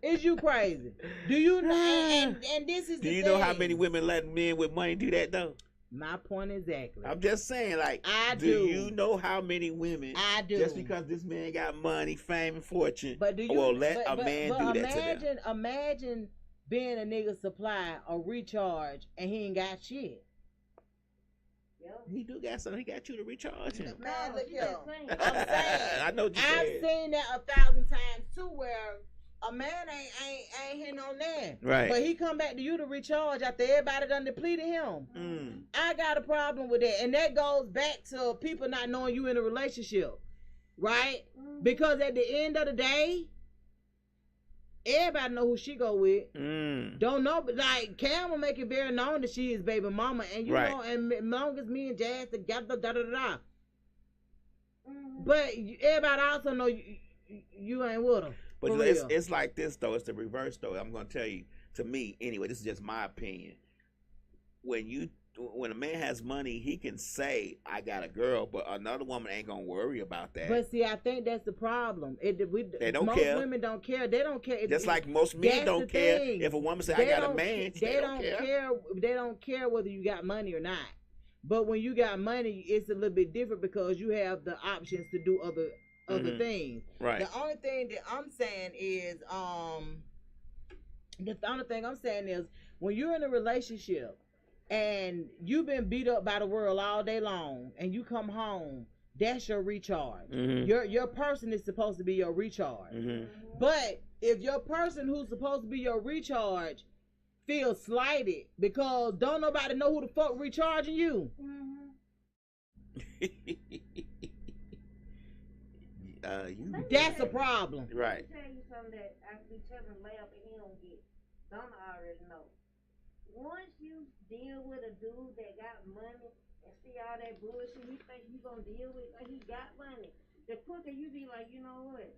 [SPEAKER 4] Is you crazy? Do you know? And this is.
[SPEAKER 5] Do
[SPEAKER 4] the
[SPEAKER 5] you
[SPEAKER 4] thing.
[SPEAKER 5] know how many women let men with money do that though?
[SPEAKER 4] My point exactly.
[SPEAKER 5] I'm just saying, like, do you know how many women?
[SPEAKER 4] I do.
[SPEAKER 5] Just because this man got money, fame, and fortune,
[SPEAKER 4] but do you?
[SPEAKER 5] Will let a man do that to them?
[SPEAKER 4] Imagine being a nigga supply or recharge and he ain't got shit.
[SPEAKER 5] He do got something. He got you to recharge him.
[SPEAKER 4] Man, look here. I'm saying.
[SPEAKER 5] I know what you said.
[SPEAKER 4] I've seen that 1,000 times too, where a man ain't hitting on that.
[SPEAKER 5] Right.
[SPEAKER 4] But he come back to you to recharge after everybody done depleted him. I got a problem with that. And that goes back to people not knowing you in a relationship. Right? Because at the end of the day, everybody know who she go with. Don't know, but like Cam will make it very known that she is baby mama. And you know, and as long as me and Jazz together, But everybody also know you ain't with her.
[SPEAKER 5] But it's like this though. It's the reverse though. I'm gonna tell you. To me, anyway, this is just my opinion. When a man has money, he can say, "I got a girl," but another woman ain't gonna worry about that.
[SPEAKER 4] But see, I think that's the problem. They don't
[SPEAKER 5] most
[SPEAKER 4] care. Most women don't care. They don't care.
[SPEAKER 5] Just like most men don't care if a woman say, "I got a man."
[SPEAKER 4] They don't care. They don't care whether you got money or not. But when you got money, it's a little bit different because you have the options to do other things.
[SPEAKER 5] Right.
[SPEAKER 4] The only thing that I'm saying is, when you're in a relationship and you've been beat up by the world all day long and you come home, that's your recharge. Your person is supposed to be your recharge. But if your person who's supposed to be your recharge feels slighted because don't nobody know who the fuck recharging you. That's a problem.
[SPEAKER 6] Right. Let me tell you something that I be telling Lab and he don't get. Don't already know. Once you deal with a dude that got money and see all that bullshit he think you gonna deal with, like he got money, the quicker you be like, you know what?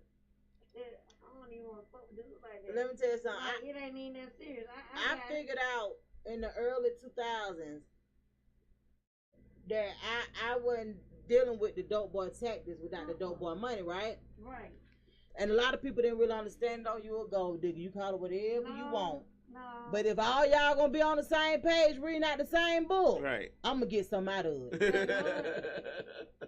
[SPEAKER 6] I don't even want to fuck dudes like that.
[SPEAKER 4] Let me tell you something.
[SPEAKER 6] Like, it ain't even that serious.
[SPEAKER 4] I figured out in the early 2000s that I wasn't dealing with the dope boy tactics without the dope boy money, right?
[SPEAKER 6] Right.
[SPEAKER 4] And a lot of people didn't really understand, though, you a gold digger. You call it whatever you want.
[SPEAKER 6] No.
[SPEAKER 4] But if all y'all gonna be on the same page, reading out the same book,
[SPEAKER 5] right,
[SPEAKER 4] I'm gonna get something out of it.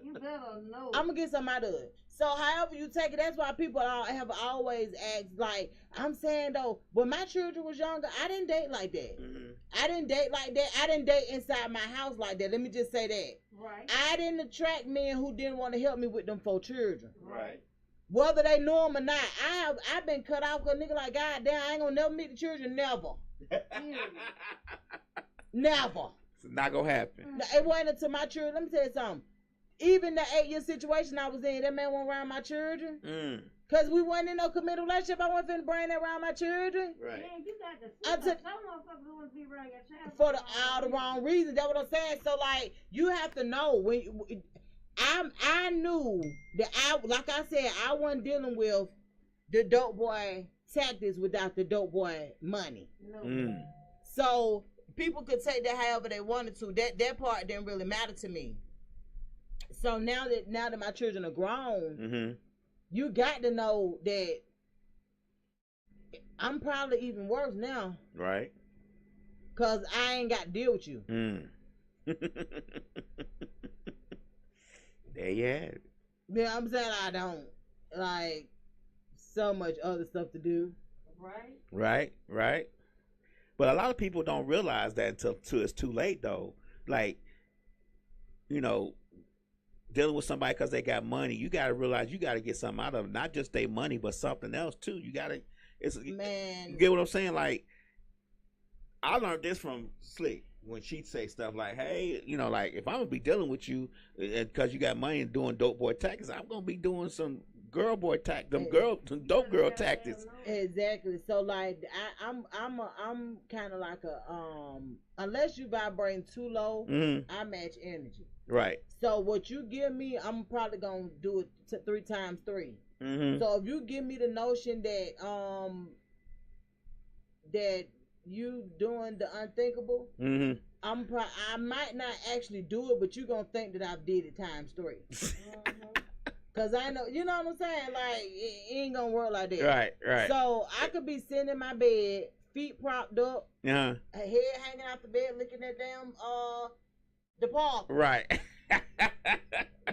[SPEAKER 6] You better know.
[SPEAKER 4] I'm gonna get something out of it. So however you take it, that's why people have always asked, like, I'm saying though, when my children was younger, I didn't date like that. I didn't date like that. I didn't date inside my house like that. Let me just say that.
[SPEAKER 6] Right.
[SPEAKER 4] I didn't attract men who didn't want to help me with them 4 children.
[SPEAKER 5] Right.
[SPEAKER 4] Whether they know them or not. I've been cut off because nigga like, God damn, I ain't gonna never meet the children. Never. Never.
[SPEAKER 5] It's not gonna happen.
[SPEAKER 4] It wasn't until my children. Let me tell you something. Even the 8-year situation I was in, that man went around my children. Cause we wasn't in no committed relationship. I wasn't finna bring that around my children.
[SPEAKER 5] Right.
[SPEAKER 6] Man, you got to some motherfuckers want to be around your child
[SPEAKER 4] for all the wrong reasons. That's what I'm saying. So like, you have to know when. I knew that like I said, I wasn't dealing with the dope boy tactics without the dope boy money. No. So people could take that however they wanted to. That part didn't really matter to me. So now that my children are grown, you got to know that I'm probably even worse now.
[SPEAKER 5] Right.
[SPEAKER 4] Cause I ain't got to deal with you.
[SPEAKER 5] There you have it.
[SPEAKER 4] Yeah, I'm saying I don't like so much other stuff to do.
[SPEAKER 5] Right. But a lot of people don't realize that until it's too late, though. Like, you know, dealing with somebody because they got money, you got to realize you got to get something out of it. Not just their money, but something else, too. You got to, man. You get what I'm saying? Like, I learned this from Slick. When she'd say stuff like, hey, you know, like, if I'm going to be dealing with you because you got money and doing dope boy tactics, I'm going to be doing some girl boy tactics, some dope girl tactics.
[SPEAKER 4] Exactly. So, like, I'm kind of like unless you vibrating too low, I match energy.
[SPEAKER 5] Right.
[SPEAKER 4] So, what you give me, I'm probably going to do it 3 times 3. So, if you give me the notion that, that you doing the unthinkable, I might not actually do it, but you gonna think that I've did it times 3. Cause I know, you know what I'm saying? Like it ain't gonna work like that.
[SPEAKER 5] Right.
[SPEAKER 4] So I could be sitting in my bed, feet propped up, head hanging out the bed, looking at damn the park.
[SPEAKER 5] Right.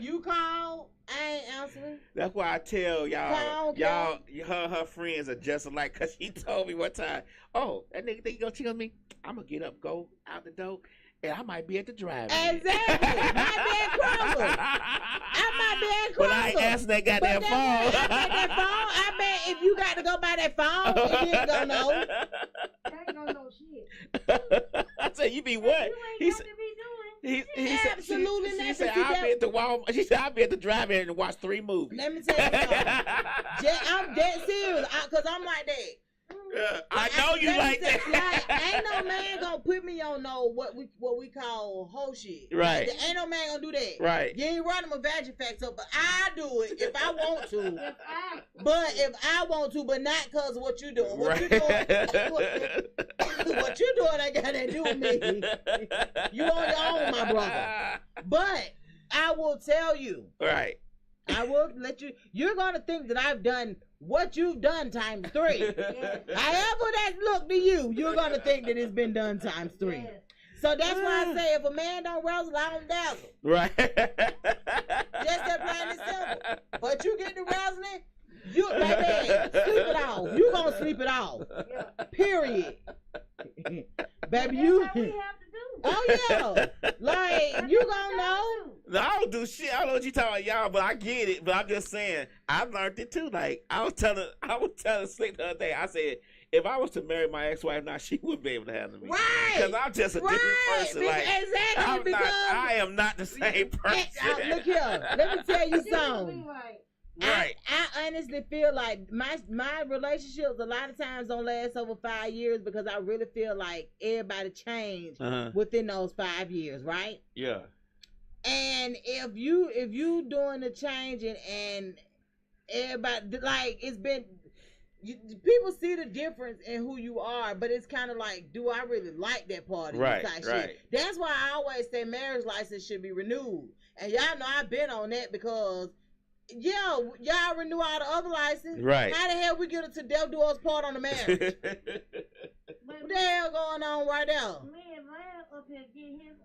[SPEAKER 4] You call, I ain't answering.
[SPEAKER 5] That's why I tell y'all, her friends are just alike. Cause she told me one time, oh, that nigga think he gonna cheat on me? I'm gonna get up, go out the door, and I might be at the drive-in.
[SPEAKER 4] Exactly. I might be at Kroger.
[SPEAKER 5] But I ain't answering that goddamn phone.
[SPEAKER 4] I bet if you got to go by that phone, you ain't gonna know.
[SPEAKER 6] I ain't gonna know shit.
[SPEAKER 5] I said, you be what?
[SPEAKER 6] You ain't got to be doing.
[SPEAKER 5] He said,
[SPEAKER 4] absolutely
[SPEAKER 5] she
[SPEAKER 4] not.
[SPEAKER 5] said, I'll be at the Walmart. She said, I'll be at the drive-in and watch 3 movies.
[SPEAKER 4] Let me tell you something. I'm dead serious, cause I'm like that.
[SPEAKER 5] I know you like that.
[SPEAKER 4] Like, ain't no man gonna put me on what we call whole shit.
[SPEAKER 5] Right.
[SPEAKER 4] Like, ain't no man gonna do that.
[SPEAKER 5] Right.
[SPEAKER 4] You ain't running my Vagifacts up, but I do it if I want to. If I want to, but not cause of what you doing. What you doing? What you doing ain't got to do with me. You on your own, my brother. But I will tell you.
[SPEAKER 5] Right.
[SPEAKER 4] I will let you. You're gonna think that I've done what you've done times 3. However that look to you, you're gonna think that it's been done times 3. So that's why I say if a man don't razzle, I don't dazzle.
[SPEAKER 5] Right.
[SPEAKER 4] Just that plain and simple. But you get the razzling, you baby, sleep it off. You gonna sleep it off. Period. Baby, you.
[SPEAKER 6] That's what we have to do.
[SPEAKER 4] Oh yeah, like you gonna know.
[SPEAKER 5] No, I don't do shit. I don't know what you talking about, y'all, but I get it. But I'm just saying, I learned it too. Like I was telling Slick the other day. I said, if I was to marry my ex-wife now, she wouldn't be able to handle me.
[SPEAKER 4] Right.
[SPEAKER 5] Because I'm just a different person. Like
[SPEAKER 4] exactly.
[SPEAKER 5] I am not the same person.
[SPEAKER 4] Look here. Let me tell you something.
[SPEAKER 5] Right.
[SPEAKER 4] I honestly feel like my relationships a lot of times don't last over 5 years because I really feel like everybody changed within those 5 years, right?
[SPEAKER 5] Yeah.
[SPEAKER 4] And if you doing the changing and everybody like it's been people see the difference in who you are, but it's kind of like, do I really like that part of you type shit? That's why I always say marriage license should be renewed. And y'all know I've been on that because y'all renew all the other license.
[SPEAKER 5] Right.
[SPEAKER 4] How the hell we get it to death do us part on the marriage? What the hell going on right there?
[SPEAKER 6] Me and man up here get his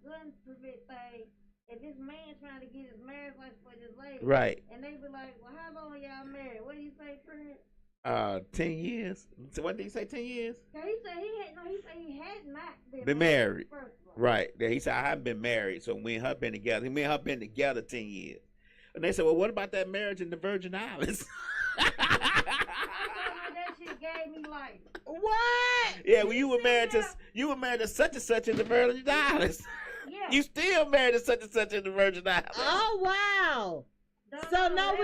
[SPEAKER 6] gun permit thing, and this man trying to get his marriage license for this lady.
[SPEAKER 5] Right.
[SPEAKER 6] And they be like, well, how long y'all married? What do you say, friend?
[SPEAKER 5] 10 years. So what did he say? 10 years?
[SPEAKER 6] He said he had not
[SPEAKER 5] been married.
[SPEAKER 6] First of all.
[SPEAKER 5] Right. He said I haven't been married, so me and her been together. Me and her been together 10 years. And they said, well, what about that marriage in the Virgin Islands?
[SPEAKER 6] That shit gave me life.
[SPEAKER 4] What?
[SPEAKER 5] Yeah, well, you were married to such and such in the Virgin Islands.
[SPEAKER 6] Yeah.
[SPEAKER 5] You still married to such and such in the Virgin Islands.
[SPEAKER 4] Oh wow. So no,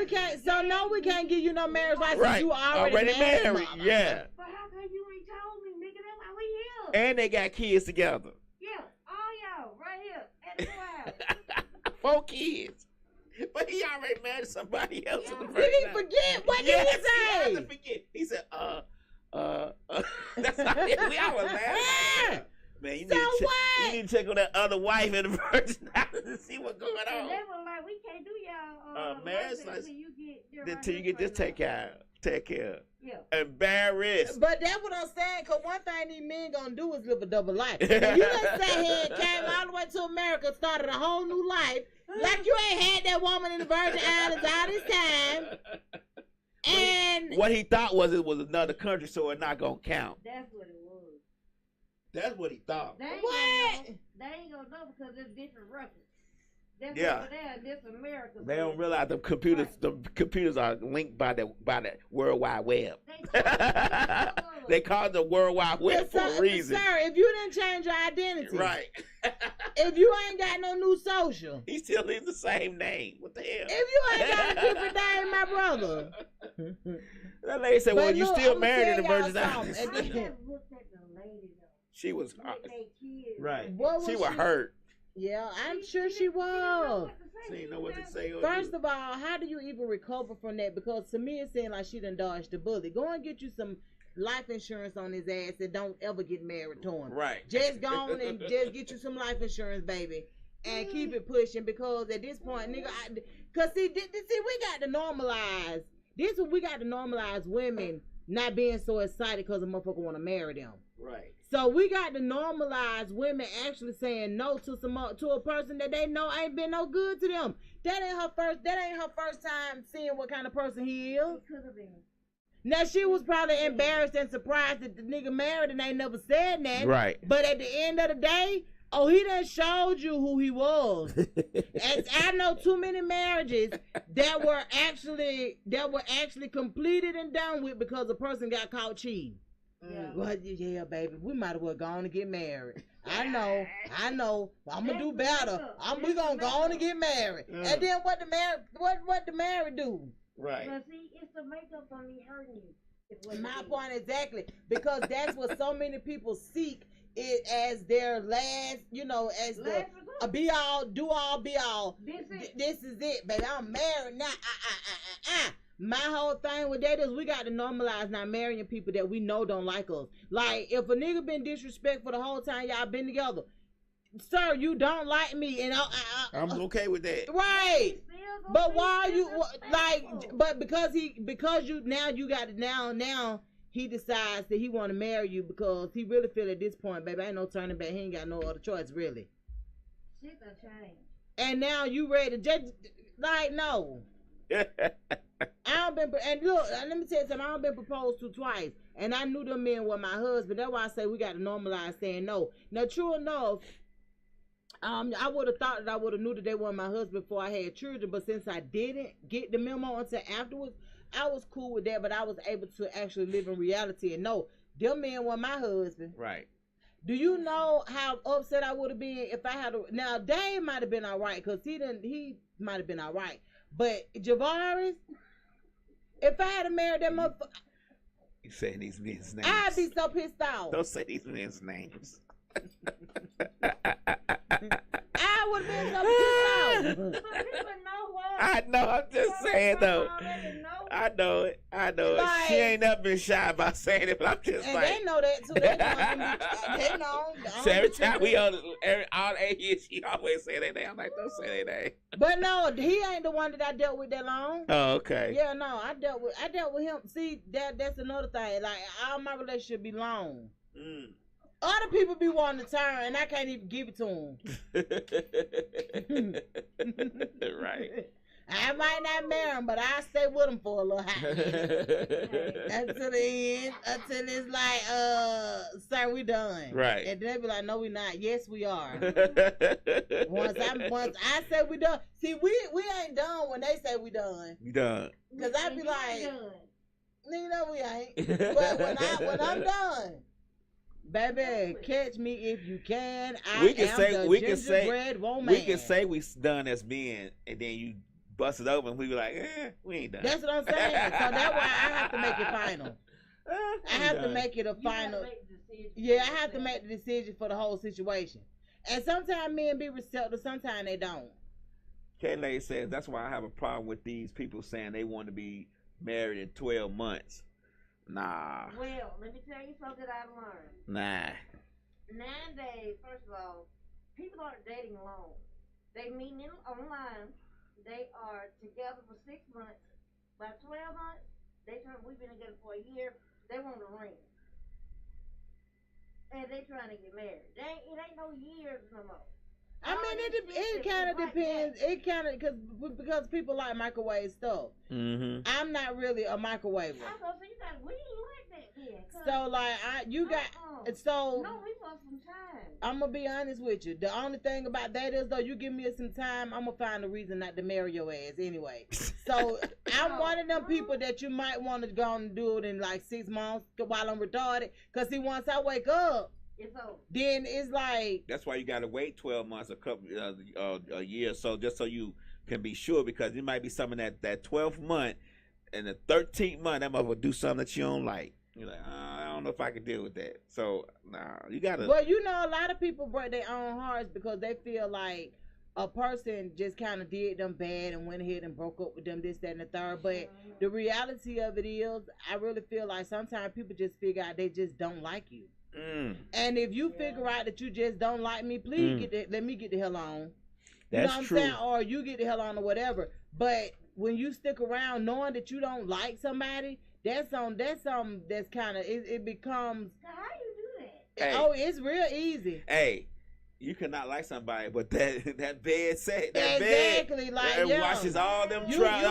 [SPEAKER 4] we can't give you no marriage license.
[SPEAKER 5] Right.
[SPEAKER 4] You already married.
[SPEAKER 5] Yeah.
[SPEAKER 6] But how come you ain't told me, nigga? That's why we here.
[SPEAKER 5] And they got kids together.
[SPEAKER 6] Yeah, all y'all right here at the house.
[SPEAKER 5] 4 kids. But he already married somebody else in the Virgin
[SPEAKER 4] Did he
[SPEAKER 5] Islands.
[SPEAKER 4] forget? What did he say?
[SPEAKER 5] He had to forget. He said, that's how we was laughing. Man, you need to check on that other wife in the Virgin Islands and see what's going on.
[SPEAKER 6] And they were like, we can't do y'all
[SPEAKER 5] marriage license
[SPEAKER 6] until you get
[SPEAKER 5] this take care of.
[SPEAKER 6] Yeah.
[SPEAKER 5] Embarrassed.
[SPEAKER 4] But that's what I'm saying, because one thing these men gonna do is live a double life. And you done sat here and came all the way to America, started a whole new life, like you ain't had that woman in the Virgin Islands all this time. And
[SPEAKER 5] what he thought was it was another country, so it's not gonna count.
[SPEAKER 6] That's what it was.
[SPEAKER 5] That's what he thought.
[SPEAKER 6] They ain't gonna know because it's different records. That's over there, and this America.
[SPEAKER 5] They don't realize the computers are linked by the World Wide Web. They call it the World Wide Web for a reason.
[SPEAKER 4] Sir, if you didn't change your identity,
[SPEAKER 5] right?
[SPEAKER 4] If you ain't got no new social,
[SPEAKER 5] he still leaves the same name. What the hell?
[SPEAKER 4] If you ain't got a different name, my brother.
[SPEAKER 5] That lady said, "Well, you still married in the Virgin Islands." She was right. She was hurt.
[SPEAKER 4] Yeah, I'm sure she was.
[SPEAKER 5] She didn't know what to say.
[SPEAKER 4] First of all, how do you even recover from that? Because to me, it seemed like she done dodged the bullet. Go and get you some life insurance on his ass and don't ever get married to him.
[SPEAKER 5] Right.
[SPEAKER 4] Just go on and just get you some life insurance, baby, and keep it pushing, because at this point, nigga, cause see, we got to normalize. This is what we got to normalize women not being so excited because a motherfucker want to marry them.
[SPEAKER 5] Right.
[SPEAKER 4] So we got to normalize women actually saying no to a person that they know ain't been no good to them. That ain't her first time seeing what kind of person he is.
[SPEAKER 6] It could have been.
[SPEAKER 4] Now she was probably embarrassed and surprised that the nigga married and ain't never said that.
[SPEAKER 5] Right.
[SPEAKER 4] But at the end of the day, he done showed you who he was. And I know too many marriages that were actually completed and done with because a person got caught cheating. Yeah. Well, yeah, baby, we might as well go on and get married. I know. I'm gonna do better. We gonna go on and get married. And then what the married do?
[SPEAKER 5] Right.
[SPEAKER 6] But see, it's the makeup on me hurting you.
[SPEAKER 4] My point exactly, because that's what so many people seek it as their last, as the be all, do all, be all. This is it, baby. I'm married now. My whole thing with that is we got to normalize not marrying people that we know don't like us. Like, if a nigga been disrespectful the whole time y'all been together, sir, you don't like me, and
[SPEAKER 5] I'm okay with that.
[SPEAKER 4] Right. But why are you But because you got it now he decides that he want to marry you because he really feel at this point, baby, ain't no turning back. He ain't got no other choice, really.
[SPEAKER 6] Shit done changed.
[SPEAKER 4] And now you ready to just no. Let me tell you something. I been proposed to twice, and I knew them men were my husband. That's why I say we got to normalize saying no. Now, true enough, I would have thought that I would have knew that they were my husband before I had children, but since I didn't get the memo until afterwards, I was cool with that. But I was able to actually live in reality and know them men were my husband.
[SPEAKER 5] Right.
[SPEAKER 4] Do you know how upset I would have been if I had now Dave might have been all right, because he might have been all right. But Javaris, if I had married that motherfucker,
[SPEAKER 5] you saying these men's names?
[SPEAKER 4] I'd be so pissed off.
[SPEAKER 5] Don't say these men's names.
[SPEAKER 4] I would have been so pissed off.
[SPEAKER 5] I know. I'm just saying though. I know it. Like, she ain't never been shy about saying it, but I'm just
[SPEAKER 4] and
[SPEAKER 5] like.
[SPEAKER 4] they know that too. They know.
[SPEAKER 5] So every time we on all 8 years, she always say that name. I'm like, don't say that name.
[SPEAKER 4] But no, he ain't the one that I dealt with that long.
[SPEAKER 5] Oh, okay.
[SPEAKER 4] Yeah, no, I dealt with him. See, that's another thing. Like, all my relationship be long. Other people be wanting to turn, and I can't even give it to them.
[SPEAKER 5] Right.
[SPEAKER 4] I might not marry him, but I'll stay with him for a little while. Until the end, until it's like, sir, we done.
[SPEAKER 5] Right.
[SPEAKER 4] And they be like, no, we not. Yes, we are. Once I say we done. See, we ain't done when they say we done.
[SPEAKER 5] We done.
[SPEAKER 4] Because I be like, we ain't. But when I'm done, baby, catch me if you can. We can
[SPEAKER 5] say we done as men, and then you bust it open, we be like, we ain't done.
[SPEAKER 4] That's what I'm saying. So that's why I have to make it final. I have to make it a final. Yeah, I have to make the decision for the whole situation. And sometimes men be receptive, sometimes they don't.
[SPEAKER 5] K-Lay says, that's why I have a problem with these people saying they want to be married in 12 months. Nah.
[SPEAKER 6] Well, let me tell you something I've learned.
[SPEAKER 5] Nah.
[SPEAKER 6] 9 days, first of all, people aren't dating long. They meeting online. They are together for 6 months. By 12 months, we've been together for a year. They want a ring. And they trying to get married. It ain't no years no more.
[SPEAKER 4] I mean, it kind of depends. It kind of because people like microwave stuff.
[SPEAKER 5] Mm-hmm.
[SPEAKER 4] I'm not really a microwave.
[SPEAKER 6] We ain't like that then.
[SPEAKER 4] So like so.
[SPEAKER 6] No, we want some time.
[SPEAKER 4] I'm gonna be honest with you. The only thing about that is though, you give me some time, I'm gonna find a reason not to marry your ass anyway. So I'm one of them people that you might want to go and do it in like 6 months while I'm retarded. Cause see, once I wake up. Then it's like
[SPEAKER 5] that's why you gotta wait 12 months, a year, so just so you can be sure, because it might be something that 12th month and the 13th month that mother will do something that you don't like. You're like, I don't know if I can deal with that. So nah, you gotta.
[SPEAKER 4] Well, a lot of people break their own hearts because they feel like a person just kind of did them bad and went ahead and broke up with them, this, that, and the third. But the reality of it is, I really feel like sometimes people just figure out they just don't like you. And if you figure out that you just don't like me, please let me get the hell on. You know what I'm saying? Or you get the hell on or whatever. But when you stick around knowing that you don't like somebody, that's something that's kind of, it becomes.
[SPEAKER 6] So how you do that?
[SPEAKER 5] Hey.
[SPEAKER 4] Oh, it's real easy.
[SPEAKER 5] Hey, you cannot like somebody, but that bed set, that
[SPEAKER 4] exactly,
[SPEAKER 5] bed,
[SPEAKER 4] like,
[SPEAKER 5] it washes all them trials,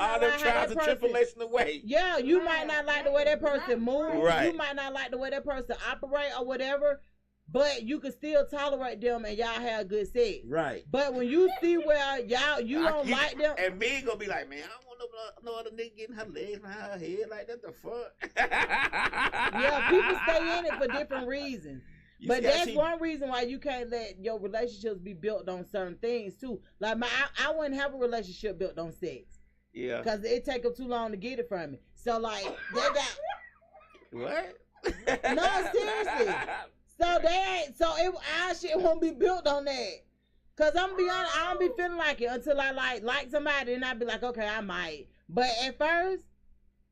[SPEAKER 5] all them trials and tribulations away.
[SPEAKER 4] Yeah, you might not like the way that person moves.
[SPEAKER 5] Right.
[SPEAKER 4] You might not like the way that person operate or whatever, but you can still tolerate them and y'all have good sex.
[SPEAKER 5] Right.
[SPEAKER 4] But when you see where you don't like them,
[SPEAKER 5] and me gonna be like, man, I don't want no other nigga getting her legs behind her head like that. The fuck.
[SPEAKER 4] Yeah, people stay in it for different reasons. But that's one reason why you can't let your relationships be built on certain things too. Like I wouldn't have a relationship built on sex.
[SPEAKER 5] Yeah.
[SPEAKER 4] Because it take them too long to get it from me. So like they got
[SPEAKER 5] what?
[SPEAKER 4] No, seriously. Our shit won't be built on that. Cause I'm be honest, I don't be feeling like it until I like somebody and I be like, okay, I might. But at first,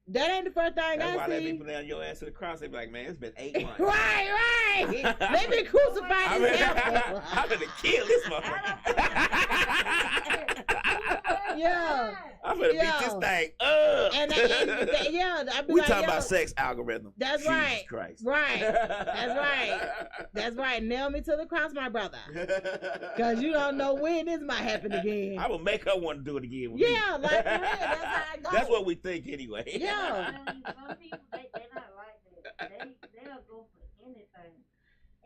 [SPEAKER 4] that ain't the first thing
[SPEAKER 5] That's
[SPEAKER 4] I
[SPEAKER 5] why
[SPEAKER 4] see.
[SPEAKER 5] they be putting down your ass to the cross. They be like, man, it's been 8 months.
[SPEAKER 4] Right. They be crucified.
[SPEAKER 5] I'm gonna kill this motherfucker.
[SPEAKER 4] Yeah.
[SPEAKER 5] I'm gonna beat this thing up.
[SPEAKER 4] We
[SPEAKER 5] talking about sex algorithm.
[SPEAKER 4] That's
[SPEAKER 5] Jesus
[SPEAKER 4] right.
[SPEAKER 5] Christ.
[SPEAKER 4] Right. That's right. Nail me to the cross, my brother. Because you don't know when this might happen again.
[SPEAKER 5] I will make her want to do it again with
[SPEAKER 4] me.
[SPEAKER 5] Yeah,
[SPEAKER 4] like for real. That's how I go.
[SPEAKER 5] That's what we think anyway.
[SPEAKER 4] Yeah.
[SPEAKER 6] Some people, they're not like that. They'll go for anything.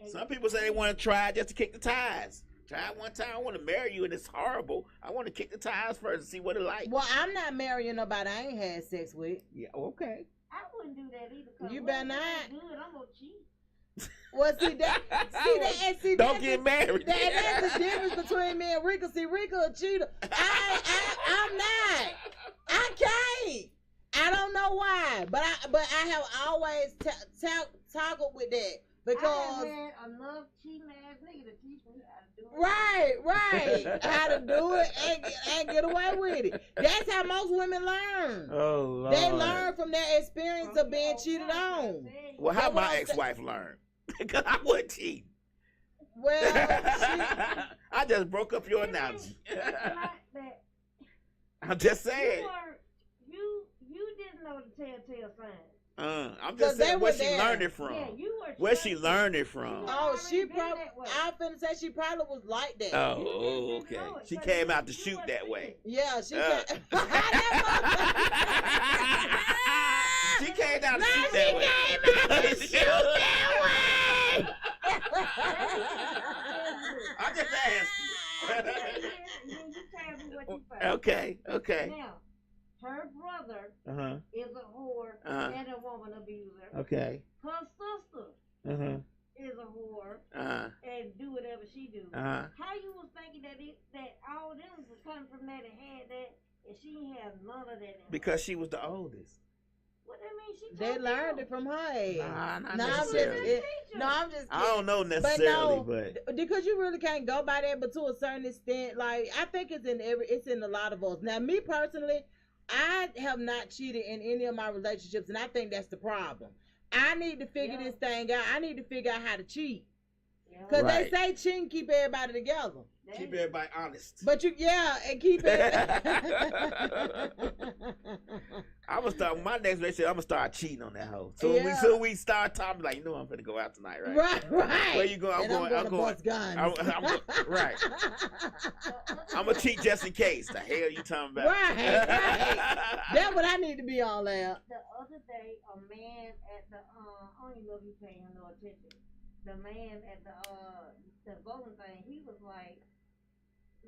[SPEAKER 5] Some people say they want to try just to kick the ties. Try it one time. I want to marry you and it's horrible. I want to kick the ties first and see what it like.
[SPEAKER 4] Well, I'm not marrying nobody I ain't had sex with.
[SPEAKER 5] Yeah, okay.
[SPEAKER 6] I wouldn't do that either.
[SPEAKER 4] You better not.
[SPEAKER 6] Good, I'm gonna cheat.
[SPEAKER 4] Well,
[SPEAKER 5] don't get married.
[SPEAKER 4] That's the difference between me and Rika. See, Rika a cheater. I'm not. I can't. I don't know why, but I have always toggled with that because
[SPEAKER 6] I have had enough cheating ass nigga to teach me how to do it.
[SPEAKER 4] Right, how to do it and get away with it. That's how most women learn.
[SPEAKER 5] Oh Lord.
[SPEAKER 4] They learn from their experience of being cheated on.
[SPEAKER 5] Well, how my ex-wife learned? Because I wasn't cheating.
[SPEAKER 4] Well,
[SPEAKER 5] I just broke up your analogy. I'm just saying.
[SPEAKER 6] You didn't know the telltale signs.
[SPEAKER 5] I'm just saying where she learned it from.
[SPEAKER 6] Yeah, you were
[SPEAKER 5] where she learned it from.
[SPEAKER 4] Oh, she probably. I'm finna say she probably was like that.
[SPEAKER 5] Oh, okay. She came out to shoot that way.
[SPEAKER 4] Yeah, she.
[SPEAKER 5] She came out to shoot that way. I just asked. Okay.
[SPEAKER 6] Now, her brother is a whore and a woman abuser.
[SPEAKER 5] Okay.
[SPEAKER 6] Her sister is a whore and do whatever she do. How you was thinking that all them was coming from that and had that, and she had none of that?
[SPEAKER 5] Because she was the oldest.
[SPEAKER 6] What that mean?
[SPEAKER 4] They learned it from her age.
[SPEAKER 5] Not necessarily.
[SPEAKER 4] I'm just kidding.
[SPEAKER 5] I don't know necessarily, but
[SPEAKER 4] because you really can't go by that. But to a certain extent, like I think it's in a lot of us. Now, me personally, I have not cheated in any of my relationships, and I think that's the problem. I need to figure this thing out. I need to figure out how to cheat. Because they say cheating keep everybody together.
[SPEAKER 5] Keep everybody honest.
[SPEAKER 4] But and keep it.
[SPEAKER 5] I'm gonna start my next relationship. I'm gonna start cheating on that hoe. So we start talking like, I'm gonna go out tonight, right?
[SPEAKER 4] Right.
[SPEAKER 5] Where you going? I'm going.
[SPEAKER 4] Bust guns.
[SPEAKER 5] Right. I'm gonna cheat just in case. The hell you talking about?
[SPEAKER 4] Right. That's what I need to be on there.
[SPEAKER 6] The other day, a man at the I don't even know if you paying him no attention. The man at the voting thing, he was like,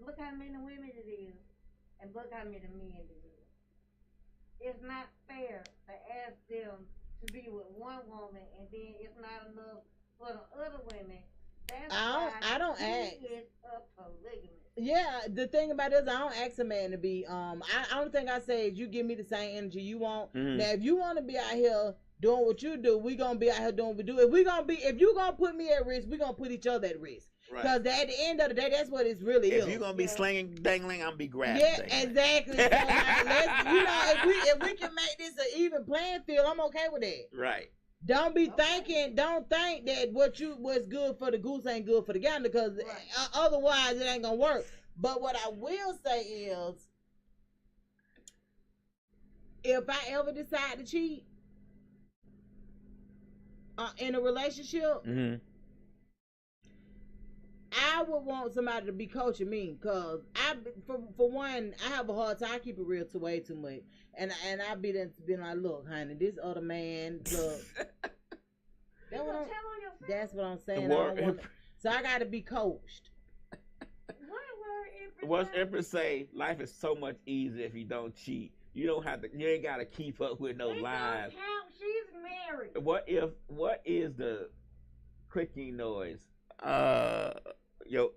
[SPEAKER 6] look how many women it is, and look how many men it is. It's not fair to ask them to be with one woman, and then it's not enough for the other women. That's
[SPEAKER 4] I don't ask.
[SPEAKER 6] He is a polygamist.
[SPEAKER 4] Yeah, the thing about it is I don't ask a man to be. I only thing I say is you give me the same energy you want.
[SPEAKER 5] Mm-hmm.
[SPEAKER 4] Now, if you want to be out here doing what you do, we gonna be out here doing what we do. If you gonna put me at risk, we gonna put each other at risk. Because at the end of the day, that's what it's really
[SPEAKER 5] If you're gonna be slinging, dangling, I'm gonna be grabbing.
[SPEAKER 4] Yeah, exactly. So, like, if we can make this an even playing field, I'm okay with that.
[SPEAKER 5] Right.
[SPEAKER 4] Don't think that what's good for the goose ain't good for the gander, because otherwise it ain't gonna work. But what I will say is, if I ever decide to cheat in a relationship, I would want somebody to be coaching me, because for one, I have a hard time. I keep it real way too much, and I been like, look, honey, this other man, look. That's what I'm saying. So I got to be coached.
[SPEAKER 5] What's Empress say? Life is so much easier if you don't cheat. You don't have to. You ain't got to keep up with no lies.
[SPEAKER 6] She's married.
[SPEAKER 5] What is the clicking noise? Your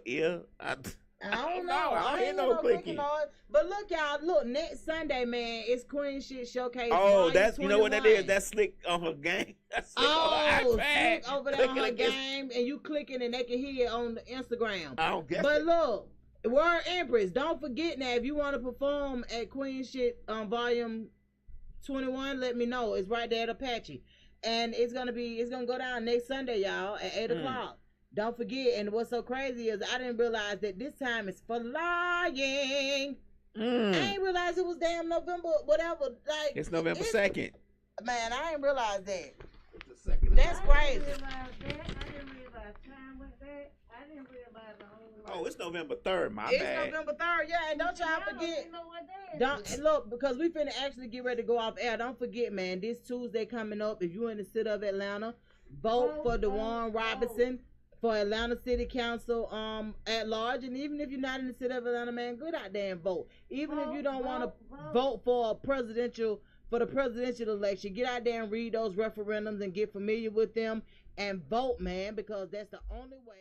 [SPEAKER 5] ear? I
[SPEAKER 4] don't know. I ain't no clicking noise. But look, y'all. Look, next Sunday, man, it's Queen Shit Showcase.
[SPEAKER 5] Oh, that's 21. You know what that is? That's Slick on her game. That's Slick on her
[SPEAKER 4] Slick over there on her game, and you clicking, and they can hear it on the Instagram.
[SPEAKER 5] I don't get it.
[SPEAKER 4] But look. Word Empress, don't forget now, if you want to perform at Queen Shit Volume 21, let me know. It's right there at Apache. And it's gonna go down next Sunday, y'all, at 8 o'clock. Don't forget. And what's so crazy is I didn't realize that this time is flying. I ain't realize it was damn November, whatever. Like,
[SPEAKER 5] it's November 2nd.
[SPEAKER 4] Man, I ain't realize that. That's crazy.
[SPEAKER 6] I didn't realize time went back. I didn't realize the whole.
[SPEAKER 5] Oh, it's November 3rd, my bad.
[SPEAKER 4] It's November 3rd, yeah, and don't y'all forget. Don't look, because we finna actually get ready to go off air. Don't forget, man, this Tuesday coming up, if you're in the city of Atlanta, vote for DeWarren Robinson for Atlanta City Council at large. And even if you're not in the city of Atlanta, man, go out there and vote. Even if you don't want to vote for the presidential election, get out there and read those referendums and get familiar with them and vote, man, because that's the only way.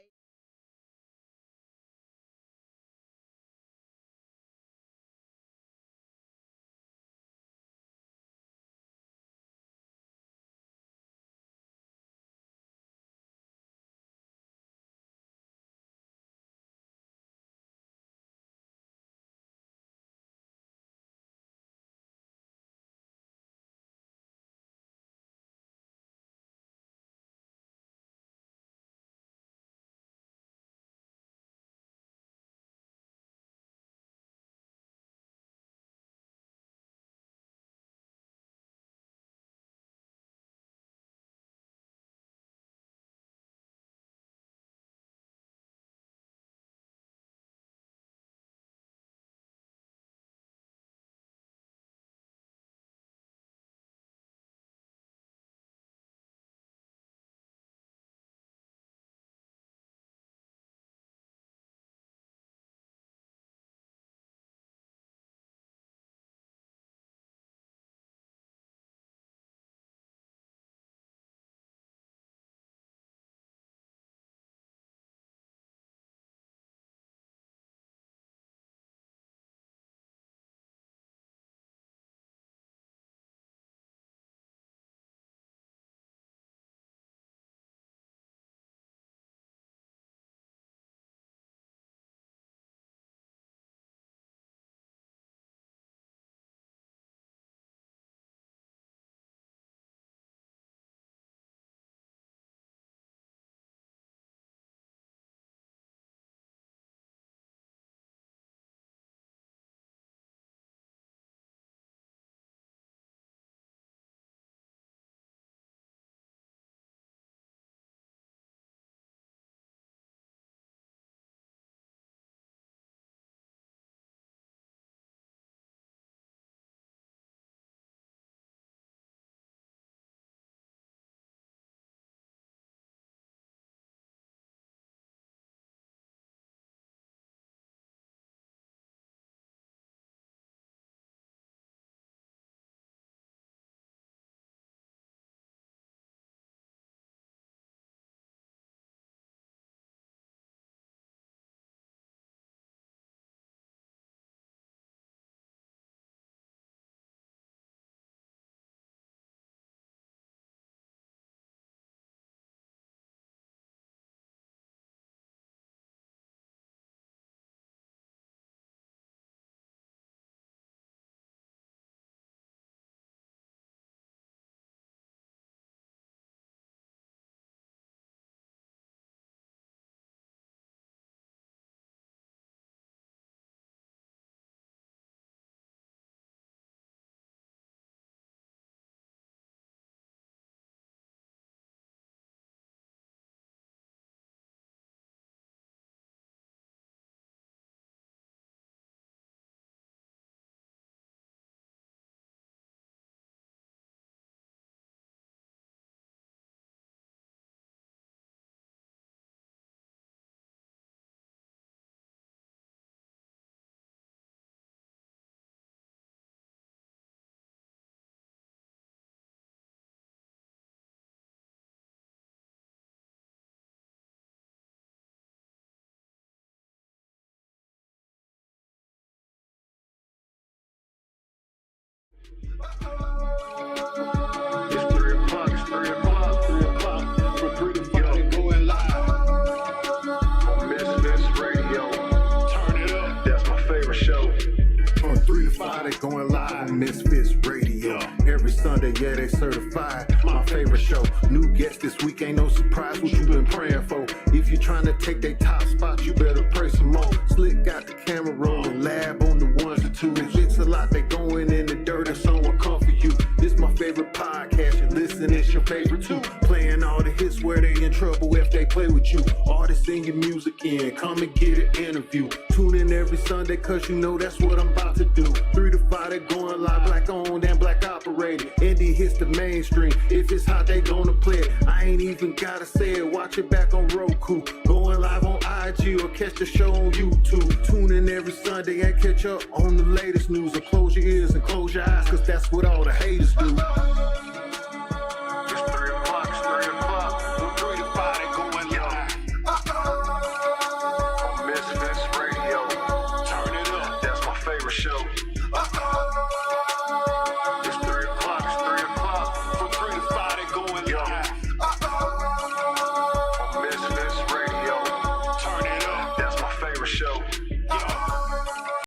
[SPEAKER 2] It's 3 o'clock, it's 3 o'clock, 3 o'clock. From 3 to 5, they going live. On Misfits Radio. Turn it up, that's my favorite show.
[SPEAKER 3] From 3 to 5, they going live on Misfits Radio. Every Sunday, yeah, they certified. My favorite show. New guest this week, ain't no surprise what you been praying for. If you trying to take their top spot, you better pray some more. Slick got the camera rolling, lab on the ones and twos. It's a lot, they going in the dirt and someone come for you. This my favorite podcast, and listen, it's your favorite too. Playing all the hits where they in trouble if they play with you. Artists in your music in, come and get an interview. Tune in every Sunday, cause you know that's what I'm about to do. 3 to 5, they going live, black owned and black operated. Indie hits the mainstream, if it's hot, they gonna play it. I ain't even gotta say it, watch it back on Roku. Going live on IG or catch the show on YouTube. Tune in every Sunday and catch up on the latest news. Or close your ears and close your eyes, cause that's what all the haters do.
[SPEAKER 2] It's 3 o'clock, it's 3 o'clock. From 3 to 5, they going live. On Misfits Radio. Turn it up, that's my favorite show.